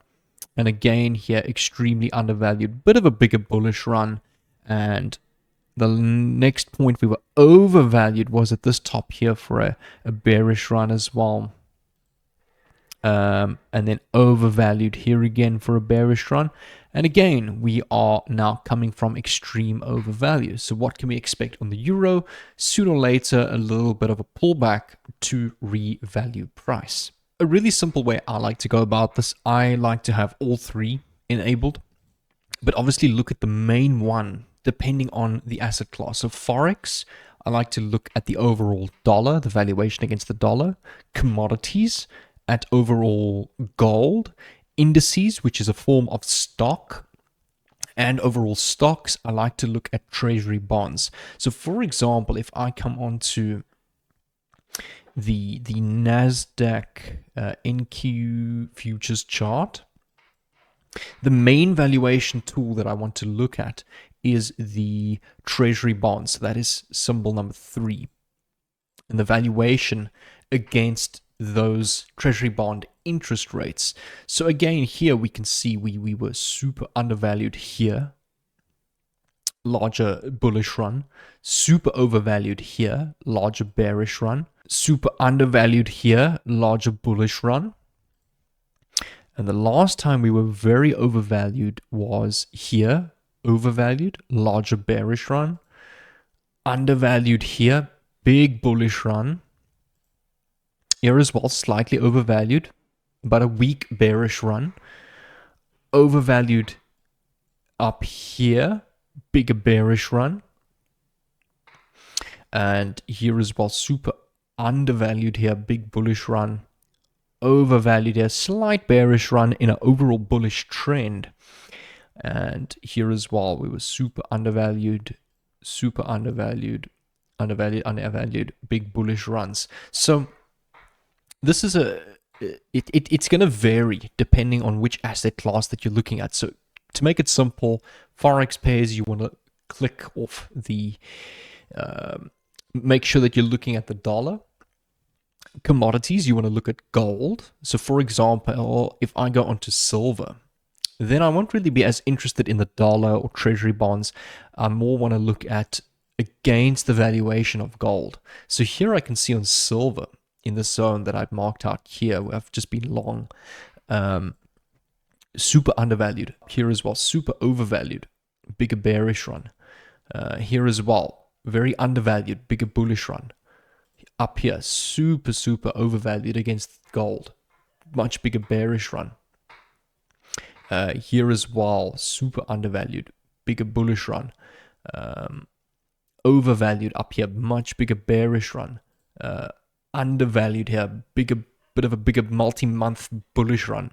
A: And again, here, extremely undervalued, bit of a bigger bullish run. And the next point we were overvalued was at this top here for a bearish run as well. And then overvalued here again for a bearish run. And again, we are now coming from extreme overvalue. So what can we expect on the euro? Sooner or later, a little bit of a pullback to revalue price. A really simple way I like to go about this, I like to have all three enabled, but obviously look at the main one depending on the asset class. So Forex, I like to look at the overall dollar, the valuation against the dollar. Commodities, at overall gold. Indices, which is a form of stock. And overall stocks, I like to look at treasury bonds. So for example, if I come on to the NASDAQ NQ futures chart, the main valuation tool that I want to look at is the treasury bonds. So that is symbol number 3. And the valuation against those treasury bond interest rates. So again, here we can see we were super undervalued here. Larger bullish run. Super overvalued here. Larger bearish run. Super undervalued here. Larger bullish run. And the last time we were very overvalued was here. Overvalued, larger bearish run. Undervalued here, big bullish run. Here as well, slightly overvalued, but a weak bearish run. Overvalued up here, bigger bearish run. And here as well, super undervalued here, big bullish run. Overvalued here, slight bearish run in an overall bullish trend. And here as well, we were super undervalued, undervalued, big bullish runs. So this is it's going to vary depending on which asset class that you're looking at. So to make it simple, forex pairs, you want to click off the make sure that you're looking at the dollar. Commodities, you want to look at gold. So for example, if I go onto silver, then I won't really be as interested in the dollar or treasury bonds. I more want to look at against the valuation of gold. So here I can see on silver in the zone that I've marked out here, where I've just been long, super undervalued. Here as well, super overvalued, bigger bearish run. Here as well, very undervalued, bigger bullish run. Up here, super overvalued against gold, much bigger bearish run. Here as well, super undervalued, bigger bullish run. Overvalued up here, much bigger bearish run. Undervalued here, bit of a bigger multi-month bullish run.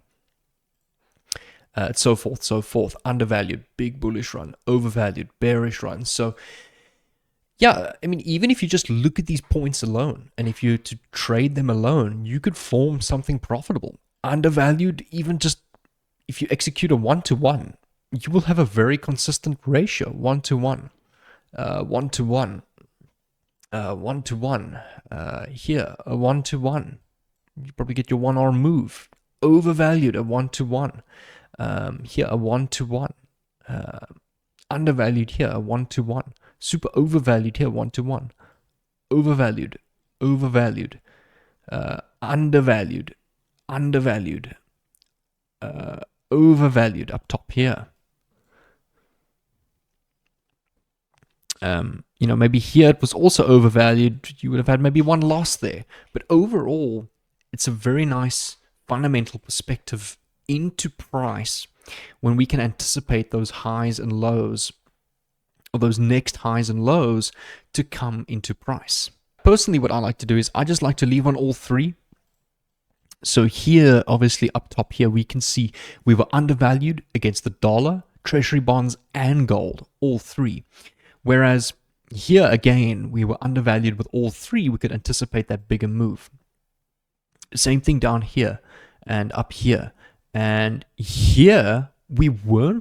A: So forth. Undervalued, big bullish run. Overvalued, bearish run. So yeah, I mean, even if you just look at these points alone, and if you to trade them alone, you could form something profitable. Undervalued, even just if you execute a 1-to-1, you will have a very consistent ratio, 1-to-1, 1-to-1, 1-to-1. Here, a 1-to-1. You probably get your 1-hour move. Overvalued, a 1-to-1. Here, a 1-to-1. Undervalued here, a 1-to-1. Super overvalued here, 1-to-1. Overvalued, undervalued, overvalued up top here. Maybe here it was also overvalued. You would have had maybe one loss there. But overall, it's a very nice fundamental perspective into price when we can anticipate those highs and lows, or those next highs and lows to come into price. Personally, what I like to do is I just like to leave on all three. So here, obviously up top here, we can see we were undervalued against the dollar, treasury bonds, and gold, all three. Whereas here again, we were undervalued with all three. We could anticipate that bigger move. Same thing down here and up here. And here, we were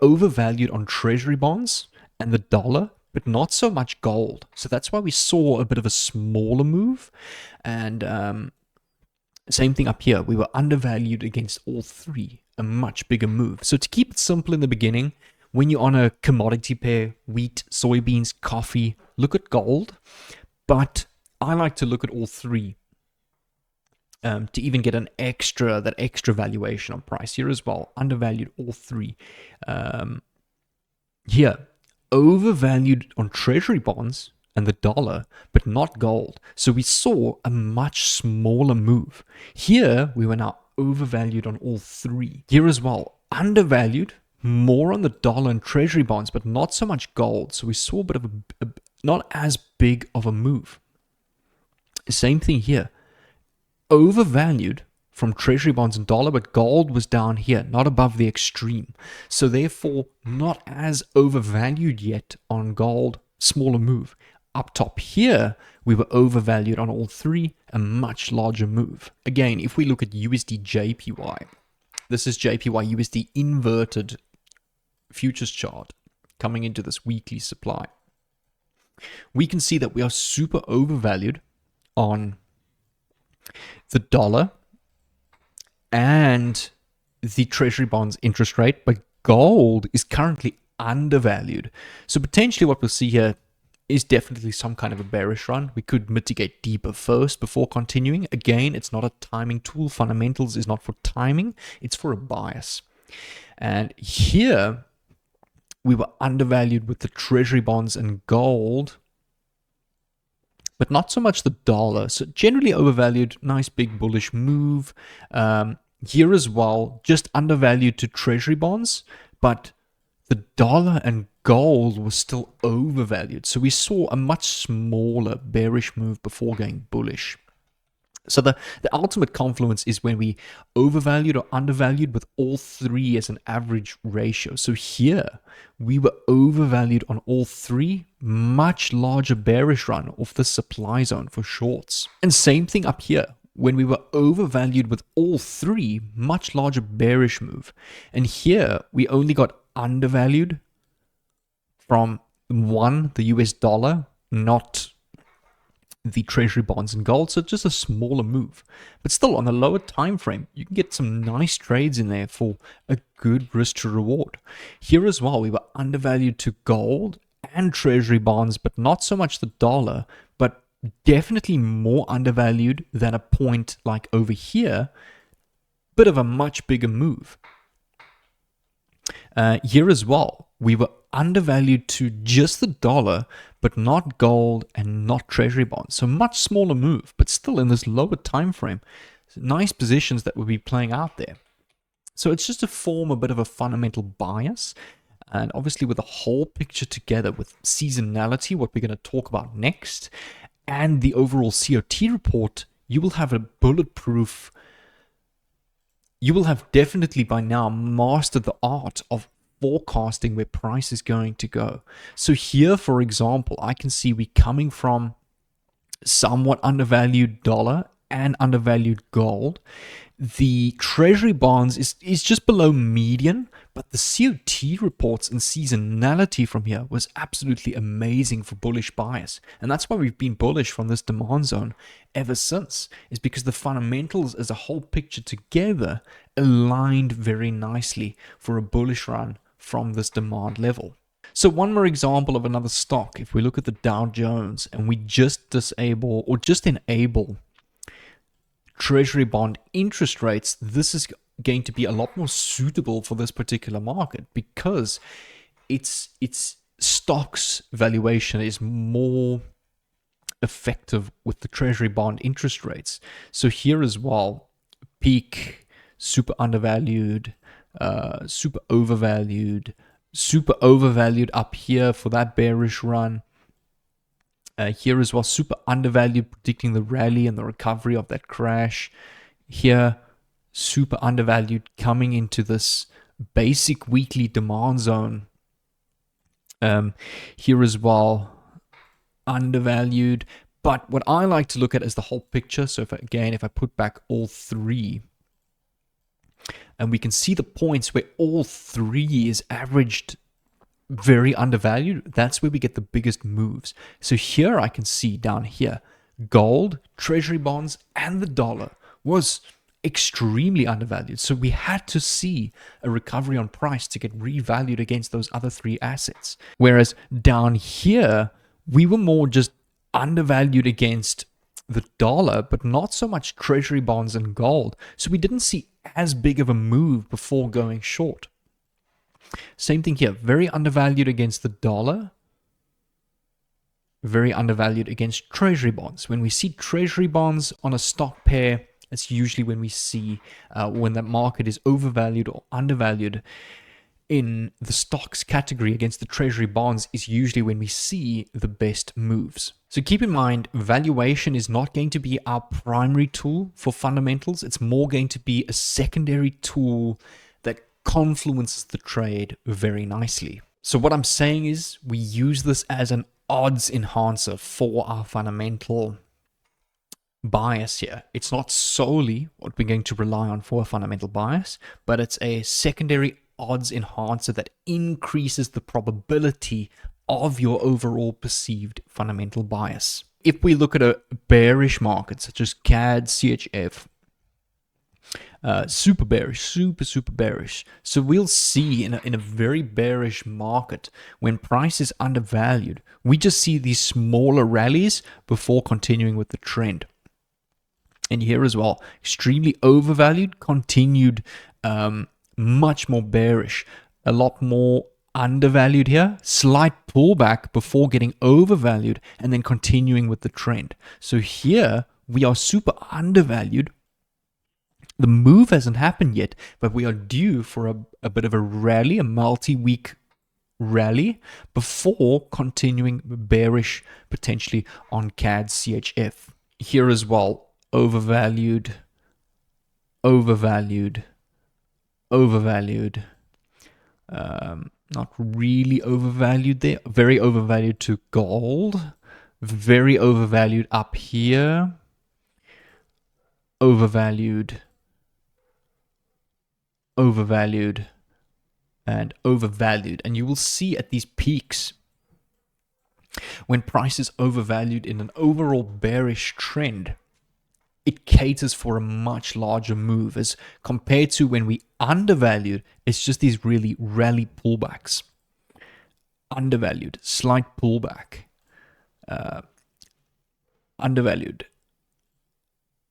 A: overvalued on treasury bonds and the dollar, but not so much gold. So that's why we saw a bit of a smaller move. And same thing up here. We were undervalued against all three, a much bigger move. So to keep it simple in the beginning, when you're on a commodity pair, wheat, soybeans, coffee, look at gold. But I like to look at all three. To even get that extra valuation on price here as well. Undervalued all three. Here, overvalued on treasury bonds and the dollar, but not gold. So we saw a much smaller move. Here, we were now overvalued on all three. Here as well, undervalued, more on the dollar and treasury bonds, but not so much gold. So we saw a bit of not as big of a move. Same thing here. Overvalued from treasury bonds and dollar, but gold was down here, not above the extreme. So therefore, not as overvalued yet on gold, smaller move. Up top here, we were overvalued on all three, a much larger move. Again, if we look at USD JPY, this is JPY USD inverted futures chart coming into this weekly supply. We can see that we are super overvalued on the dollar and the treasury bonds interest rate, but gold is currently undervalued. So potentially what we'll see here is definitely some kind of a bearish run. We could mitigate deeper first before continuing. Again, it's not a timing tool. Fundamentals is not for timing. It's for a bias. And here we were undervalued with the treasury bonds and gold, but not so much the dollar. So generally overvalued, nice big bullish move. Here as well, just undervalued to treasury bonds, but the dollar and gold was still overvalued. So we saw a much smaller bearish move before going bullish. So the ultimate confluence is when we overvalued or undervalued with all three as an average ratio. So here we were overvalued on all three, much larger bearish run off the supply zone for shorts. And same thing up here. When we were overvalued with all three, much larger bearish move. And here we only got undervalued from one, the US dollar, not the treasury bonds and gold, so just a smaller move. But still, on the lower time frame, you can get some nice trades in there for a good risk to reward. Here as well, we were undervalued to gold and treasury bonds, but not so much the dollar, but definitely more undervalued than a point like over here. Bit of a much bigger move. Here as well, we were undervalued to just the dollar, but not gold and not treasury bonds. So much smaller move, but still in this lower time frame. Nice positions that will be playing out there. So it's just to form a bit of a fundamental bias. And obviously with the whole picture together with seasonality, what we're going to talk about next, and the overall COT report, you will have a bulletproof. You will have definitely by now mastered the art of forecasting where price is going to go. So here, for example, I can see we coming from somewhat undervalued dollar and undervalued gold. The treasury bonds is just below median, but the COT reports and seasonality from here was absolutely amazing for bullish bias. And that's why we've been bullish from this demand zone ever since, is because the fundamentals as a whole picture together aligned very nicely for a bullish run from this demand level. So one more example of another stock, if we look at the Dow Jones and we just disable or just enable treasury bond interest rates, this is going to be a lot more suitable for this particular market because its stocks valuation is more effective with the treasury bond interest rates. So here as well, peak, super undervalued, super overvalued up here for that bearish run. Here as well, super undervalued, predicting the rally and the recovery of that crash. Here, super undervalued, coming into this basic weekly demand zone. Here as well, undervalued. But what I like to look at is the whole picture. So if I put back all three, and we can see the points where all three is averaged very undervalued, that's where we get the biggest moves. So here I can see down here, gold, treasury bonds, and the dollar was extremely undervalued. So we had to see a recovery on price to get revalued against those other three assets. Whereas down here, we were more just undervalued against the dollar, but not so much treasury bonds and gold. So we didn't see as big of a move before going short. Same thing here, very undervalued against the dollar, very undervalued against treasury bonds. When we see treasury bonds on a stock pair, it's usually when we see when the market is overvalued or undervalued in the stocks category against the treasury bonds is usually when we see the best moves. So keep in mind, valuation is not going to be our primary tool for fundamentals. It's more going to be a secondary tool that confluences the trade very nicely. So what I'm saying is we use this as an odds enhancer for our fundamental bias here. It's not solely what we're going to rely on for a fundamental bias, but it's a secondary odds enhancer that increases the probability of your overall perceived fundamental bias. If we look at a bearish market such as CAD, CHF, super bearish, super bearish. So we'll see in a very bearish market, when price is undervalued, we just see these smaller rallies before continuing with the trend. And here as well, extremely overvalued, continued much more bearish, a lot more undervalued here, slight pullback before getting overvalued and then continuing with the trend. So here we are super undervalued. The move hasn't happened yet, but we are due for a bit of a rally, a multi-week rally before continuing bearish potentially on CAD CHF. Here as well, overvalued, overvalued, overvalued. Not really overvalued there. Very overvalued to gold. Very overvalued up here. Overvalued, overvalued, and overvalued. And you will see at these peaks, when price is overvalued in an overall bearish trend, it caters for a much larger move as compared to when we undervalued, it's just these really rally pullbacks. Undervalued, slight pullback. Undervalued,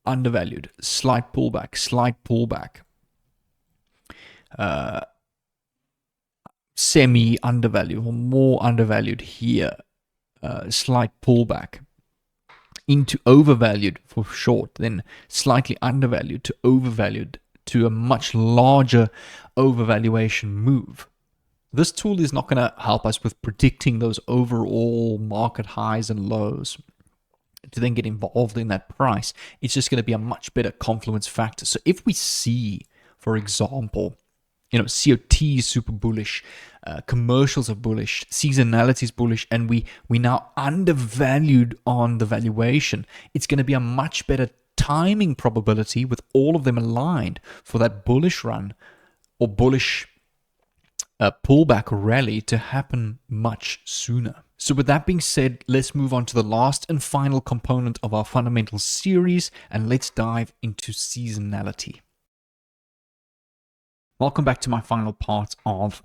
A: undervalued, slight pullback, slight pullback. Semi undervalued or more undervalued here. Slight pullback into overvalued for short, then slightly undervalued to overvalued to a much larger overvaluation move. This tool is not going to help us with predicting those overall market highs and lows to then get involved in that price. It's just going to be a much better confluence factor. So if we see, for example, COT is super bullish, commercials are bullish, seasonality is bullish, and we now undervalued on the valuation, it's going to be a much better timing probability with all of them aligned for that bullish run or bullish pullback rally to happen much sooner. So with that being said, let's move on to the last and final component of our fundamentals series, and let's dive into seasonality. Welcome back to my final part of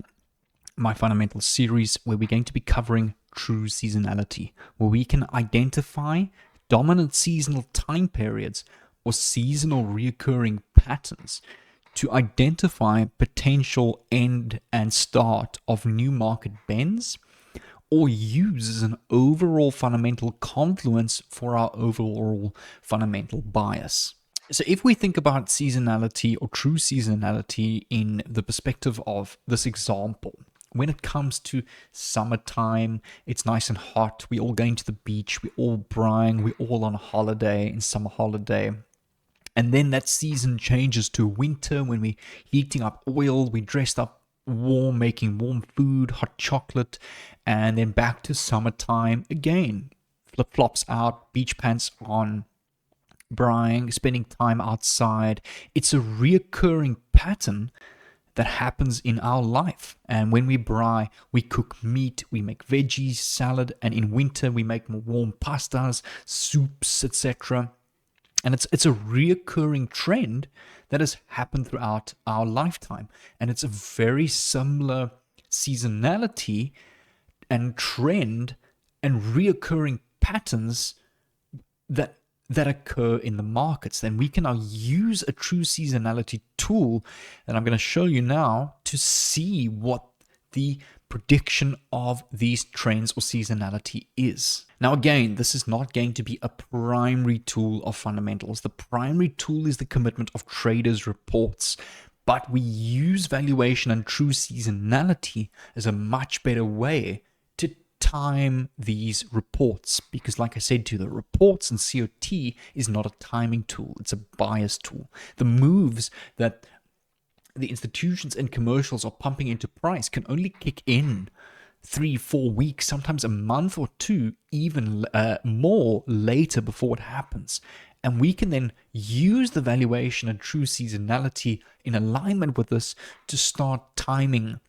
A: my fundamentals series, where we're going to be covering true seasonality, where we can identify dominant seasonal time periods or seasonal reoccurring patterns to identify potential end and start of new market bends, or use as an overall fundamental confluence for our overall fundamental bias. So if we think about seasonality or true seasonality in the perspective of this example, when it comes to summertime, it's nice and hot, we're all going to the beach, we're all buying, we're all on a holiday, in summer holiday. And then that season changes to winter when we're heating up oil, we dressed up warm, making warm food, hot chocolate, and then back to summertime again. Flip-flops out, beach pants on, buying, spending time outside. It's a reoccurring pattern that happens in our life. And when we braai, we cook meat, we make veggies, salad, and in winter we make more warm pastas, soups, etc. And it's a reoccurring trend that has happened throughout our lifetime. And it's a very similar seasonality and trend and reoccurring patterns that occur in the markets. Then we can now use a true seasonality tool that I'm going to show you now to see what the prediction of these trends or seasonality is. Now again, this is not going to be a primary tool of fundamentals. The primary tool is the commitment of traders' reports, but we use valuation and true seasonality as a much better way to time these reports, because like I said to you, the reports and COT is not a timing tool, it's a bias tool. The moves that the institutions and commercials are pumping into price can only kick in 3-4 weeks, sometimes a month or two, even more later before it happens. And we can then use the valuation and true seasonality in alignment with this to start timing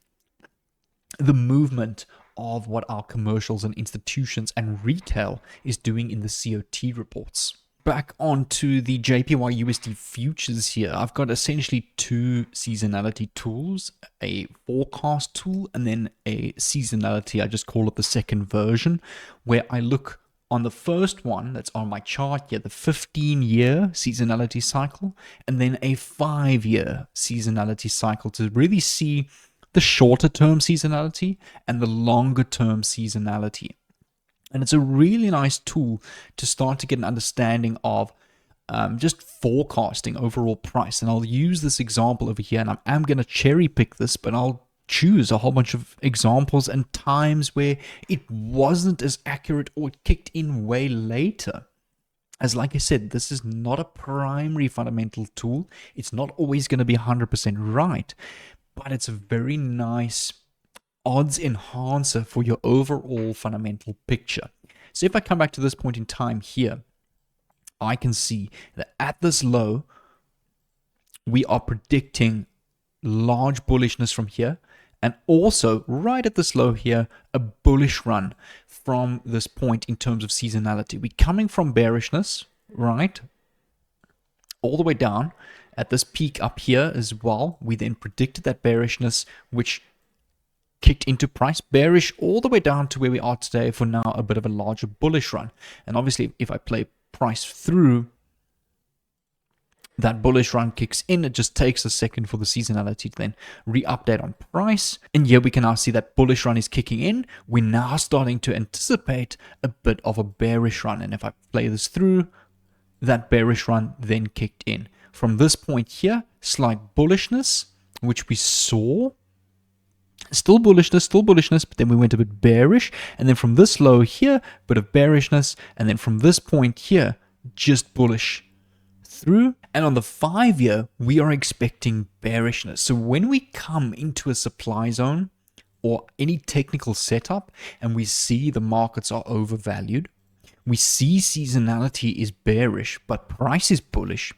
A: the movement of what our commercials and institutions and retail is doing in the COT reports. Back onto the JPY USD futures here, I've got essentially two seasonality tools, a forecast tool and then a seasonality. I just call it the second version, where I look on the first one that's on my chart here, the 15-year seasonality cycle, and then a 5-year seasonality cycle to really see the shorter term seasonality and the longer term seasonality. And it's a really nice tool to start to get an understanding of just forecasting overall price. And I'll use this example over here, and I'm going to cherry pick this, but I'll choose a whole bunch of examples and times where it wasn't as accurate or it kicked in way later. as like I said, this is not a primary fundamental tool. It's not always going to be 100% right, but it's a very nice odds enhancer for your overall fundamental picture. So if I come back to this point in time here, I can see that at this low, we are predicting large bullishness from here, and also right at this low here, a bullish run from this point in terms of seasonality. We're coming from bearishness, right, all the way down at this peak up here as well. We then predicted that bearishness, which kicked into price, bearish all the way down to where we are today, for now a bit of a larger bullish run. And obviously if I play price through, that bullish run kicks in. It just takes a second for the seasonality to then re-update on price. And here we can now see that bullish run is kicking in. We're now starting to anticipate a bit of a bearish run. And if I play this through, that bearish run then kicked in. From this point here, slight bullishness, which we saw. Still bullishness, but then we went a bit bearish. And then from this low here, bit of bearishness. And then from this point here, just bullish through. And on the 5-year, we are expecting bearishness. So when we come into a supply zone or any technical setup and we see the markets are overvalued, we see seasonality is bearish, but price is bullish,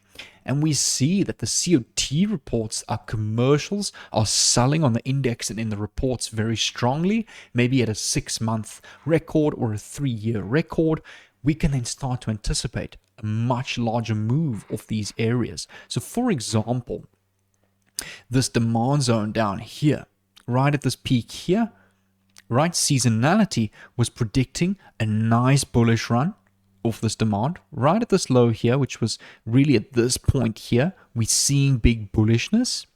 A: and we see that the COT reports, our commercials, are selling on the index and in the reports very strongly, maybe at a 6-month record or a 3-year record, we can then start to anticipate a much larger move of these areas. So for example, this demand zone down here, right at this peak here, right, seasonality was predicting a nice bullish run off this demand. Right at this low here, which was really at this point here, we're seeing big bullishness.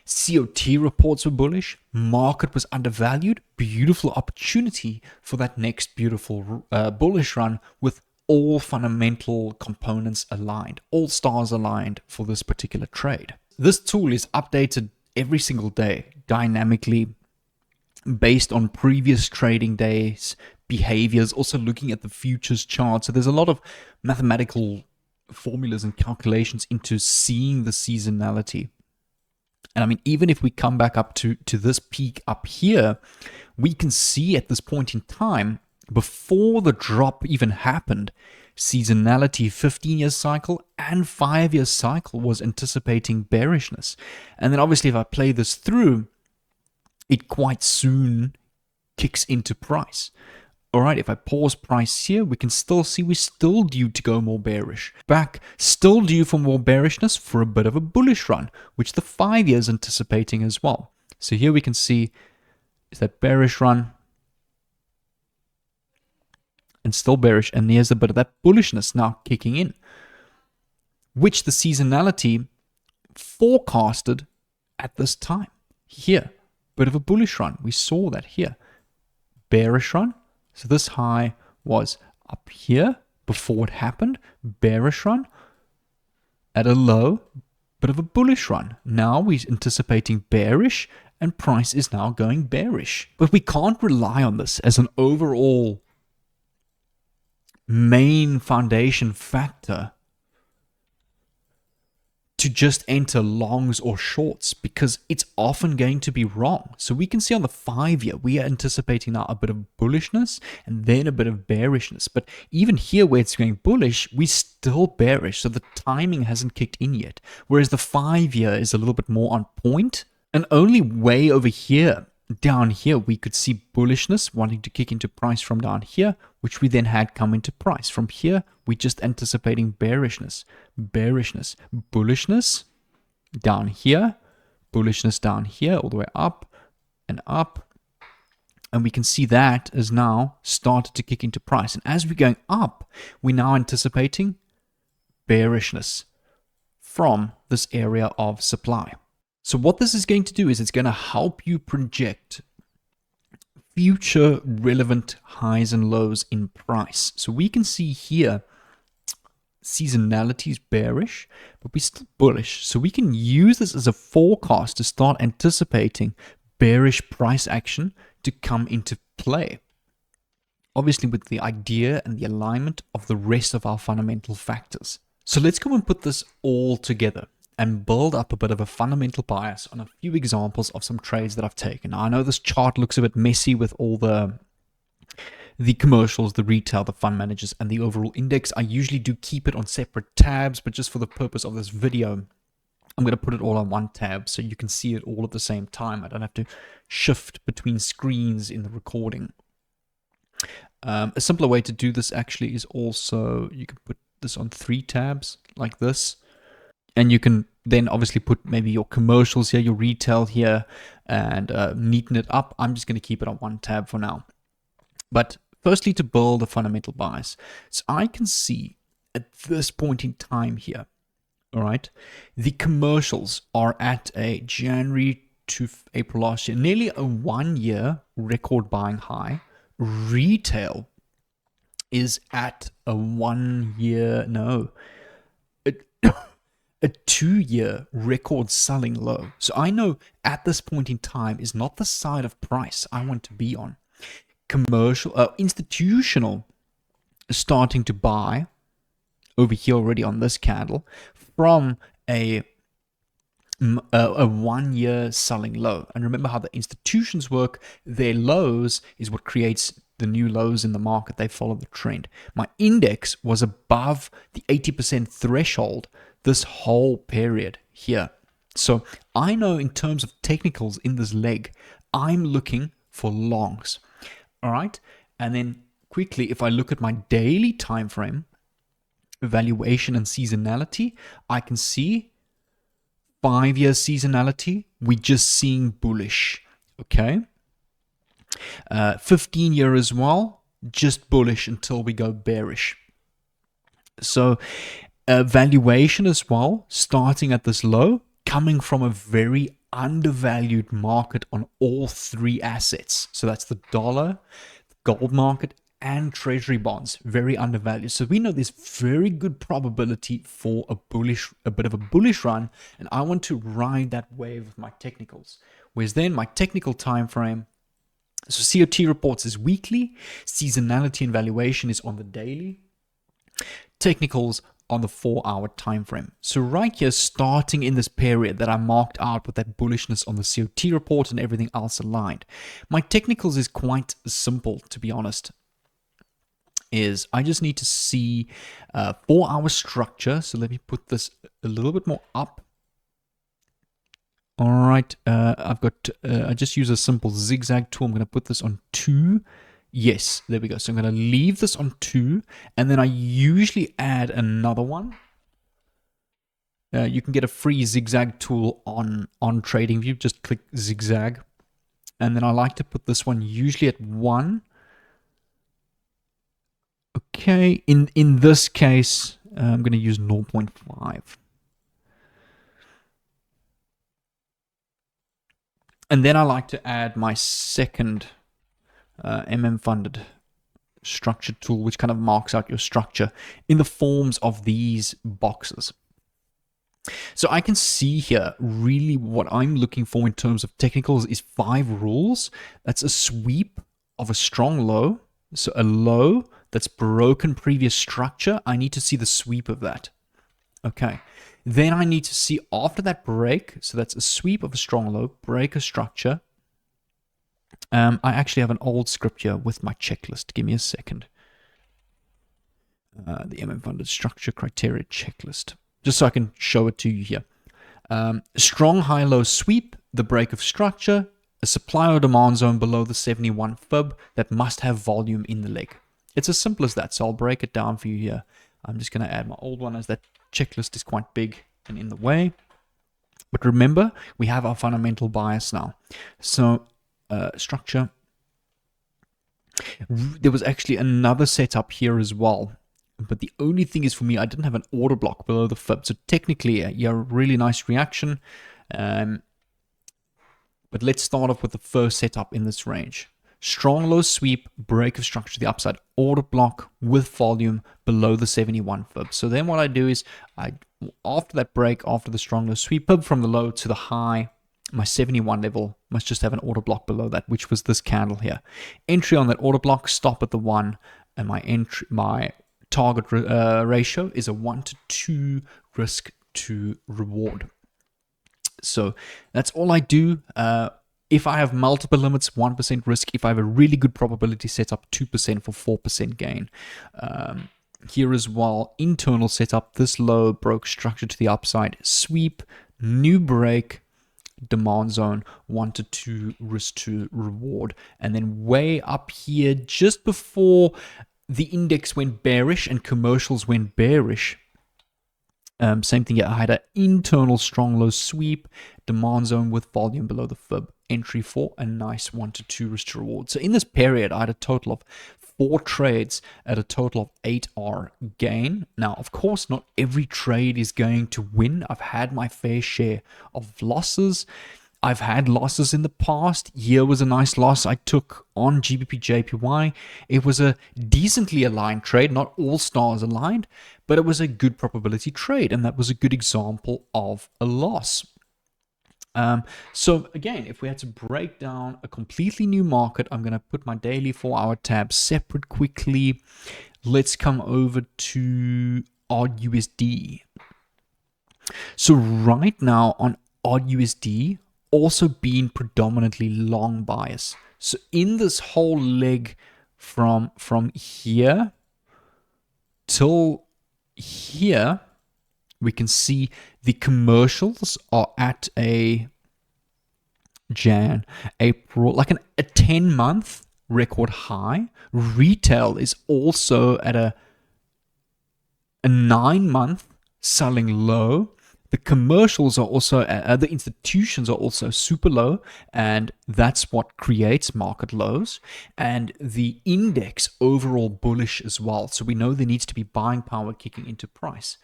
A: COT reports were bullish, market was undervalued, beautiful opportunity for that next beautiful bullish run with all fundamental components aligned, all stars aligned for this particular trade. This tool is updated every single day, dynamically, based on previous trading days, behaviors, also looking at the futures chart. So there's a lot of mathematical formulas and calculations into seeing the seasonality. And I mean, even if we come back up to this peak up here, we can see at this point in time, before the drop even happened, seasonality 15-year cycle and 5-year cycle was anticipating bearishness. And then obviously if I play this through, it quite soon kicks into price. All right, if I pause price here, we can still see we're still due to go more bearish. Back, still due for more bearishness for a bit of a bullish run, which the 5-year is anticipating as well. So here we can see is that bearish run, and still bearish, and there's a bit of that bullishness now kicking in, which the seasonality forecasted at this time. Here, bit of a bullish run. We saw that here. Bearish run. So this high was up here before it happened. Bearish run. At a low, bit of a bullish run. Now we're anticipating bearish, and price is now going bearish. But we can't rely on this as an overall main foundation factor to just enter longs or shorts, because it's often going to be wrong. So we can see on the 5-year, we are anticipating now a bit of bullishness and then a bit of bearishness. But even here where it's going bullish, we're still bearish. So the timing hasn't kicked in yet. Whereas the 5-year is a little bit more on point. And only way over here, down here, we could see bullishness wanting to kick into price from down here, which we then had come into price. From here, we're just anticipating bearishness, bullishness down here, bullishness down here, all the way up and up. And we can see that has now started to kick into price. And as we're going up, we're now anticipating bearishness from this area of supply. So what this is going to do is it's going to help you project future relevant highs and lows in price. So we can see here seasonality is bearish, but we're still bullish. So we can use this as a forecast to start anticipating bearish price action to come into play. obviously with the idea and the alignment of the rest of our fundamental factors. So let's go and put this all together and build up a bit of a fundamental bias on a few examples of some trades that I've taken. Now, I know this chart looks a bit messy with all the commercials, the retail, the fund managers, and the overall index. I usually do keep it on separate tabs, but just for the purpose of this video, I'm going to put it all on one tab so you can see it all at the same time. I don't have to shift between screens in the recording. A simpler way to do this actually is also, you can put this on 3 tabs like this. And you can then obviously put maybe your commercials here, your retail here, and neaten it up. I'm just going to keep it on one tab for now. But firstly, to build a fundamental bias. So I can see at this point in time here, all right, the commercials are at a January to April last year, nearly a 1-year record buying high. Retail is at a 2-year record selling low. So I know at this point in time is not the side of price I want to be on. Institutional is starting to buy over here already on this candle from a 1-year selling low. And remember how the institutions work. Their lows is what creates the new lows in the market. They follow the trend. My index was above the 80% threshold this whole period here. So I know in terms of technicals in this leg, I'm looking for longs. All right. And then quickly, if I look at my daily time frame, valuation and seasonality, I can see 5-year seasonality, we're just seeing bullish. Okay. 15-year as well, just bullish until we go bearish. So valuation as well, starting at this low, coming from a very undervalued market on all 3 assets. So that's the dollar, the gold market, and treasury bonds, very undervalued. So we know there's very good probability for a bit of a bullish run, and I want to ride that wave with my technicals. Whereas then my technical time frame, so COT Reports is weekly, seasonality and valuation is on the daily, technicals on the 4-hour time frame. So right here, starting in this period that I marked out with that bullishness on the COT report and everything else aligned, my technicals is quite simple, to be honest. Is I just need to see 4-hour structure. So let me put this a little bit more up. All right, I've got, I just use a simple zigzag tool. I'm going to put this on 2. Yes, there we go. So I'm going to leave this on 2, and then I usually add another one. You can get a free zigzag tool on TradingView. Just click zigzag. And then I like to put this one usually at 1. Okay, in this case, I'm going to use 0.5. And then I like to add my second MMFunded structure tool, which kind of marks out your structure in the forms of these boxes. So I can see here really what I'm looking for in terms of technicals is 5 rules. That's a sweep of a strong low. So a low that's broken previous structure, I need to see the sweep of that. Okay. Then I need to see after that break, so that's a sweep of a strong low, break a structure. I actually have an old script here with my checklist. Give me a second. The MMFunded structure criteria checklist, just so I can show it to you here. Strong high-low sweep, the break of structure, a supply or demand zone below the 71 fib that must have volume in the leg. It's as simple as that. So I'll break it down for you here. I'm just going to add my old one as that checklist is quite big and in the way. But remember, we have our fundamental bias now. So structure. There was actually another setup here as well. But the only thing is for me, I didn't have an order block below the fib. So technically, yeah, really nice reaction. But let's start off with the first setup in this range. Strong low sweep, break of structure to the upside, order block with volume below the 71 fib. So then what I do is, after that break, after the strong low sweep, fib from the low to the high, my 71 level must just have an order block below that, which was this candle here. Entry on that order block, stop at the 1, and my target ratio is a 1 to 2 risk to reward. So that's all I do. If I have multiple limits, 1% risk. If I have a really good probability setup, 2% for 4% gain. Here as well, internal setup, this low broke structure to the upside, sweep, new break, demand zone, 1 to 2 risk to reward. And then way up here, just before the index went bearish and commercials went bearish, same thing here. I had an internal strong low sweep, demand zone with volume below the fib, entry for a nice 1 to 2 risk to reward. So in this period, I had a total of 4 trades at a total of 8R gain. Now, of course, not every trade is going to win. I've had my fair share of losses. I've had losses in the past. Here was a nice loss I took on GBP JPY. It was a decently aligned trade, not all stars aligned, but it was a good probability trade, and that was a good example of a loss. So again, if we had to break down a completely new market, I'm going to put my daily 4-hour tab separate quickly. Let's come over to odd USD. So right now on odd USD, also been predominantly long bias. So in this whole leg from here till here, we can see the commercials are at a April, like a 10-month record high. Retail is also at a 9-month selling low. The commercials are also, the institutions are also super low, and that's what creates market lows. And the index overall bullish as well. So we know there needs to be buying power kicking into price.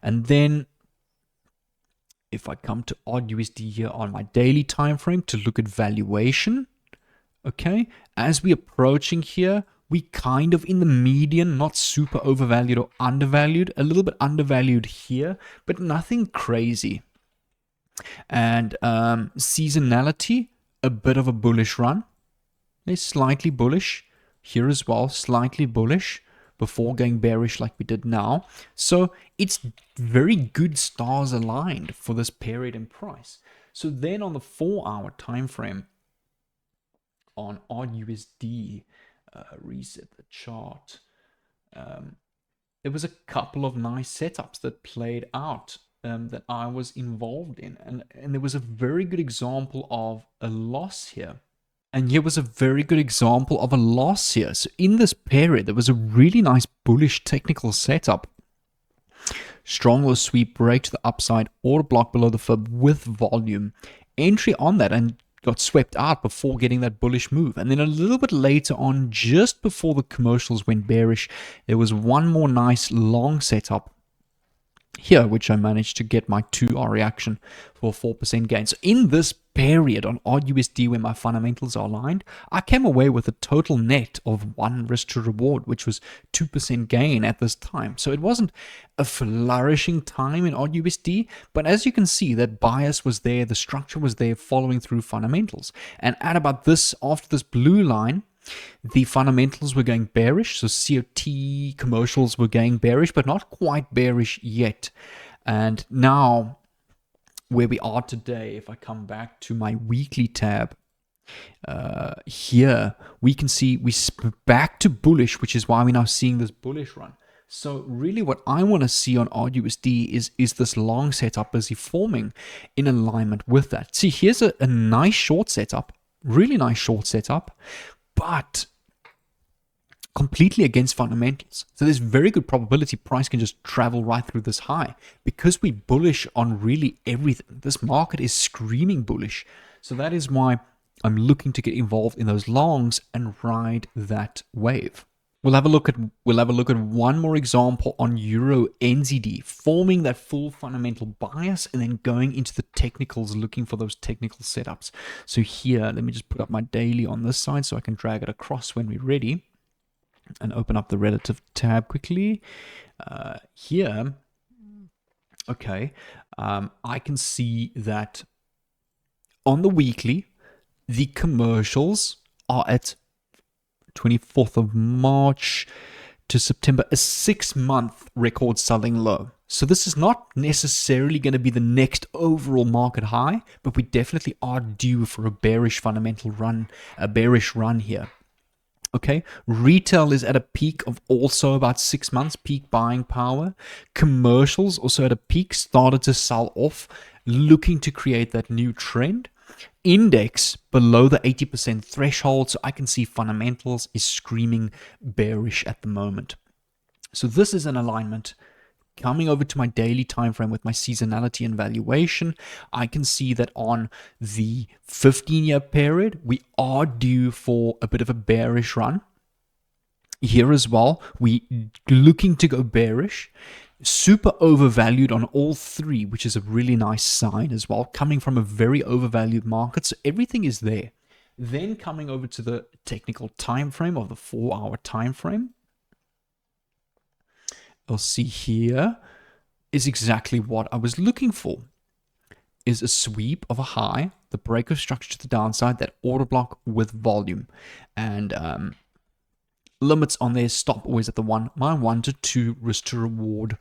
A: And then if I come to odd USD here on my daily time frame to look at valuation, okay, as we're approaching here, we kind of in the median, not super overvalued or undervalued, a little bit undervalued here, but nothing crazy. And seasonality, a bit of a bullish run. It's slightly bullish here as well, slightly bullish before going bearish like we did now. So it's very good stars aligned for this period in price. So then on the 4-hour time frame on odd USD, reset the chart. There was a couple of nice setups that played out that I was involved in, and there was a very good example of a loss here. And here was a very good example of a loss here. So in this period, there was a really nice bullish technical setup. Strong low sweep break to the upside, order block below the fib with volume. Entry on that and got swept out before getting that bullish move. And then a little bit later on, just before the commercials went bearish, there was one more nice long setup here, which I managed to get my 2R reaction for 4% gain. So in this period on odd USD where my fundamentals are aligned, I came away with a total net of 1 risk to reward, which was 2% gain at this time. So it wasn't a flourishing time in odd USD, but as you can see, that bias was there, the structure was there, following through fundamentals. And at about this, after this blue line, the fundamentals were going bearish, so COT commercials were going bearish, but not quite bearish yet. And now, where we are today, if I come back to my weekly tab, here we can see we back to bullish, which is why we're now seeing this bullish run. So really what I want to see on odd USD is this long setup busy forming in alignment with that. See, here's a nice short setup, really nice short setup, but completely against fundamentals. So there's very good probability price can just travel right through this high because we bullish on really everything. This market is screaming bullish. So that is why I'm looking to get involved in those longs and ride that wave. We'll have a look at one more example on Euro NZD, forming that full fundamental bias and then going into the technicals, looking for those technical setups. So here, let me just put up my daily on this side so I can drag it across when we're ready and open up the relative tab quickly. Here, okay, I can see that On the weekly, the commercials are at 24th of March to September, a 6-month record selling low. So this is not necessarily going to be the next overall market high, but we definitely are due for a bearish fundamental run, a bearish run here. Okay, retail is at a peak of also about 6 months, peak buying power. Commercials also at a peak, started to sell off, looking to create that new trend. Index below the 80% threshold, so I can see fundamentals is screaming bearish at the moment. So this is an alignment. Coming over to my daily time frame with my seasonality and valuation, I can see that on the 15-year period, we are due for a bit of a bearish run. Here as well, we looking to go bearish. Super overvalued on all three, which is a really nice sign as well, coming from a very overvalued market. So everything is there. Then coming over to the technical time frame of the 4-hour time frame, you'll see here is exactly what I was looking for. Is a sweep of a high, the break of structure to the downside, that order block with volume, and limits on there. Stop always at the 1 to 2 risk to reward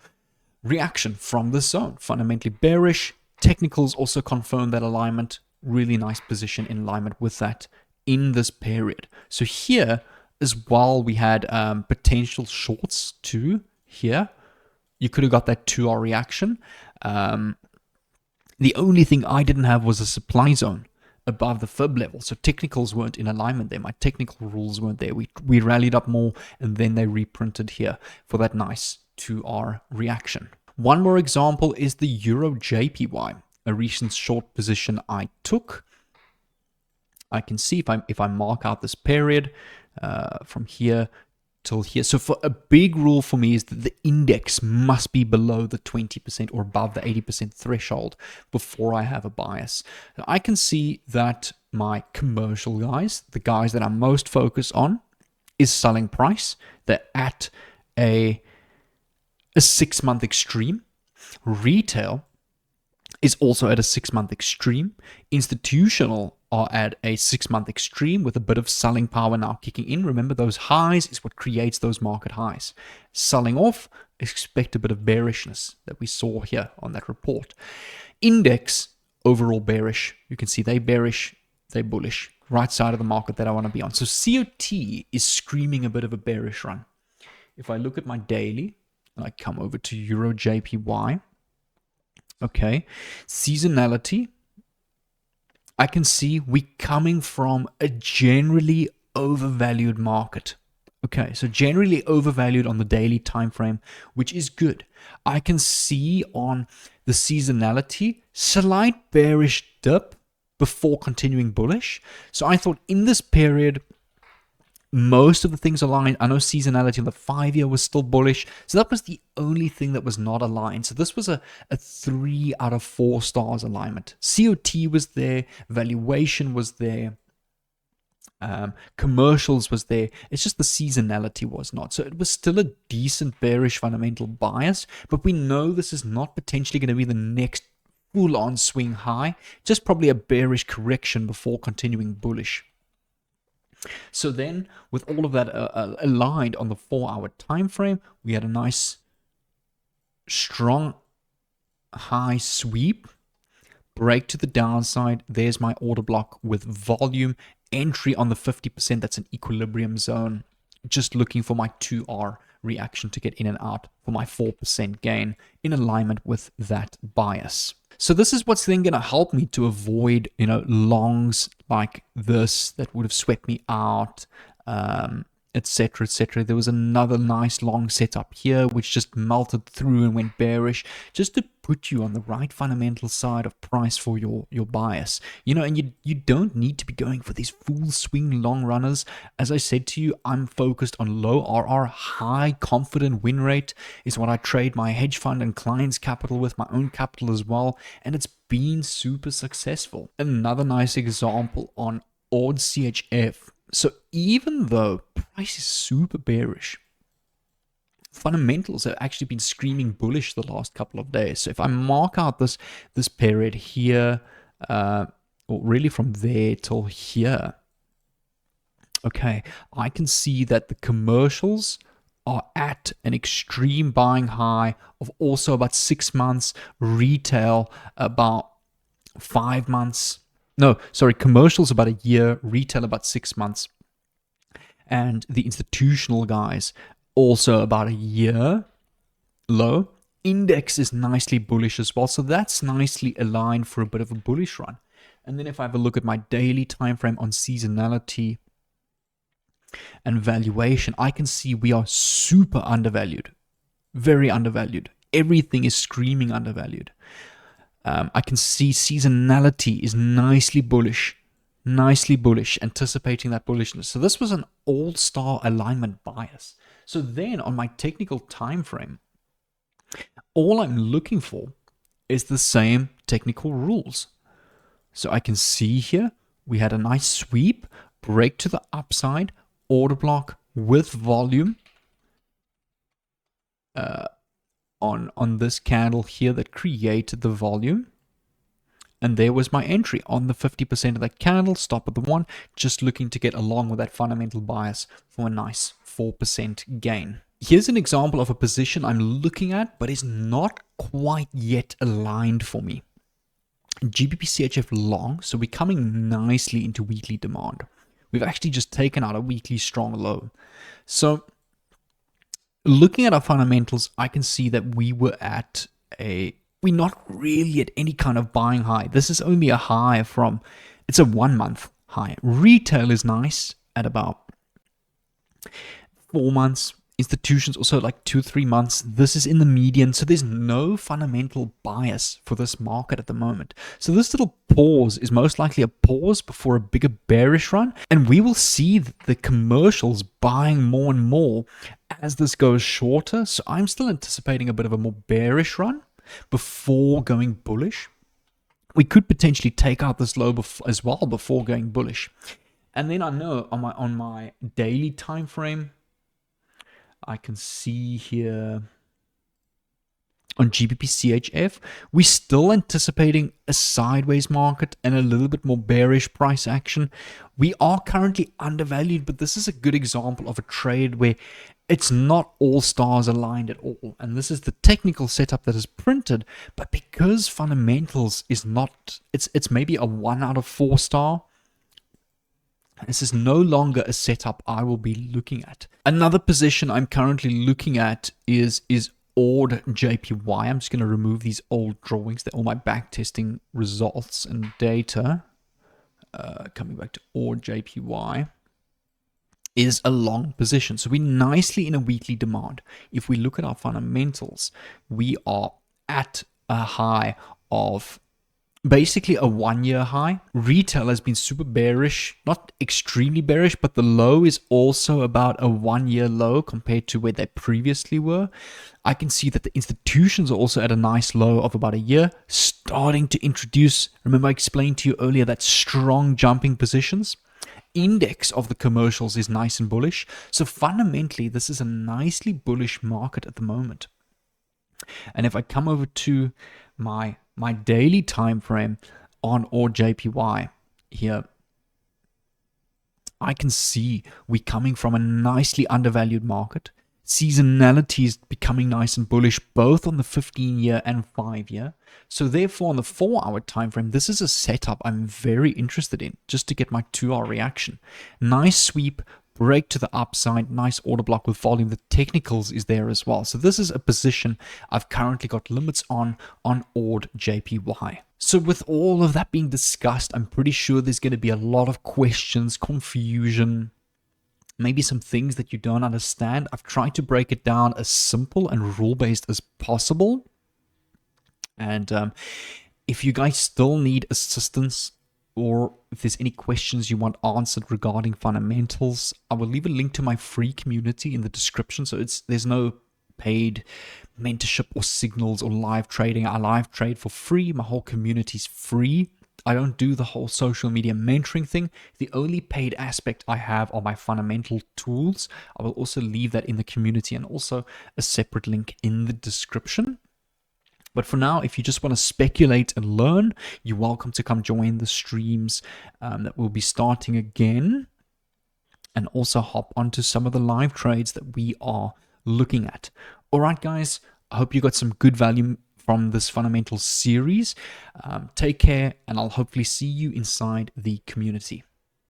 A: reaction from the zone. Fundamentally bearish. Technicals also confirm that alignment. Really nice position in alignment with that in this period. So here as well, we had potential shorts too. Here you could have got that 2-hour reaction. The only thing I didn't have was a supply zone above the fib level, so technicals weren't in alignment there. My technical rules weren't there. We rallied up more, and then they reprinted here for that nice 2-hour reaction. One more example is the Euro JPY, a recent short position I took. I can see if I mark out this period from here till here. So for a big rule for me is that the index must be below the 20% or above the 80% threshold before I have a bias. I can see that my commercial guys, the guys that I'm most focused on, is selling price. They're at a 6-month extreme. Retail is also at a 6-month extreme. Institutional are at a 6-month extreme with a bit of selling power now kicking in. Remember, those highs is what creates those market highs. Selling off, expect a bit of bearishness that we saw here on that report. Index, overall bearish. You can see they bearish, they bullish. Right side of the market that I want to be on. So COT is screaming a bit of a bearish run. If I look at my daily, and I come over to Euro JPY, okay, seasonality, I can see we coming from a generally overvalued market. Okay, so generally overvalued on the daily time frame, which is good. I can see on the seasonality, slight bearish dip before continuing bullish. So I thought in this period, most of the things aligned. I know seasonality on the 5-year was still bullish. So that was the only thing that was not aligned. So this was a 3 out of 4 stars alignment. COT was there. Valuation was there. Commercials was there. It's just the seasonality was not. So it was still a decent bearish fundamental bias. But we know this is not potentially going to be the next full-on swing high. Just probably a bearish correction before continuing bullish. So then, with all of that aligned on the 4-hour time frame, we had a nice, strong, high sweep, break to the downside. There's my order block with volume, entry on the 50%. That's an equilibrium zone. Just looking for my 2R reaction to get in and out for my 4% gain in alignment with that bias. So this is what's then going to help me to avoid, longs like this that would have swept me out, etc., etc. There was another nice long setup here, which just melted through and went bearish, just to put you on the right fundamental side of price for your bias. And you don't need to be going for these full swing long runners. As I said to you, I'm focused on low RR, high confident win rate is what I trade my hedge fund and clients' capital with, my own capital as well, and it's been super successful. Another nice example on odd CHF. So even though price is super bearish, fundamentals have actually been screaming bullish the last couple of days. So if I mark out this period here, or really from there till here, okay, I can see that the commercials are at an extreme buying high of also about 6 months, retail about 5 months. No, sorry, commercials about a year, retail about 6 months, and the institutional guys also about a year low. Index is nicely bullish as well, so that's nicely aligned for a bit of a bullish run. And then if I have a look at my daily time frame on seasonality and valuation, I can see we are super undervalued, very undervalued. Everything is screaming undervalued. I can see seasonality is nicely bullish, anticipating that bullishness. So this was an all-star alignment bias. So then on my technical time frame, all I'm looking for is the same technical rules. So I can see here we had a nice sweep, break to the upside, order block with volume on this candle here that created the volume. And there was my entry on the 50% of that candle, stop at the 1, just looking to get along with that fundamental bias for a nice 4% gain. Here's an example of a position I'm looking at, but is not quite yet aligned for me. GBP-CHF long, so we're coming nicely into weekly demand. We've actually just taken out a weekly strong low. So looking at our fundamentals, I can see that we're not really at any kind of buying high. This is only a high from, it's a 1 month high. Retail is nice at about 4 months. Institutions also like 2-3 months. This is in the median, so there's no fundamental bias for this market at the moment. So this little pause is most likely a pause before a bigger bearish run, and we will see the commercials buying more and more as this goes shorter. So I'm still anticipating a bit of a more bearish run before going bullish. We could potentially take out this low as well before going bullish. And then I know on my daily time frame, I can see here on GBP-CHF, we're still anticipating a sideways market and a little bit more bearish price action. We are currently undervalued, but this is a good example of a trade where it's not all stars aligned at all. And this is the technical setup that is printed, but because fundamentals is not, it's maybe a 1 out of 4 star. This is no longer a setup I will be looking at. Another position I'm currently looking at is ORD JPY. I'm just going to remove these old drawings. They're all my backtesting results and data. Coming back to ORD JPY is a long position. So we're nicely in a weekly demand. If we look at our fundamentals, we are at a high of basically a 1-year high. Retail has been super bearish, not extremely bearish, but the low is also about a 1-year low compared to where they previously were. I can see that the institutions are also at a nice low of about a year, starting to introduce, remember I explained to you earlier, that strong jumping positions. Index of the commercials is nice and bullish. So fundamentally, this is a nicely bullish market at the moment. And if I come over to my daily time frame on ORD JPY here, I can see we're coming from a nicely undervalued market. Seasonality is becoming nice and bullish both on the 15-year and 5-year. So therefore on the 4-hour time frame, this is a setup I'm very interested in just to get my 2-hour reaction. Nice sweep, break to the upside, nice order block with volume. The technicals is there as well. So this is a position I've currently got limits on ORD JPY. So with all of that being discussed, I'm pretty sure there's going to be a lot of questions, confusion, maybe some things that you don't understand. I've tried to break it down as simple and rule-based as possible. And if you guys still need assistance, or if there's any questions you want answered regarding fundamentals, I will leave a link to my free community in the description. So there's no paid mentorship or signals or live trading. I live trade for free. My whole community is free. I don't do the whole social media mentoring thing. The only paid aspect I have are my fundamental tools. I will also leave that in the community and also a separate link in the description. But for now, if you just want to speculate and learn, you're welcome to come join the streams that will be starting again, and also hop onto some of the live trades that we are looking at. All right, guys, I hope you got some good value from this fundamental series. Take care, and I'll hopefully see you inside the community.